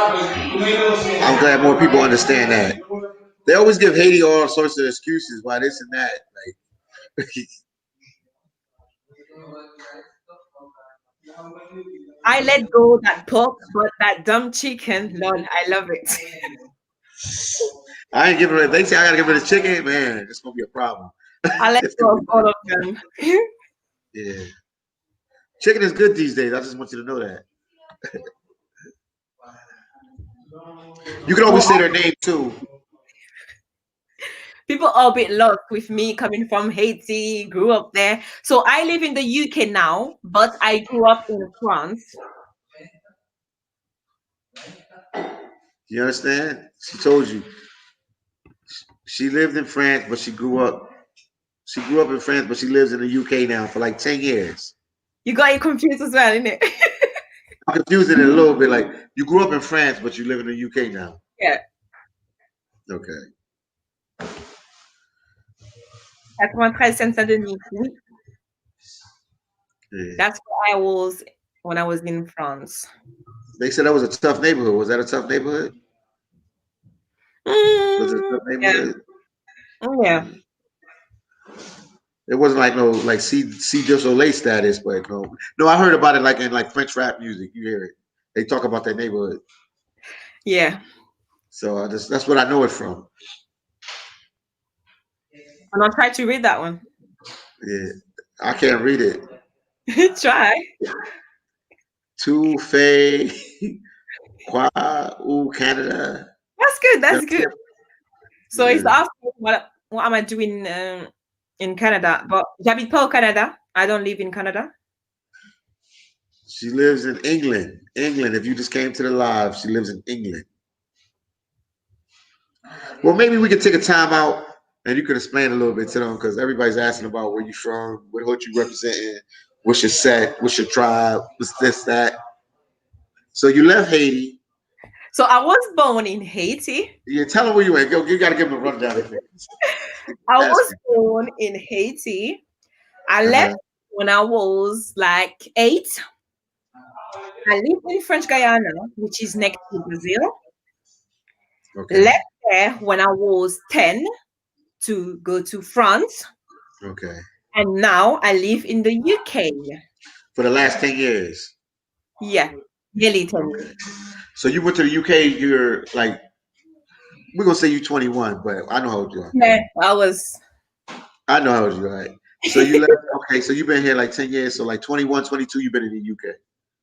I'm glad more people understand that. They always give Haiti all sorts of excuses why this and that. Like, I let go that pork, but that dumb chicken, lol, I love it. I ain't giving it. They say I gotta give it a chicken, man. It's gonna be a problem. I let It's gonna go be of all of them. yeah. Chicken is good these days. I just want you to know that. You can always Well, say their name too. people are a bit lost with me coming from Haiti, grew up there. So I live in the UK now, but I grew up in France. You understand? She told you she lived in France, but she grew up. She grew up in France, but she lives in the UK now for like 10 years. You got it confused as well, innit? I'm confusing it a little bit. Like you grew up in France, but you live in the UK now. Yeah, Okay. that's my presence underneath. Yeah. That's where I was when I was in France. They said that was a tough neighborhood. Was that a tough neighborhood? Was it a tough Yeah, neighborhood? yeah. It wasn't like no like C just Olay status, but no. I heard about it like in like French rap music. You hear it? They talk about that neighborhood. Yeah. So I just that's what I know it from. And I'll try to read that one. Yeah, I can't read it. Try. Tu fais quoi ou Canada? That's good. Yeah, That's good. So it's yeah. asking what am I doing in Canada? But j'habite pas au Canada. I don't live in Canada. She lives in England. England. If you just came to the live, she lives in England. Well, maybe we could take a time out and you could explain a little bit to them because everybody's asking about where you from, what hood you representing, what's your set, what's your tribe, what's this, that. So you left Haiti. So I was born in Haiti. Yeah, tell them where you at. Go, you got to give them a rundown. I Ask was born in Haiti. I me. left when I was like 8. I lived in French Guyana, which is next to Brazil. Okay. Left there when I was 10 to go to France. Okay. And now I live in the UK. For the last 10 years. Yeah, nearly 10 years. Okay. So you went to the UK, you're like, we're going to say you're 21, but I know how old you are. Yeah, I was. I know how old you are. Right? So you left, okay, so you've been here like 10 years. So like 21, 22, you've been in the UK.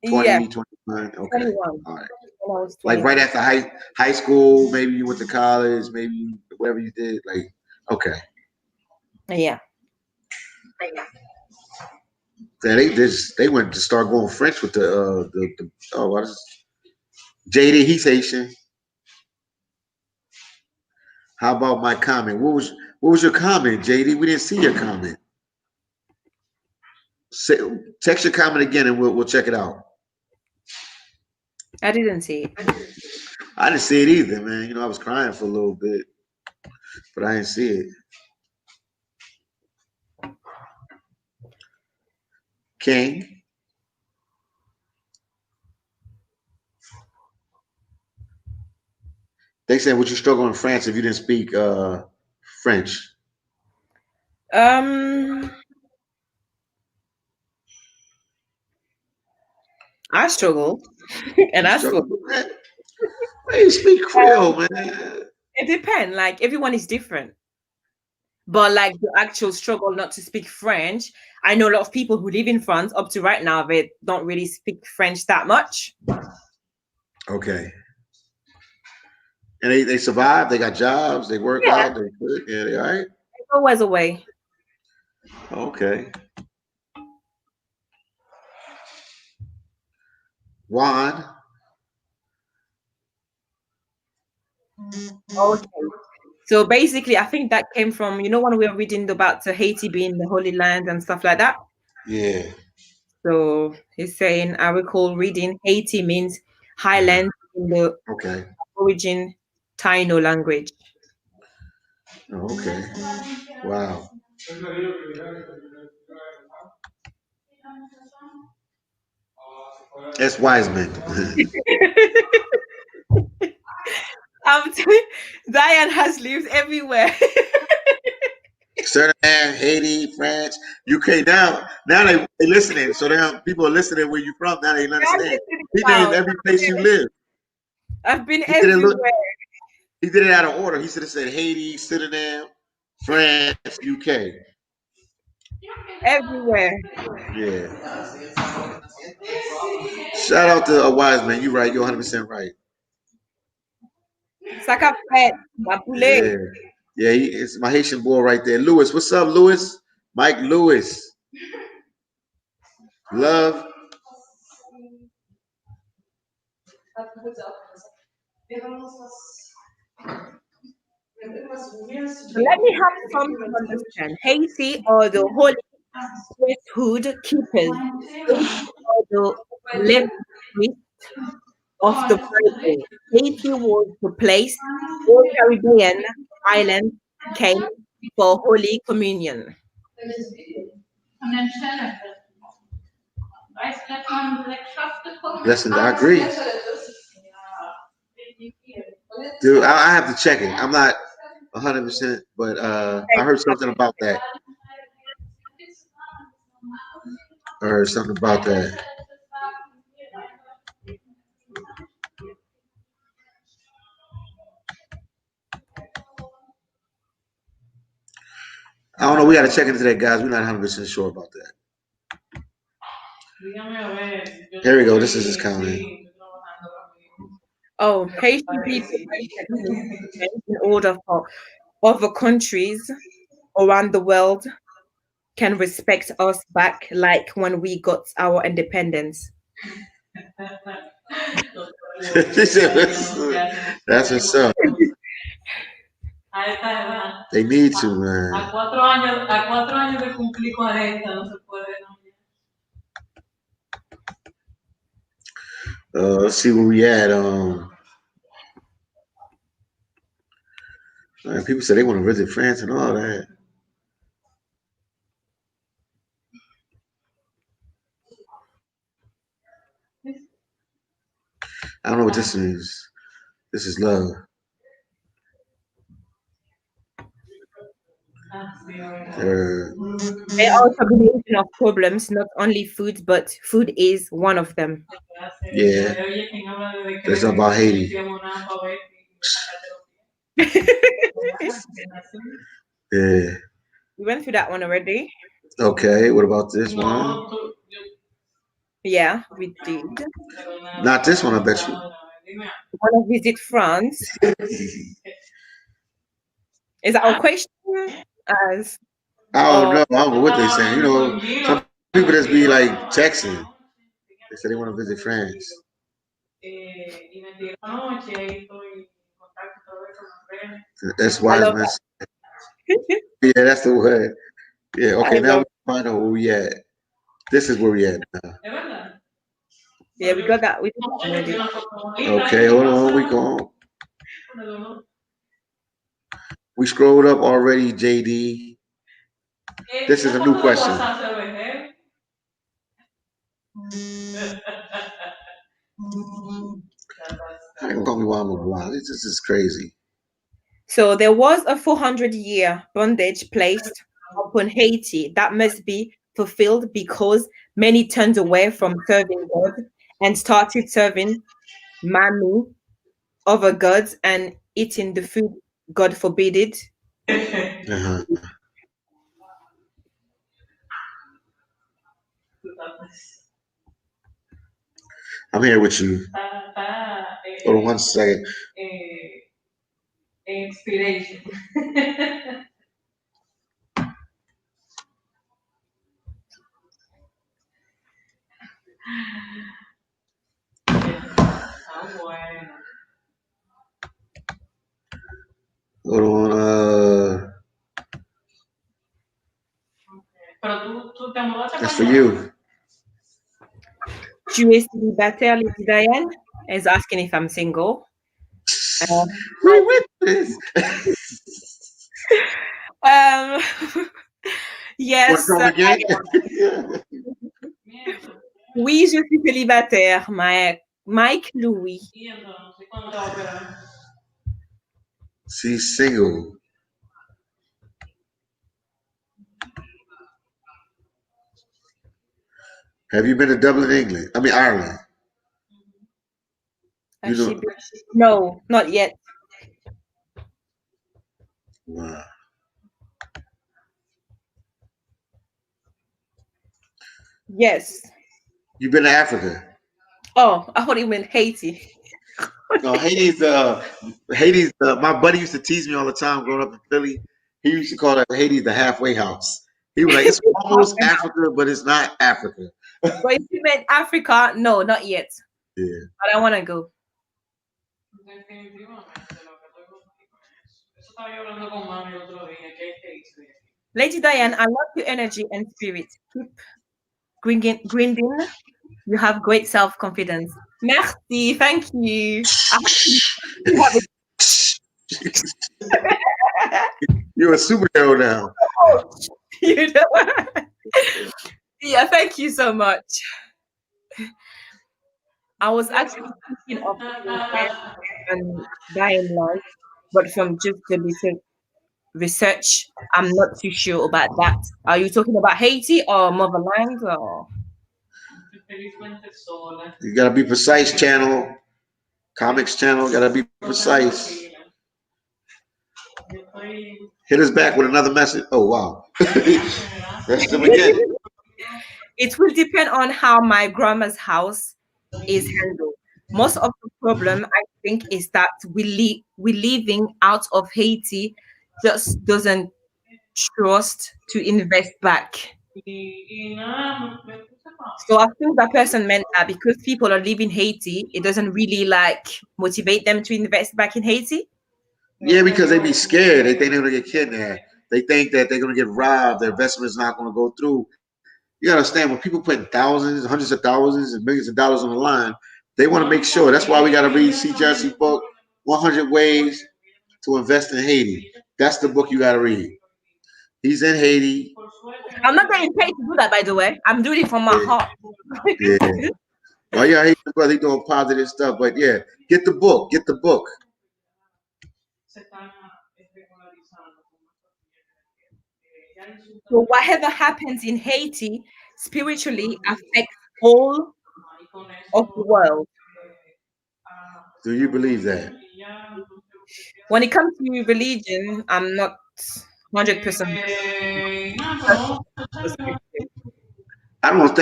Yeah, 20, 21. Okay. 21. All right. When I was Like 21. right after high school, maybe you went to college, maybe whatever you did. Like, okay. Yeah. Yeah, they went to start going French with the oh what is JD, he's Haitian. How about my comment? What was your comment, JD? We didn't see your comment. Say, text your comment again and we'll check it out. I didn't see it. I didn't see it either, man. I was crying for a little bit, but I didn't see it. King. They said, would you struggle in France if you didn't speak French? Um, I struggled, and You I struggle struggled. with that? Hey, you speak Creole, man. It depends. Like everyone is different. But like the actual struggle not to speak French, I know a lot of people who live in France up to right now they don't really speak French that much. Okay. And they survive. They got jobs. They work Yeah, out. They good. Yeah, they all right. there's always a way. Okay. Juan. Okay. So basically, I think that came from when we were reading about Haiti being the Holy Land and stuff like that. Yeah. So he's saying, I recall reading Haiti means Uh-huh. highland in the Okay. origin Taino language. Oh, okay. Wow. That's Wiseman. Diane has lived everywhere. Suriname, Haiti, France, UK. Now they listening. So now people are listening where you from. Now they Yeah, understand. this is He named proud. every place you live. I've been He didn't look. everywhere, He did it out of order. He should have said Haiti, Suriname, France, UK. everywhere. Yeah. Shout out to a wise man. You right. You're 100% right. Sakafet, Mapule. Yeah. Yeah. It's my Haitian boy right there. Lewis. What's up, Lewis? Mike Lewis. Love. So let me have some to understand. Haiti are the holy priesthood keepers. Haiti are the lepriests of the Bible. Haiti was the place all Caribbean islands came for Holy Communion. Listen, I agree. Dude, I have to check it. I'm not 100%, but I heard something about that. I heard something about that. I don't know. We got to check into that, guys. We're not 100% sure about that. Here we go. This is his comment. Oh, Haitian people in order for other countries around the world can respect us back like when we got our independence. He said, that's what's up. They need to, man. Let's see where we at. Man, people say they want to visit France and all that. I don't know what this is. This is love. There are a combination of problems, not only food, but food is one of them. Yeah. That's about Haiti. Yeah. We went through that one already. Okay. What about this one? Yeah, we did. Not this one, I bet you. Want to visit France? Is that our question? As I don't or know. I don't know what they're saying. You know, some people just be like texting. They say they want to visit France. That's I wise love man. Yeah, that's the word. Yeah. I Okay. Now love. we find out where we at. This is where we at now. Yeah, we got that. We did that one already. Okay. Hold on. We going. We scrolled up already, JD. This is a new question. How you gonna call me while I'm a blind? This is crazy. So there was a 400-year bondage placed upon Haiti that must be fulfilled because many turned away from serving God and started serving Manu, other gods, and eating the food God forbid it. Uh-huh. I'm here with you. Hold on one second. Hold on. That's for you. Tu es célibataire, Lady Dayane? Is asking if I'm single. We with this. Um, Want to Yes, come again? Yeah. oui, je suis célibataire, Mike Louis. She's single. Have you been to Dublin, England? I mean Ireland. You Has she know. been? No, not yet. Wow. Yes. You been to Africa? Oh, I thought it meant Haiti. No, Haiti's. My buddy used to tease me all the time growing up in Philly. He used to call that Haiti the halfway house. He was like, it's almost Africa, but it's not Africa. But if you meant Africa, no, not yet. Yeah. But I want to go. Lady Diane, I love your energy and spirit. Keep grinding. You have great self confidence. Merci. Thank you. I hope you have it. You're a superhero now. You know? Yeah, thank you so much. I was actually thinking of going there and buying land, but from just a little research, I'm not too sure about that. Are you talking about Haiti or Motherland or? You gotta be precise, channel. Comics channel, gotta be precise. Hit us back with another message. Oh wow. That's them again. It will depend on how my grandma's house is handled. Most of the problem, I think, is that we living out of Haiti just doesn't trust to invest back. So I think that person meant that because people are leaving Haiti, it doesn't really like motivate them to invest back in Haiti. Yeah, because they be scared. They think they're gonna get kidnapped. They think that they're gonna get robbed. Their investment's not gonna go through. You gotta understand when people put thousands, hundreds of thousands, and millions of dollars on the line, they want to make sure. That's why we gotta read SeeJeanty's book, 100 Ways to Invest in Haiti. That's the book you gotta read. He's in Haiti. I'm not getting paid to do that, by the way. I'm doing it from my Yeah, heart. yeah. Well, yeah, Haitian brother, he doing positive stuff. But yeah, get the book. Get the book. So whatever happens in Haiti spiritually affects all of the world. Do you believe that? When it comes to religion, I'm not 100% perspective. I don't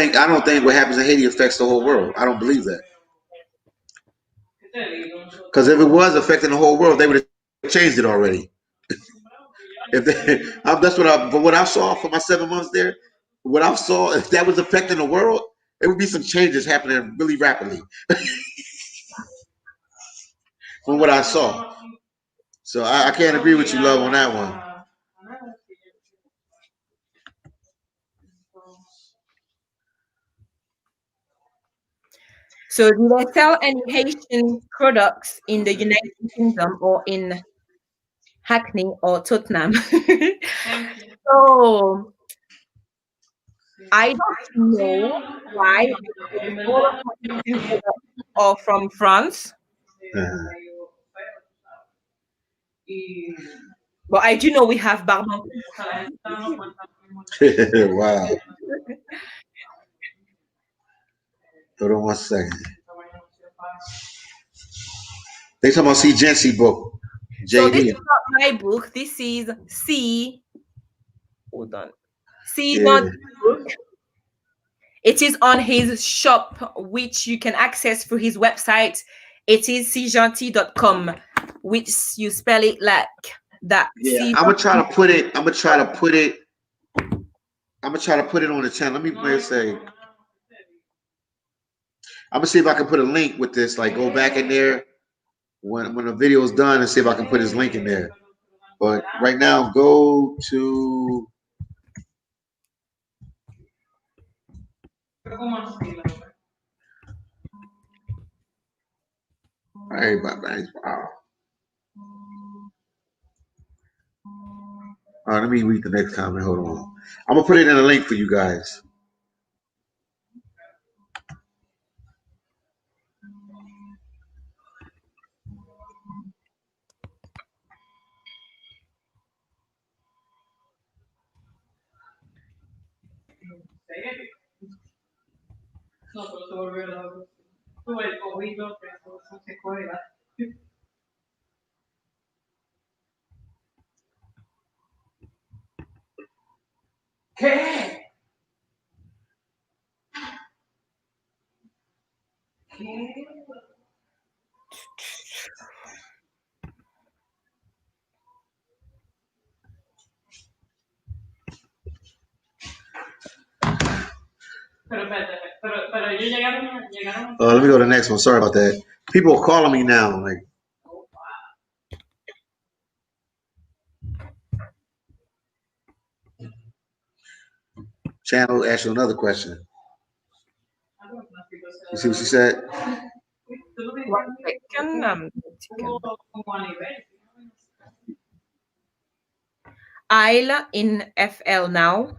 think what happens in Haiti affects the whole world. I don't believe that. Because if it was affecting the whole world, they would have changed it already. If they, that's what I. But what I saw for my 7 months there, what I saw, if that was affecting the world, it would be some changes happening really rapidly from what I saw. So I can't agree with you, love, on that one. So do they sell any Haitian products in the United Kingdom or in Hackney or Tottenham? So I don't know why because all of my Haitian products are from France, but I do know we have Barbon. Wow. Hold on 1 second. They talking about SeeJeanty book. So this is JD. not my book. This is C. Hold on. Yeah. SeeJeanty book. It is on his shop, which you can access through his website. It is SeeJeanty.com, which you spell it like that. Yeah. I'm gonna try to put it. I'm gonna try to put it. I'm gonna try to put it on the channel. Let me say. I'm gonna see if I can put a link with this. Like go back in there when the video is done and see if I can put his link in there. But right now, go to. Hey, wow. All right, let me read the next comment. Hold on. I'm gonna put it in a link for you guys. Let me go to the next one. Sorry about that. People are calling me now. Like, Channel asked you another question. You see what she said? 1 second. Taking- I'll in FL now.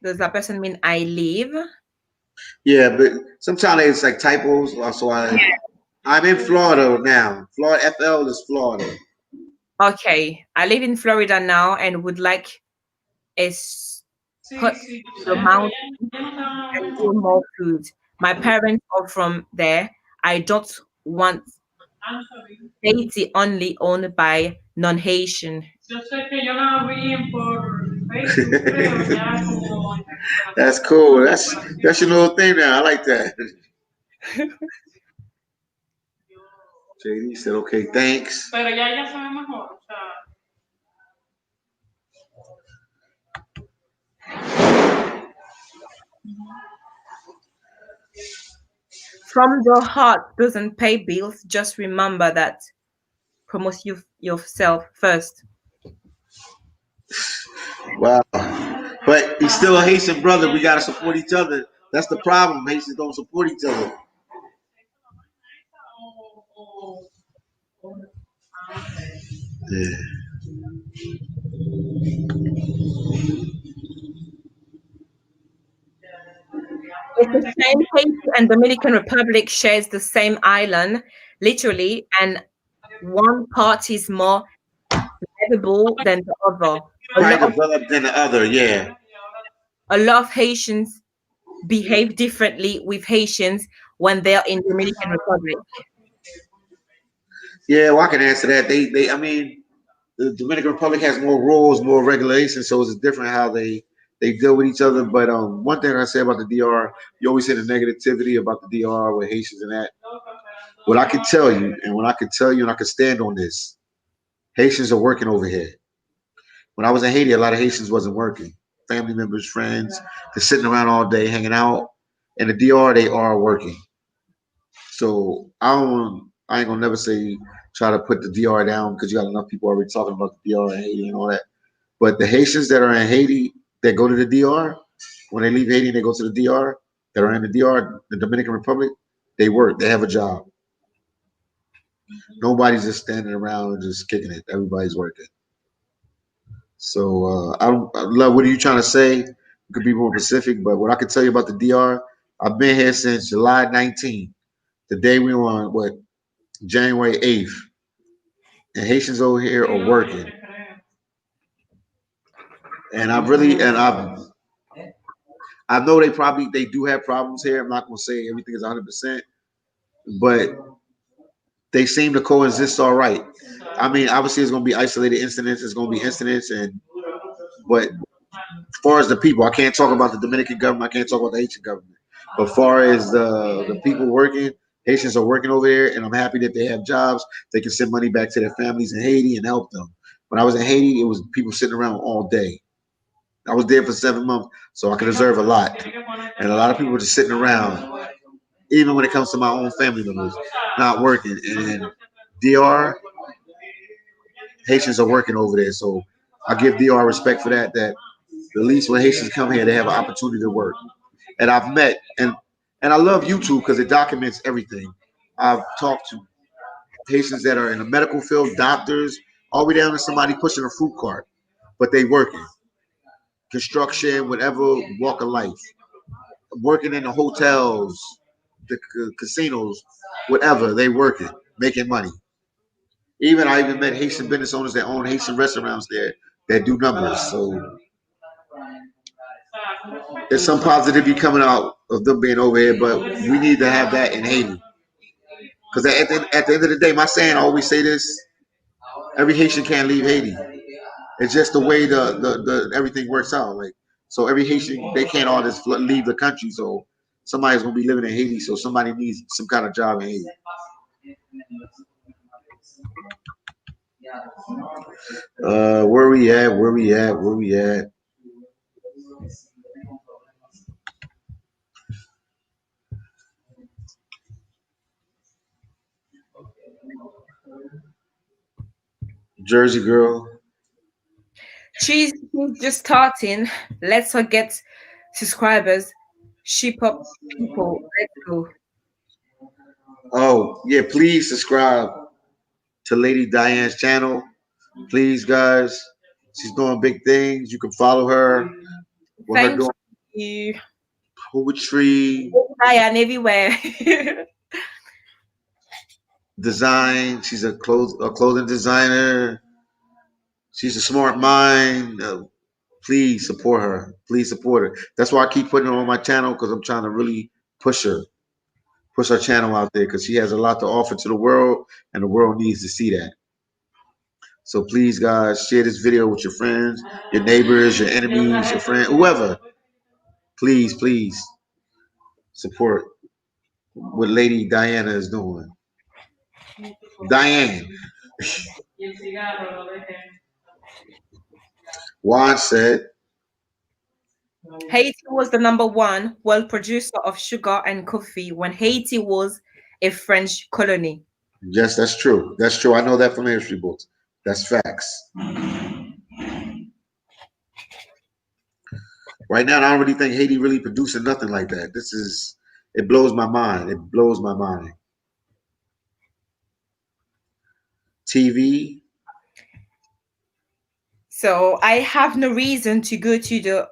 Does that person mean I live? Yeah, but sometimes it's like typos. So I'm in Florida now. Florida FL is Florida. Okay. I live in Florida now and would like a hut on the mountain and grow more food. My parents are from there. I don't want Haiti only owned by non-Haitian. That's cool. That's your little thing now. I like that. JD said, okay, thanks. From the heart doesn't pay bills. Just remember that. Promote yourself first. Wow. But he's still a Haitian brother. We got to support each other. That's the problem. Haitians don't support each other. Yeah. It's the same. Haiti and Dominican Republic shares the same island, literally, and one part is more livable than the other. A Probably lot of developed than the other. Yeah. a lot of Haitians behave differently with Haitians when they're in Dominican Republic. Yeah, well, I can answer that. I mean, the Dominican Republic has more rules, more regulations, so it's different how they deal with each other. But one thing I say about the DR, you always hear the negativity about the DR with Haitians and that. What I can tell you, and what I can tell you, and I can stand on this, Haitians are working over here. When I was in Haiti, a lot of Haitians wasn't working. Family members, friends, they're sitting around all day hanging out. In the DR, they are working. So I ain't gonna never say try to put the DR down because you got enough people already talking about the DR and Haiti and all that. But the Haitians that are in Haiti that go to the DR, when they leave Haiti and they go to the DR, that are in the DR, the Dominican Republic, they work. They have a job. Nobody's just standing around and just kicking it. Everybody's working. So I love. What are you trying to say? You could be more specific, but what I can tell you about the DR, I've been here since July 19th, the day we were on what January 8th, and Haitians over here are working. And I know they do have problems here. I'm not gonna say everything is 100%, but they seem to coexist all right. I mean, obviously, it's gonna be isolated incidents. It's gonna be incidents, but as far as the people, I can't talk about the Dominican government. I can't talk about the Haitian government. But as far as the people working, Haitians are working over there, and I'm happy that they have jobs. They can send money back to their families in Haiti and help them. When I was in Haiti, it was people sitting around all day. I was there for 7 months, so I can observe a lot. And a lot of people were just sitting around, even when it comes to my own family members, not working. And DR, Haitians are working over there, so I give DR respect for that. That at least when Haitians come here, they have an opportunity to work. And I've met and I love YouTube because it documents everything. I've talked to Haitians that are in the medical field, doctors, all the way down to somebody pushing a fruit cart. but they working construction, whatever walk of life, working in the hotels, the casinos, whatever they working, making money. Even I even met Haitian business owners that own Haitian restaurants there that do numbers. So there's some positivity coming out of them being over here, but we need to have that in Haiti. Because at the end of the day, my saying, I always say this: every Haitian can't leave Haiti. It's just the way the everything works out. Like so, every Haitian they can't all just leave the country. So somebody's gonna be living in Haiti. So somebody needs some kind of job in Haiti. Where we at? Where we at? Where we at? Jersey girl. She's just starting. Let's forget subscribers. Ship up people. Let's go. Oh yeah, please subscribe to Lady Diane's channel. Please, guys. She's doing big things. You can follow her with her Thank doing you. poetry, Diane everywhere. design. She's a clothing designer. She's a smart mind. Please support her. Please support her. That's why I keep putting her on my channel because I'm trying to really push her, push her channel out there because she has a lot to offer to the world, and the world needs to see that. So please, guys, share this video with your friends, your neighbors, your enemies, your friends, whoever. Please, please support what Lady Diana is doing. Diane. Juan said, Haiti was the number one world producer of sugar and coffee when Haiti was a French colony. yes, that's true. That's true. I know that from history books. That's facts. Right now, I don't really think Haiti really producing nothing like that. It blows my mind. It blows my mind. TV. So I have no reason to go to the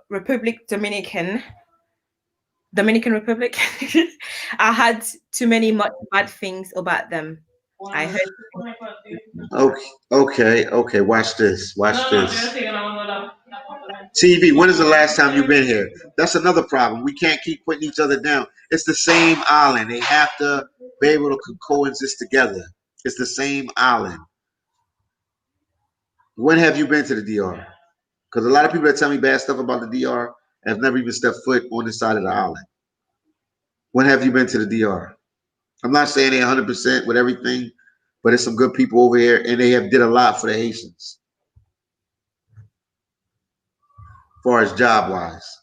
Dominican Republic. I had too many much bad things about them. I heard Okay, okay. Watch this. Watch this. TV. When is the last time you've been here? That's another problem. We can't keep putting each other down. It's the same island. They have to be able to coexist together. It's the same island. When have you been to the DR? Because a lot of people that tell me bad stuff about the DR have never even stepped foot on this side of the island. When have you been to the DR? I'm not saying they 100% with everything, but there's some good people over here, and they have did a lot for the Haitians, as far as job wise.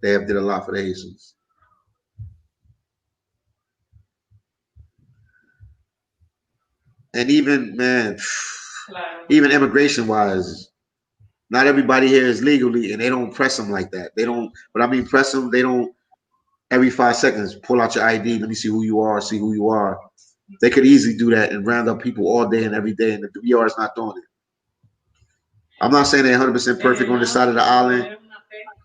They have did a lot for the Haitians. And even man, even immigration wise, not everybody here is legally, and they don't press them like that. They don't. But I mean, press them. They don't every 5 seconds pull out your ID. Let me see who you are. See who you are. They could easily do that and round up people all day and every day, and the VR is not doing it. I'm not saying they're 100% perfect on this side of the island,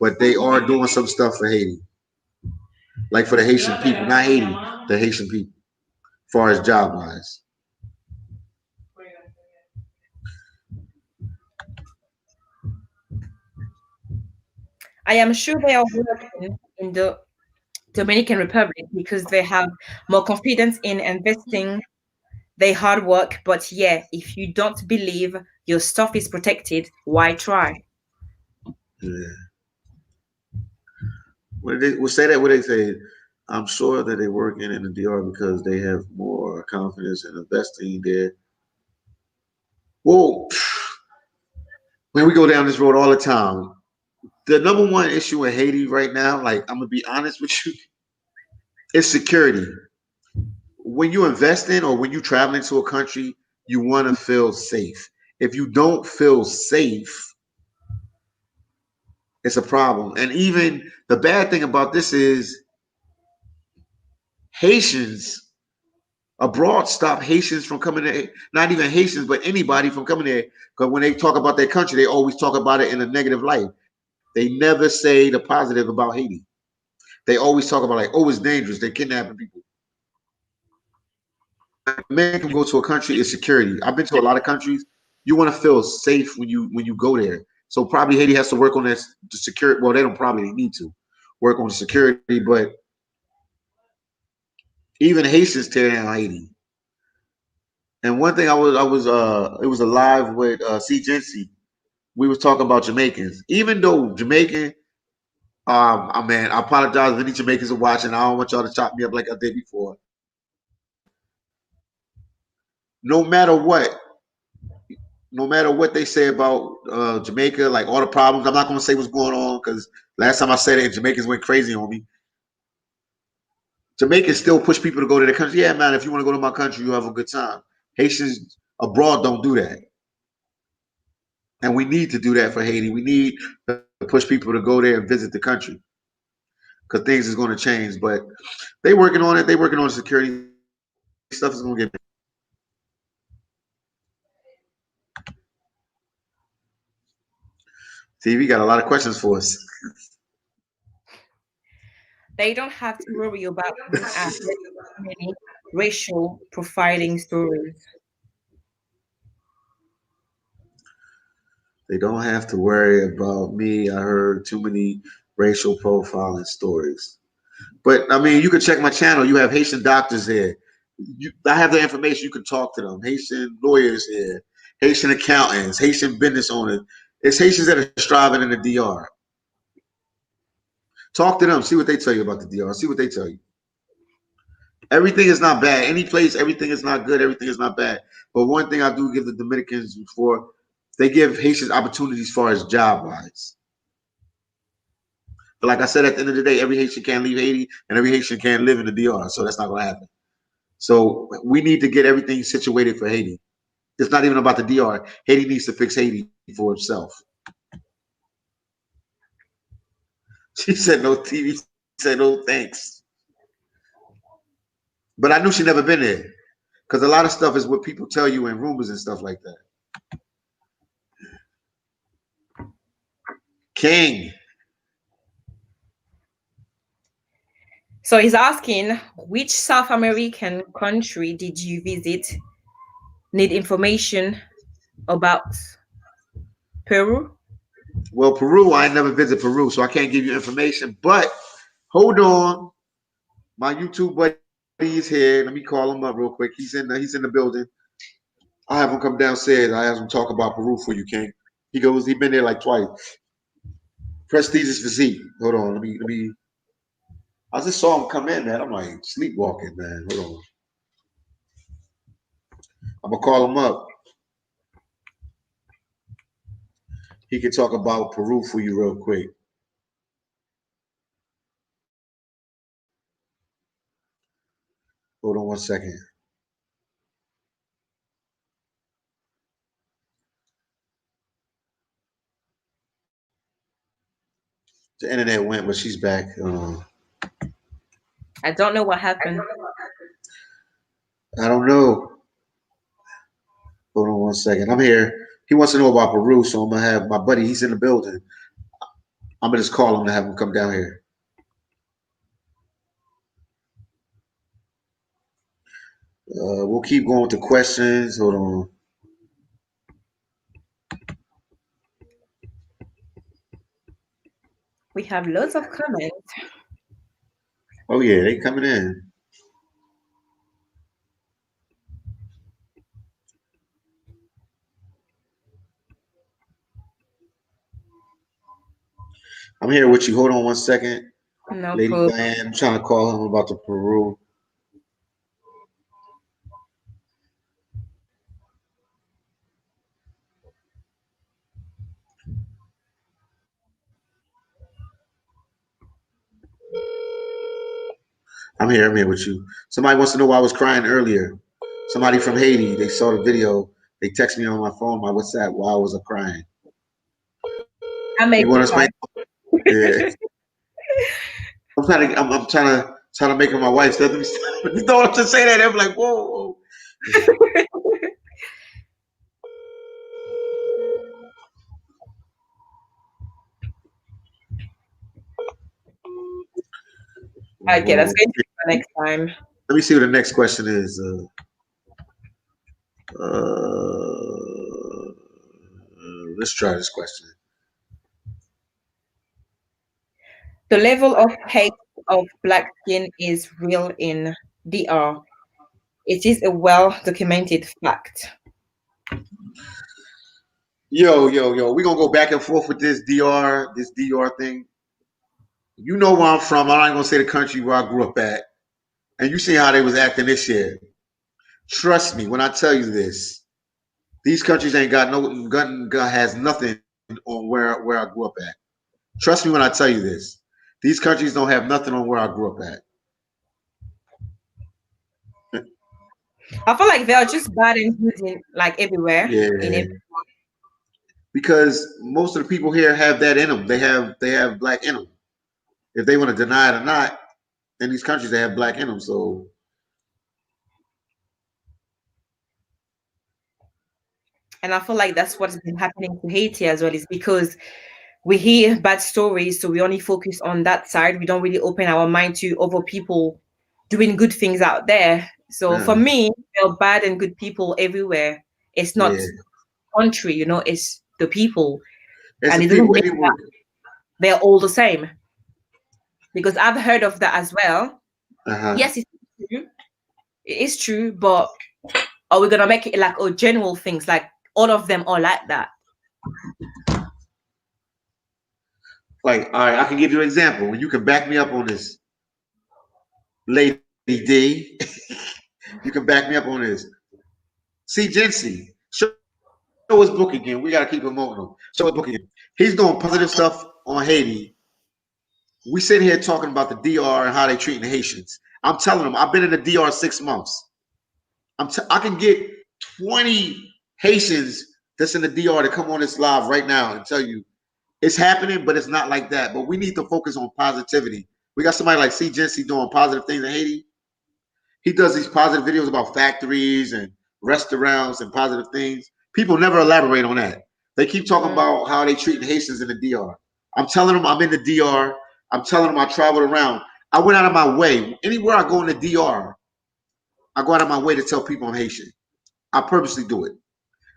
but they are doing some stuff for Haiti, like for the Haitian people, not Haiti, the Haitian people, as far as job wise. I am sure they are working in the Dominican Republic because they have more confidence in investing their hard work. But yeah, if you don't believe your stuff is protected, why try? Yeah. When they will say that, what they say, I'm sure that they're working in the DR because they have more confidence in investing there. Well, when we go down this road all the time, the number one issue in Haiti right now, like I'm gonna be honest with you, is security. When you invest in or when you travel into a country, you want to feel safe. If you don't feel safe, it's a problem. And even the bad thing about this is Haitians abroad stop Haitians from coming there. Not even Haitians, but anybody from coming there. Because when they talk about their country, they always talk about it in a negative light. They never say the positive about Haiti. They always talk about like, oh, it's dangerous. They're kidnapping people. The main thing when you go to a country is security. I've been to a lot of countries. You want to feel safe when you go there. So probably Haiti has to work on this the security. Well, they don't probably need to work on the security, but even Haitians tear down Haiti. And one thing I was it was a live with SeeJeanty. We was talking about Jamaicans. Even though Jamaican, I mean, I apologize if any Jamaicans are watching. I don't want y'all to chop me up like I did before. No matter what, no matter what they say about Jamaica, like all the problems, I'm not going to say what's going on because last time I said it, Jamaicans went crazy on me. Jamaicans still push people to go to their country. Yeah, man, if you want to go to my country, you have a good time. Haitians abroad don't do that. And we need to do that for Haiti. We need to push people to go there and visit the country because things is going to change. But they working on it. They working on security stuff is going to get better. TV got a lot of questions for us. They don't have to worry about me. I've read many racial profiling stories. They don't have to worry about me. I heard too many racial profiling stories. But I mean, you can check my channel. You have Haitian doctors here. I have the information. You can talk to them. Haitian lawyers here, Haitian accountants, Haitian business owners. It's Haitians that are striving in the DR. Talk to them. See what they tell you about the DR. See what they tell you. Everything is not bad. Any place, everything is not good. Everything is not bad. But one thing I do give the Dominicans for, they give Haitians opportunities as far as job wise. But like I said, at the end of the day, every Haitian can't leave Haiti and every Haitian can't live in the DR. So that's not going to happen. So we need to get everything situated for Haiti. It's not even about the DR. Haiti needs to fix Haiti for itself. She said no TV. Said no thanks. But I knew she never been there because a lot of stuff is what people tell you in rumors and stuff like that. King. So he's asking, which South American country did you visit? Need information about Peru? Well, Peru, I ain't never visit Peru, so I can't give you information. But hold on, my YouTube buddy is here. Let me call him up real quick. He's in the building. I have him come downstairs. I have him talk about Peru for you, King. He been there like twice. Prestigious physique. Hold on, let me. I just saw him come in, man. I'm like sleepwalking, man. Hold on. I'm gonna call him up. He can talk about Peru for you real quick. Hold on 1 second. The internet went, but she's back. I don't know what happened. I don't know. Hold on 1 second. I'm here. He wants to know about Peru, so I'm gonna have my buddy. He's in the building. I'm gonna just call him to have him come down here. We'll keep going with the questions. Hold on. We have lots of comments. Oh yeah, they coming in. I'm here with you. Hold on 1 second. No Lady problem. Diane, I'm trying to call him about the Peru. I'm here with you. Somebody wants to know why I was crying earlier. Somebody from Haiti, they saw the video. They text me on my phone, my WhatsApp, why was I crying? I You make want you to explain? cry. Yeah. I'm trying to trying to make her my wife. So, you know what I'm to say that? I'm like, whoa, whoa. Okay, that's Whoa. going to be for next time. Let me see what the next question is. Uh, let's try this question. The level of hate of black skin is real in DR. It is a well documented fact. Yo, yo, yo. We're gonna go back and forth with this DR thing. You know where I'm from. I'm not gonna say the country where I grew up at. And you see how they was acting this year. Trust me when I tell you this. These countries ain't got no gun has nothing on where I grew up at. Trust me when I tell you this. These countries don't have nothing on where I grew up at. I feel like they are just bad and good in like everywhere. In Yeah, every, because most of the people here have that in them. They have black in them. If they want to deny it or not, in these countries they have black in them. So and I feel like that's what's been happening to Haiti as well, is because we hear bad stories, so we only focus on that side. We don't really open our mind to other people doing good things out there. So for uh, me, there are bad and good people everywhere. It's not yeah, country, it's the people. it's And the it doesn't people mean anywhere. that they're all the same. Because I've heard of that as well. Uh huh. Yes, it's true. It is true, but are we gonna make it like general things, like all of them are like that? Like, all right, I can give you an example. When you can back me up on this, Lady D. You can back me up on this. SeeJeanty. Show his book again. We gotta keep promoting him. Show his book again. He's doing positive stuff on Haiti. We sitting here talking about the DR and how they treating the Haitians. I'm telling them, I've been in the DR 6 months. I can get 20 Haitians that's in the DR to come on this live right now and tell you it's happening, but it's not like that. But we need to focus on positivity. We got somebody like SeeJeanty doing positive things in Haiti. He does these positive videos about factories and restaurants and positive things. People never elaborate on that. They keep talking Mm. about how they treat the Haitians in the DR. I'm telling them I'm in the DR. I'm telling them I traveled around. I went out of my way. Anywhere I go in the DR, I go out of my way to tell people I'm Haitian. I purposely do it.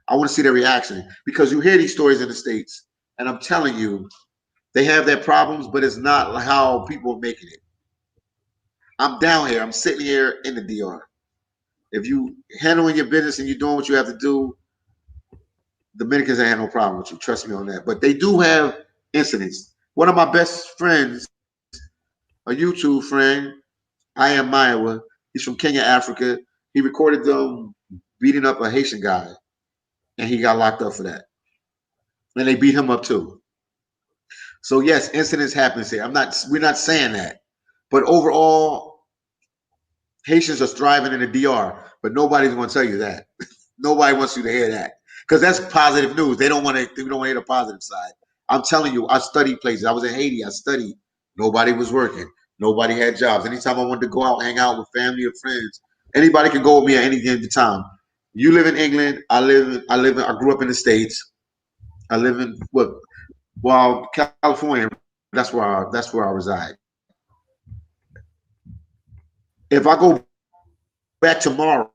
I want to see their reaction because you hear these stories in the States, and I'm telling you, they have their problems, but it's not how people are making it. I'm down here. I'm sitting here in the DR. If you handling your business and you're doing what you have to do, Dominicans ain't have no problem with you. Trust me on that. But they do have incidents. One of my best friends, a YouTube friend, I am Maiwa. He's from Kenya, Africa. He recorded them beating up a Haitian guy, and he got locked up for that. And they beat him up too. So yes, incidents happens here. We're not saying that. But overall, Haitians are thriving in the DR, but nobody's going to tell you that. Nobody wants you to hear that because that's positive news. They don't want to. They don't want to hear the positive side. I'm telling you, I studied places. I was in Haiti. I studied. Nobody was working. Nobody had jobs. Anytime I wanted to go out, hang out with family or friends, anybody could go with me at any given time. You live in England. I grew up in the States. I live in California. That's where I reside. If I go back tomorrow,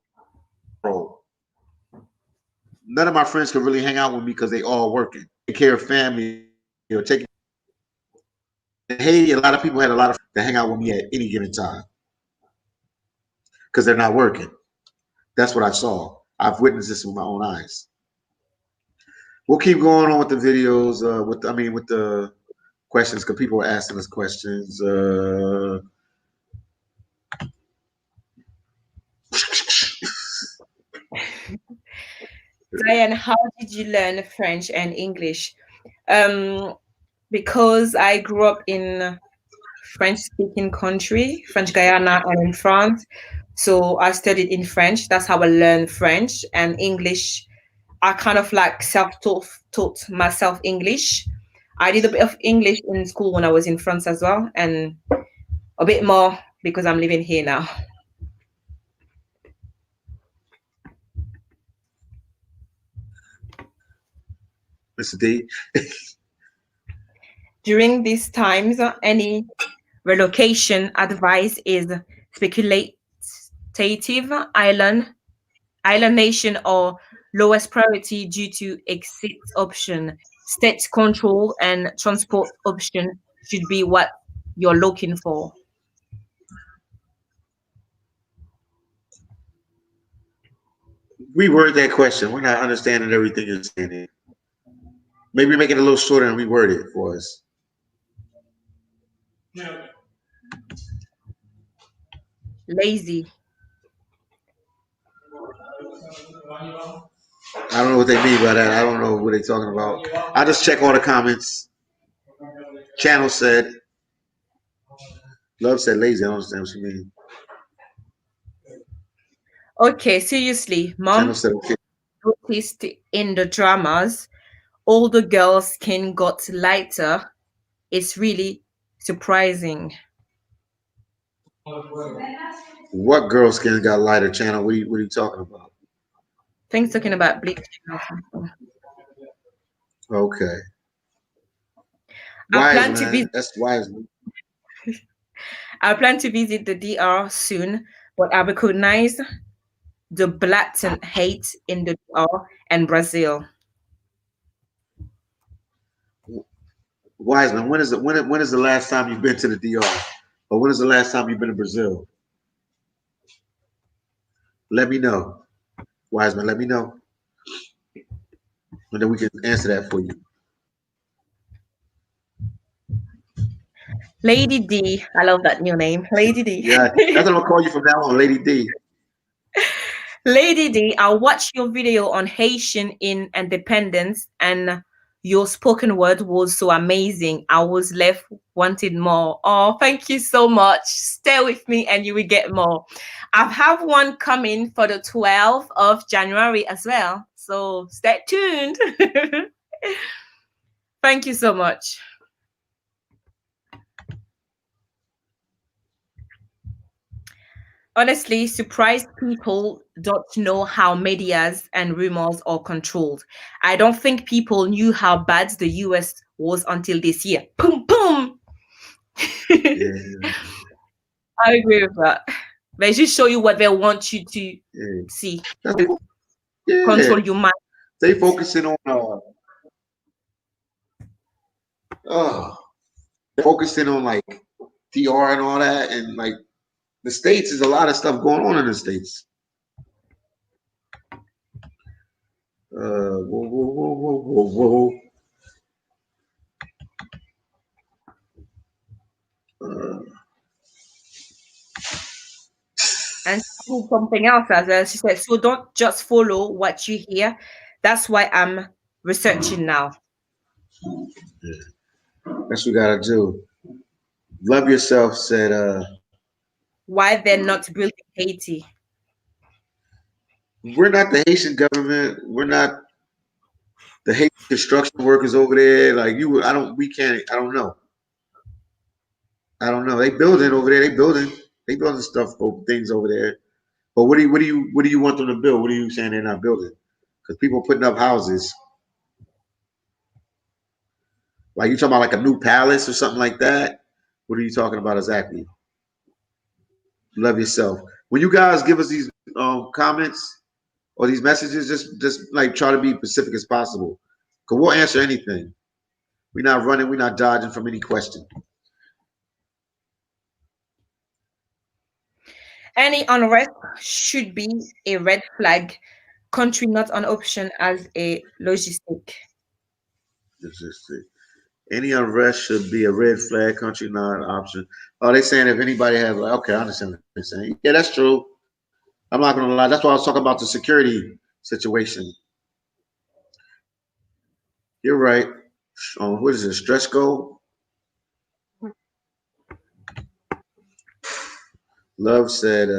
none of my friends can really hang out with me because they all working, taking care of family or taking. In Haiti, a lot of people had a lot of friends to hang out with me at any given time because they're not working. That's what I saw. I've witnessed this with my own eyes. We'll keep going on with the videos. With the questions because people are asking us questions. Diane, how did you learn French and English? Um, because I grew up in French-speaking country, French Guyana, and in France. So I studied in French. That's how I learned French and English. I kind of like self-taught myself English. I did a bit of English in school when I was in France as well, and a bit more because I'm living here now. Mr. D. During these times, any relocation advice is speculative, island island nation, or lowest priority due to exit option. State control and transport option should be what you're looking for. Reword that question. We're not understanding everything you're saying here. Maybe make it a little shorter and reword it for us. Lazy. I don't know what they mean by that. I don't know what they're talking about. I just check all the comments. Channel said, Love said lazy. I don't understand what she means. Okay, seriously, Channel mom said, okay. noticed in the dramas all the girls' skin got lighter. It's really surprising. What girl skin got lighter? Channel, what are you talking about? Things talking about bleaching or something. Okay. I Wise plan to man. visit. That's wise man. I plan to visit the DR soon, but I recognize the blatant hate in the DR and Brazil. Wise man. When is the last time you've been to the DR? Or when is the last time you've been to Brazil? Let me know. Wise man, let me know. And then we can answer that for you. Lady D, I love that new name, Lady D. Yeah, that's what I'm gonna call you from now on, Lady D. Lady D, I watched your video on Haitian in independence and your spoken word was so amazing. I was left wanting more. Oh, thank you so much. Stay with me and you will get more. I have one coming for the 12th of January as well. So stay tuned. Thank you so much. Honestly, surprised people don't know how medias and rumors are controlled. I don't think people knew how bad the US was until this year. Boom, boom. Yeah, I agree with that. They just show you what they want you to yeah. see, That's, yeah. control your mind. They focusing on uh focusing on like DR and all that, and like the states is a lot of stuff going on in the states. Whoa, whoa, whoa, whoa, whoa, whoa. And she did something else as well. She said, so don't just follow what you hear. That's why I'm researching now. Yeah, that's what we gotta do. Love yourself said, Why they're not building Haiti. we're not the Haitian government. We're not the Haitian construction workers over there. Like you, I don't. We can't. I don't know. I don't know. They building over there. They building. They building stuff for things over there. But what do you want them to build? What are you saying they're not building? Because people putting up houses. Like you talking about like a new palace or something like that. What are you talking about exactly? Love yourself. When you guys give us these comments or these messages, just like try to be specific as possible. Cause we'll answer anything. We're not running. We're not dodging from any question. Any unrest should be a red flag. Country not an option as a logistic. It's just any unrest should be a red flag. Country not an option. Oh, they saying if anybody has like, okay, I understand what they're saying. Yeah, that's true. I'm not gonna lie. That's why I was talking about the security situation. You're right. What is it? Stretch goal. Love said,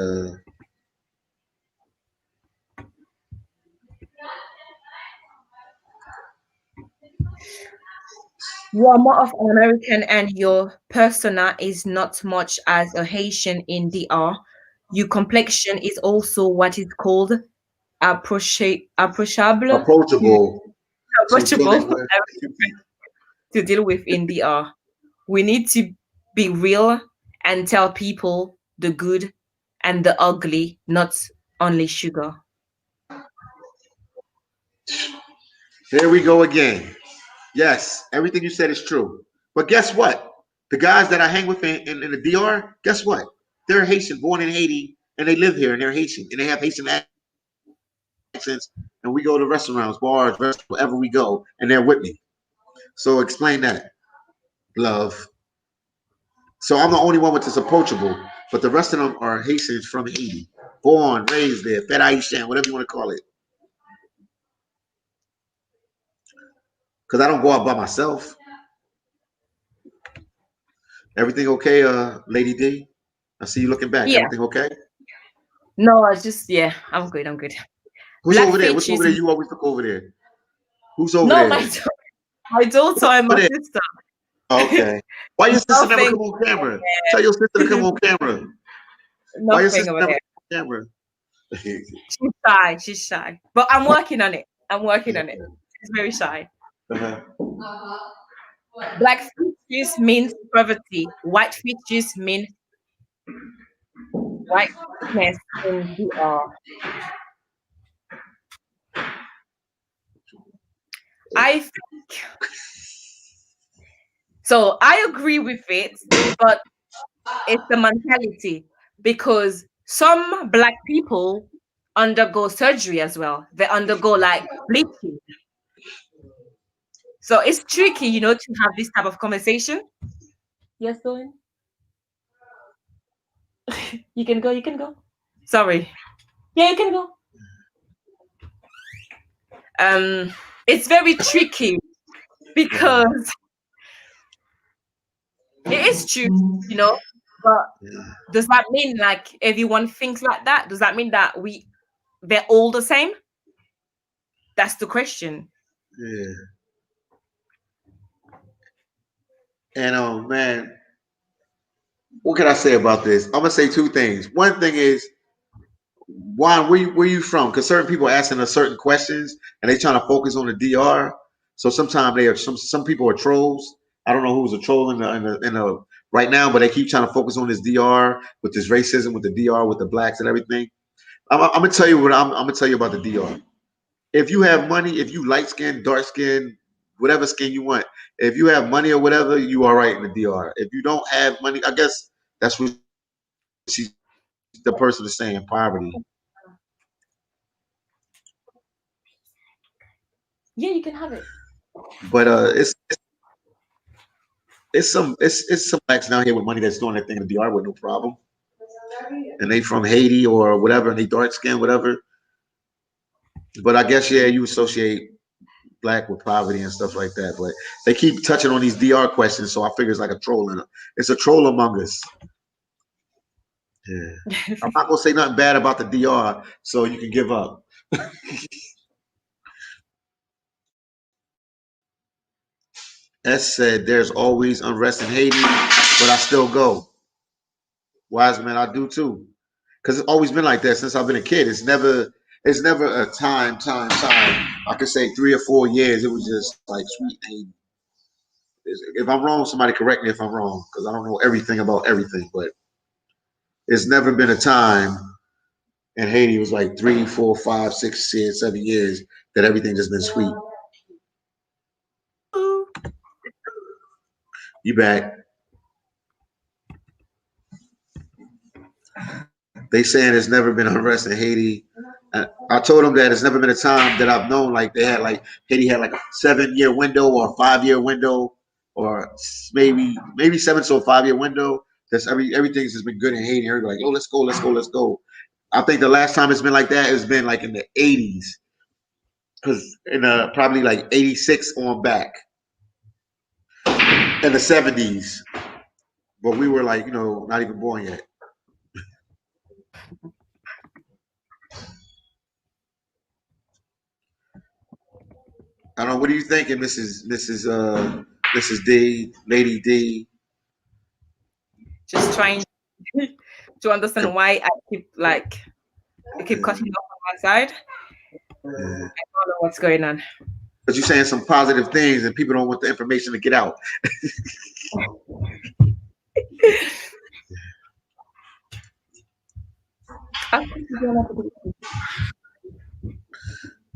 You are more of an American and your persona is not much as a Haitian in DR. Your complexion is also what is called approachable to Approachable to approachable dealing with. to deal with in DR. We need to be real and tell people the good and the ugly, not only sugar. Here we go again. Yes, everything you said is true. But guess what? The guys that I hang with in the DR, guess what? They're Haitian, born in Haiti, and they live here, and they're Haitian, and they have Haitian accents. And we go to restaurants, bars, wherever we go, and they're with me. So explain that, love. So I'm the only one with this approachable, but the rest of them are Haitians from Haiti, born, raised there, fed Haitian, whatever you want to call it. Because I don't go out by myself. Everything okay, Lady D? I see you looking back. Yeah. Everything okay? No, I just yeah, I'm good. I'm good. Who's Black over there? What's over features. there? You always look over there. Who's over No, there? my daughter Who's and my over there? sister. Okay. Why your sister never Nothing come on camera? over Tell your sister to come there. on camera. Why your Nothing sister over never there. come on camera? She's shy. She's shy. But I'm working on it. I'm working on it. She's very shy. Uh-huh. Black features means poverty. White features mean whiteness in DR. I think so. I agree with it, but it's the mentality because some black people undergo surgery as well. They undergo like bleaching. So it's tricky, to have this type of conversation. Yes, Doing. You can go. You can go. Sorry. Yeah, you can go. Um, it's very tricky Uh-huh. because it is true, you know. But Yeah. does that mean like everyone thinks like that? Does that mean that they're all the same? That's the question. Yeah. And man, what can I say about this? I'm gonna say two things. One thing is, Juan, where you from? Because certain people are asking us certain questions and they trying to focus on the DR. So sometimes they are some people are trolls. I don't know who's a troll in the right now, but they keep trying to focus on this DR with this racism with the DR with the blacks and everything. I'm gonna tell you I'm gonna tell you about the DR. If you have money, if you light skin, dark skin, whatever skin you want, if you have money or whatever, you are right in the DR. If you don't have money, I guess that's what she's the person is saying, poverty. Yeah, you can have it. But it's some blacks down here with money that's doing that thing in the DR with no problem, and they from Haiti or whatever, and they dark skin, whatever. But I guess yeah, you associate black with poverty and stuff like that. But they keep touching on these DR questions, so I figure it's like a troll. It's a troll among us. Yeah. I'm not gonna say nothing bad about the DR, so you can give up. S said there's always unrest in Haiti, but I still go. Wise man, I do too. Because it's always been like that since I've been a kid. It's never a time. I could say 3 or 4 years. It was just like sweet name. If I'm wrong, somebody correct me if I'm wrong, because I don't know everything about everything. But it's never been a time in Haiti. It was like 3, 4, 5, 6, 7 years that everything just been sweet. Ooh. You back? They saying there's never been unrest in Haiti. I told them that it's never been a time that I've known like they had like Haiti had like a 7 year window or a 5 year window or maybe seven to a 5 year window. That's everything's just been good in Haiti. Everybody like, oh, let's go, let's go, let's go. I think the last time it's been like that has been like in the 80s, because in probably like 86 on back in the 70s, but we were like not even born yet. I don't know. What are you thinking, Mrs. This is D, Lady D. Just trying to understand why I keep like you keep cutting off on my side. Yeah. I don't know what's going on. But you're saying some positive things, and people don't want the information to get out.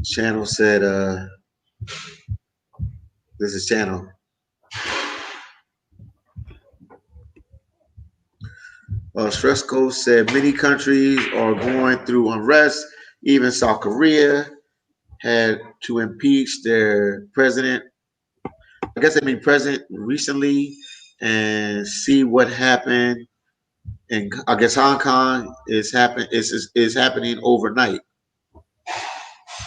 Channel said, this is Channel. Stresco said many countries are going through unrest. Even South Korea had to impeach their president. I guess they mean president recently, and see what happened. And I guess Hong Kong is happening overnight.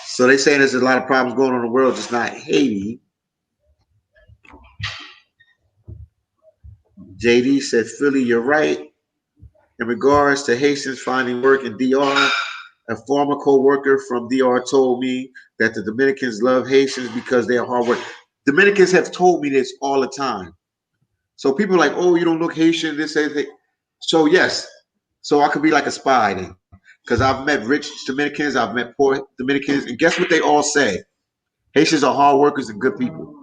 So they saying there's a lot of problems going on in the world, just not Haiti. JD said, Philly, you're right. In regards to Haitians finding work in DR, a former co-worker from DR told me that the Dominicans love Haitians because they are hard work. Dominicans have told me this all the time. So people are like, oh, you don't look Haitian, this, that. So yes, so I could be like a spy then. Because I've met rich Dominicans, I've met poor Dominicans, and guess what they all say? Haitians are hard workers and good people.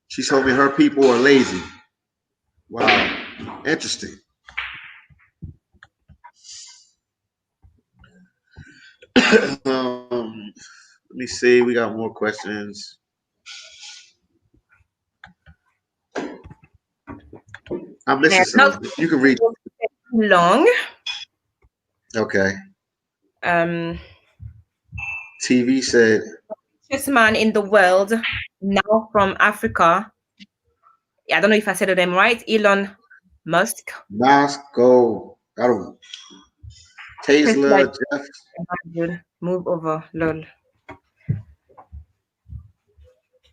She told me her people are lazy. Wow, interesting. Let me see. We got more questions. I'm Yeah, missing not some. You can read. too long. Okay. Um, TV said richest man in the world now from Africa. I don't know if I said the name right. Elon Musk. Moscow. I don't. Tesla. Tesla. Jeff. Dude, move over, lol.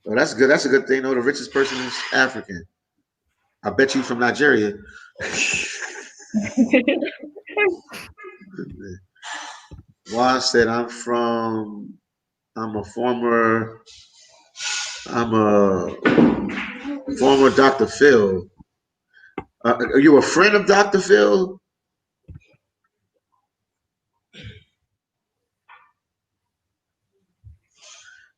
Oh, that's good. That's a good thing. No, the richest person is African. I bet you from Nigeria. Juan said, I'm a former, I'm a former Dr. Phil. Are you a friend of Dr. Phil?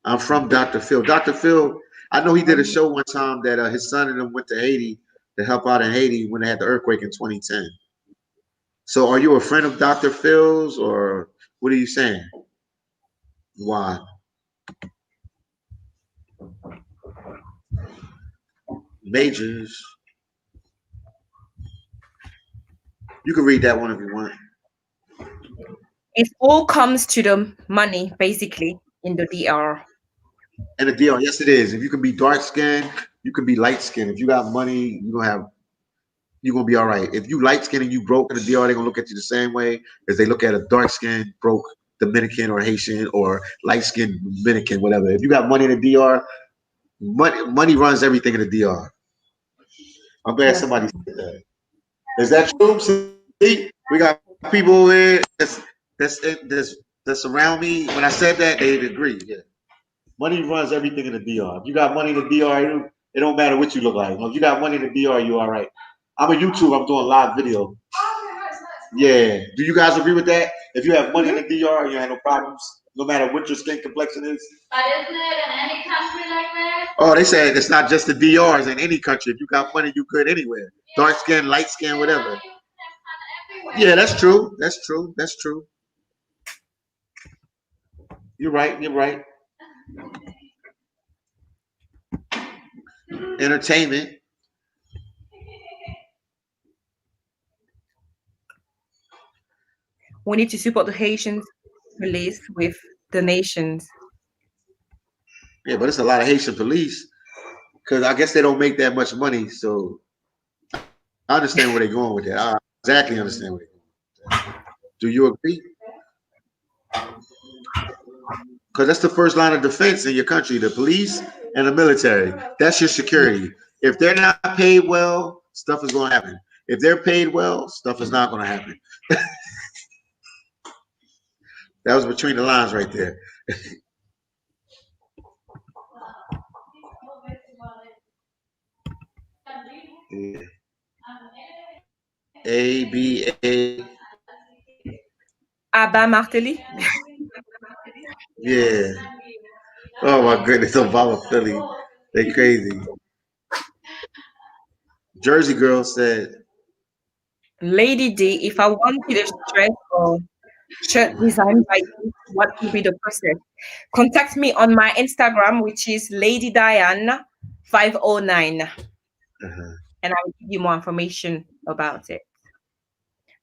I'm from Dr. Phil. Dr. Phil, I know he did a show one time that his son and them went to Haiti to help out in Haiti when they had the earthquake in 2010. So are you a friend of Dr. Phil's, or what are you saying? Why? Majors. You can read that one if you want. It all comes to the money, basically, in the DR. And the deal, yes, it is. If you can be dark skinned, you can be light skinned. If you got money, you're gonna be all right. If you light skinned and you broke in the DR, they're gonna look at you the same way as they look at a dark skinned, broke Dominican or Haitian or light skinned Dominican, whatever. If you got money in the DR, money runs everything in the DR. I'm glad Yes. somebody said that. Is that true? See, we got people over here that's around me. When I said that, they'd agree. Yeah. Money runs everything in the DR. If you got money in the DR, it don't matter what you look like. If you got money in the DR, you all right. I'm a YouTube. I'm doing live video. Yeah. Do you guys agree with that? If you have money in the DR, you have no problems, no matter what your skin complexion is. But isn't it in any country like that? Oh, they said it's not just the DRs in any country. If you got money, you good anywhere. Dark skin, light skin, whatever. Yeah, that's true. That's true. That's true. You're right. You're right. Entertainment. We need to support the Haitians police with donations. Yeah, but it's a lot of Haitian police because I guess they don't make that much money. So I understand where they're going with that. I exactly understand where they're going. Do you agree? Because that's the first line of defense in your country, the police and the military. That's your security. If they're not paid well, stuff is going to happen. If they're paid well, stuff is not going to happen. That was between the lines right there. Yeah. ABA. Abba Martelly. Yeah. Oh my goodness, Obama Philly. They crazy. Jersey girl said, Lady D, if I wanted a dress or shirt designed by you, what would be the process? Contact me on my Instagram, which is Lady Dayane 509, uh-huh. and I will give you more information about it.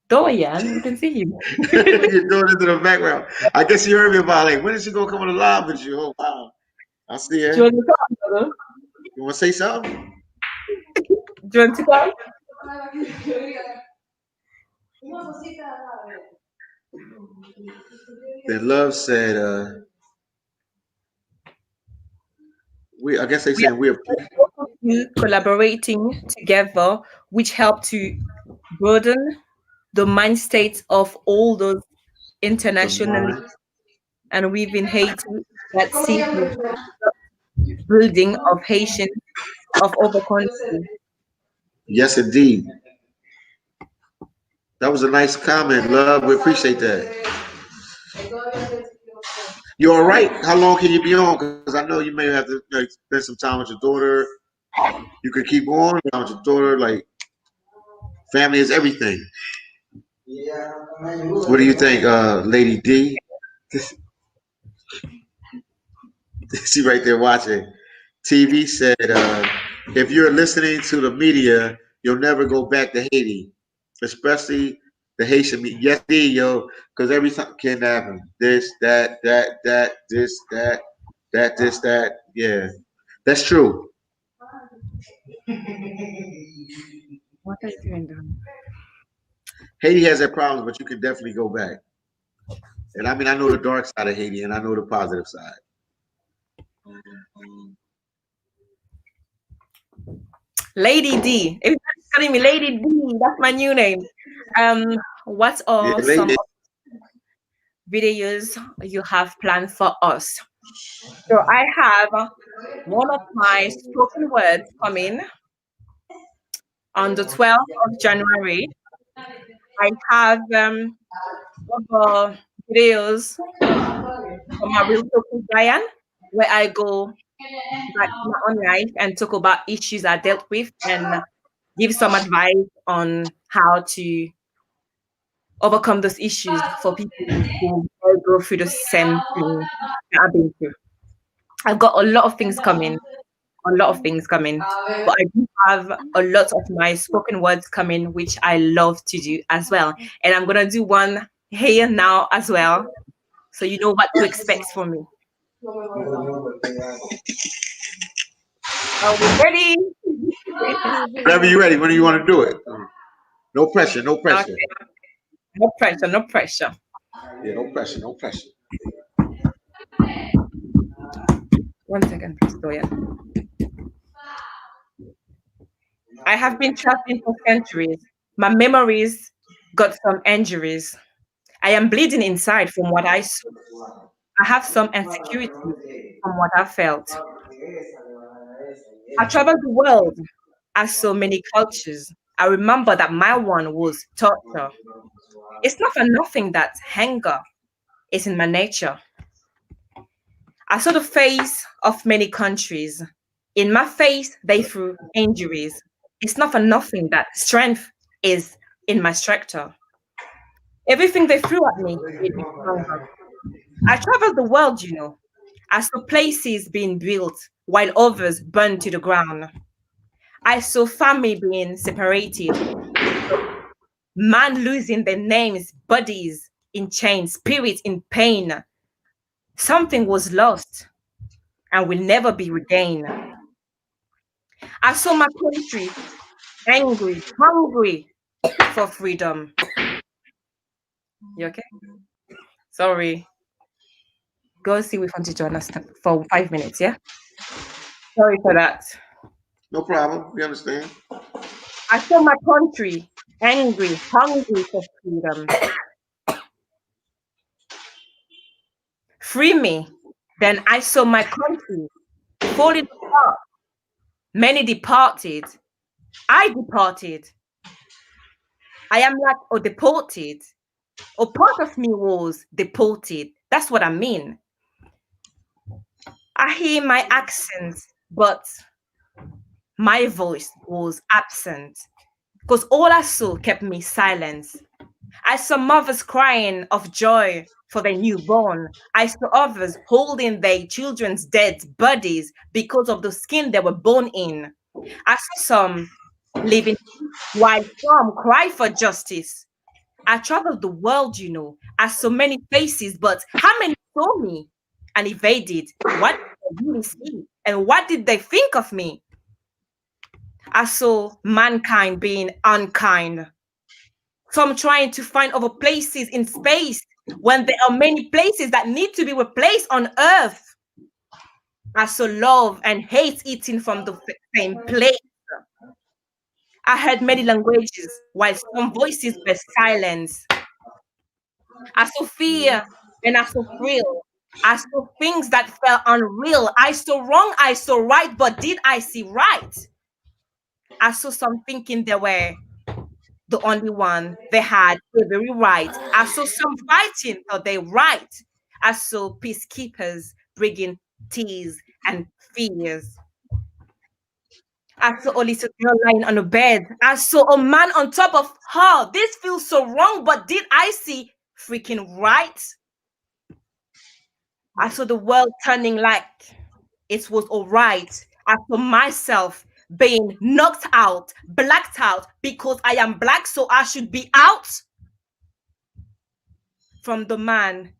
Dorian, we can see you. You're doing it in the background. I guess you heard me about like when is she gonna come on the live with you? Oh wow. I see Do you her. want to come, brother? You wanna say something? Do you want to come? Then Love said, we I guess they We saying we are are both of you collaborating together, which help to broaden the mind state of all those the internationally mind. and within Haiti that see the building of Haitian of other countries. Yes indeed. That was a nice comment, Love. We appreciate that. You all right? How long can you be on? Because I know you may have to like, spend some time with your daughter. You could keep going with your daughter. Like family is everything. What do you think, Lady D? She right there watching. TV said, if you're listening to the media, you'll never go back to Haiti, especially the Haitian media. Yes, D, yo, because every time can happen. This, that, this, that. Yeah, that's true. What are you doing, Dan? Haiti has their problems, but you can definitely go back. And I mean, I know the dark side of Haiti, and I know the positive side. Lady D. Everybody's calling me Lady D. That's my new name. Um, what Yeah, are some lady. videos you have planned for us? So I have one of my spoken words coming on the 12th of January. I have other videos from my real talking Diane, where I go back to my own life and talk about issues I dealt with and give some advice on how to overcome those issues for people who go through the same thing that I've been through. I've got a lot of things coming, a lot of things coming, but I do have a lot of my spoken words coming, which I love to do as well. And I'm gonna do one here now as well, so you know what to expect from me. Are we ready? Whenever you're ready, when do you want to do it? No pressure, no pressure. Okay, no pressure, no pressure. Yeah, no pressure, no pressure. 1 second, please, Doya. I have been traveling for centuries. My memories got some injuries. I am bleeding inside from what I saw. I have some insecurities from what I felt. I traveled the world. I saw many cultures. I remember that my one was torture. It's not for nothing that anger is in my nature. I saw the face of many countries. In my face, they threw injuries. It's not for nothing that strength is in my structure. Everything they threw at me made me stronger. I traveled the world, you know. I saw places being built while others burned to the ground. I saw family being separated. I saw man losing their names, bodies in chains, spirits in pain. Something was lost and will never be regained. I saw my country angry, hungry for freedom. You okay? Sorry. Go see with Auntie Joanna for 5 minutes, yeah? Sorry for that. No problem. We understand. I saw my country angry, hungry for freedom. Free me. Then I saw my country falling apart. Many departed. I departed. I am like or deported. Or part of me was deported. That's what I mean. I hear my accent, but my voice was absent because all I saw kept me silent. I saw mothers crying of joy for their newborn. I saw others holding their children's dead bodies because of the skin they were born in. I saw some living while some cry for justice. I traveled the world, you know. I saw many faces, but how many saw me and evaded? What did they really see? And what did they think of me? I saw mankind being unkind. Some trying to find other places in space when there are many places that need to be replaced on Earth. I saw love and hate eating from the same plate. I heard many languages while some voices were silenced. I saw fear and I saw thrill. I saw things that felt unreal. I saw wrong, I saw right, but did I see right? I saw some thinking they were the only one they had every right. I saw some fighting for their right. I saw peacekeepers bringing tears and fears. I saw a little girl lying on a bed. I saw a man on top of her. This feels so wrong, but did I see freaking right? I saw the world turning like it was all right. I saw myself being knocked out, blacked out because I am black, so I should be out from the man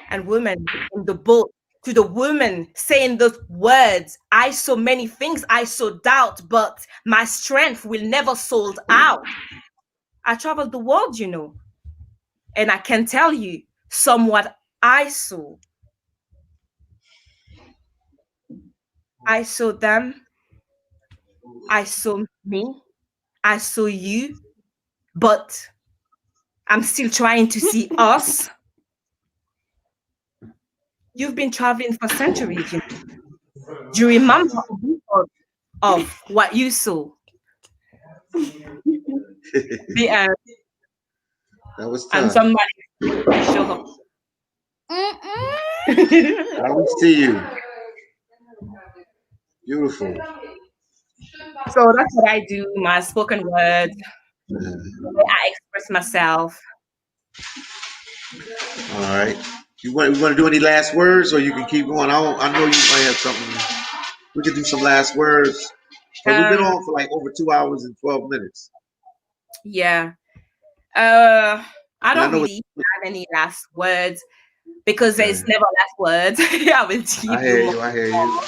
and woman in the boat to the woman saying those words. I saw many things, I saw doubt, but my strength will never sold out. I traveled the world, you know, and I can tell you somewhat I saw. I saw them, I saw me, I saw you, but I'm still trying to see us. You've been traveling for centuries, you know. Do you remember a bit of what you saw? The That was and tough. somebody show up. I will see you. Beautiful. So that's what I do, my spoken word. Yeah. The way I express myself. All right. You want to do any last words, or you can keep going? I know you might have something. We could do some last words because we've been Um, on for like over 2 hours and 12 minutes, yeah. Uh, I and I don't know really it's have any last words because okay. there's never last words. I will I give you hear more. you. I hear you.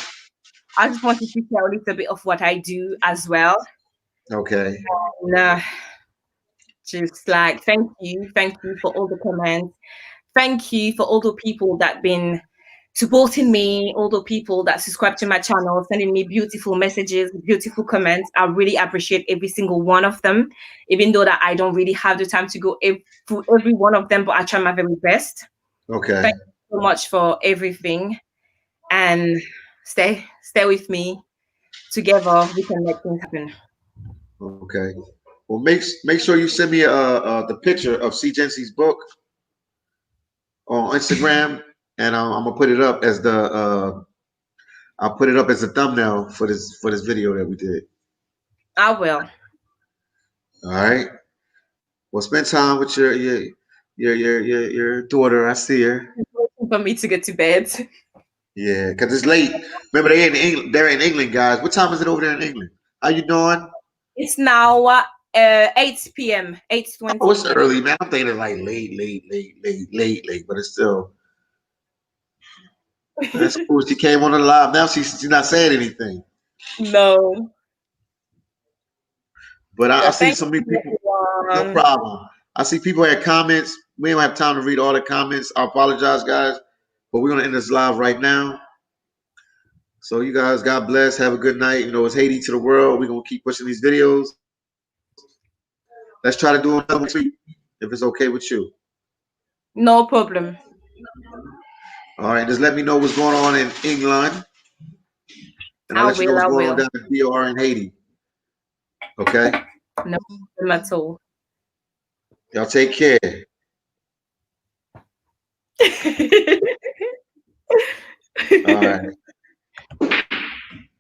I just wanted to share a little bit of what I do as well. Okay. And, just like thank you for all the comments. Thank you for all the people that been supporting me, all the people that subscribe to my channel, sending me beautiful messages, beautiful comments. I really appreciate every single one of them, even though that I don't really have the time to go through every one of them, but I try my very best. Okay. Thank you so much for everything, and stay with me. Together, we can make things happen. Okay. Well, make sure you send me the picture of SeeJeanty's book on Instagram, and I'm gonna put it up as the I'll put it up as a thumbnail for this video that we did. I will. All right. Well, spend time with your daughter. I see her. For me to get to bed. Yeah, cause it's late. Remember they in England. They're in England, guys. What time is it over there in England? How you doing? It's now 8 p.m. Oh, 8:20 it's p.m. early, man. I'm thinking it's like late, but it's still that's cool. She came on the live. Now she's not saying anything. No. But I So see thank so many you, people. No everyone. problem. I see people had comments. We don't have time to read all the comments. I apologize, guys. But we're gonna end this live right now. So you guys, God bless. Have a good night. You know, it's Haiti to the world. We're gonna keep pushing these videos. Let's try to do another one next week if it's okay with you. No problem. All right, just let me know what's going on in England, and I'll I let you know will. what's I going on will. down in DR and Haiti. Okay, No problem at all. y'all take care. All right.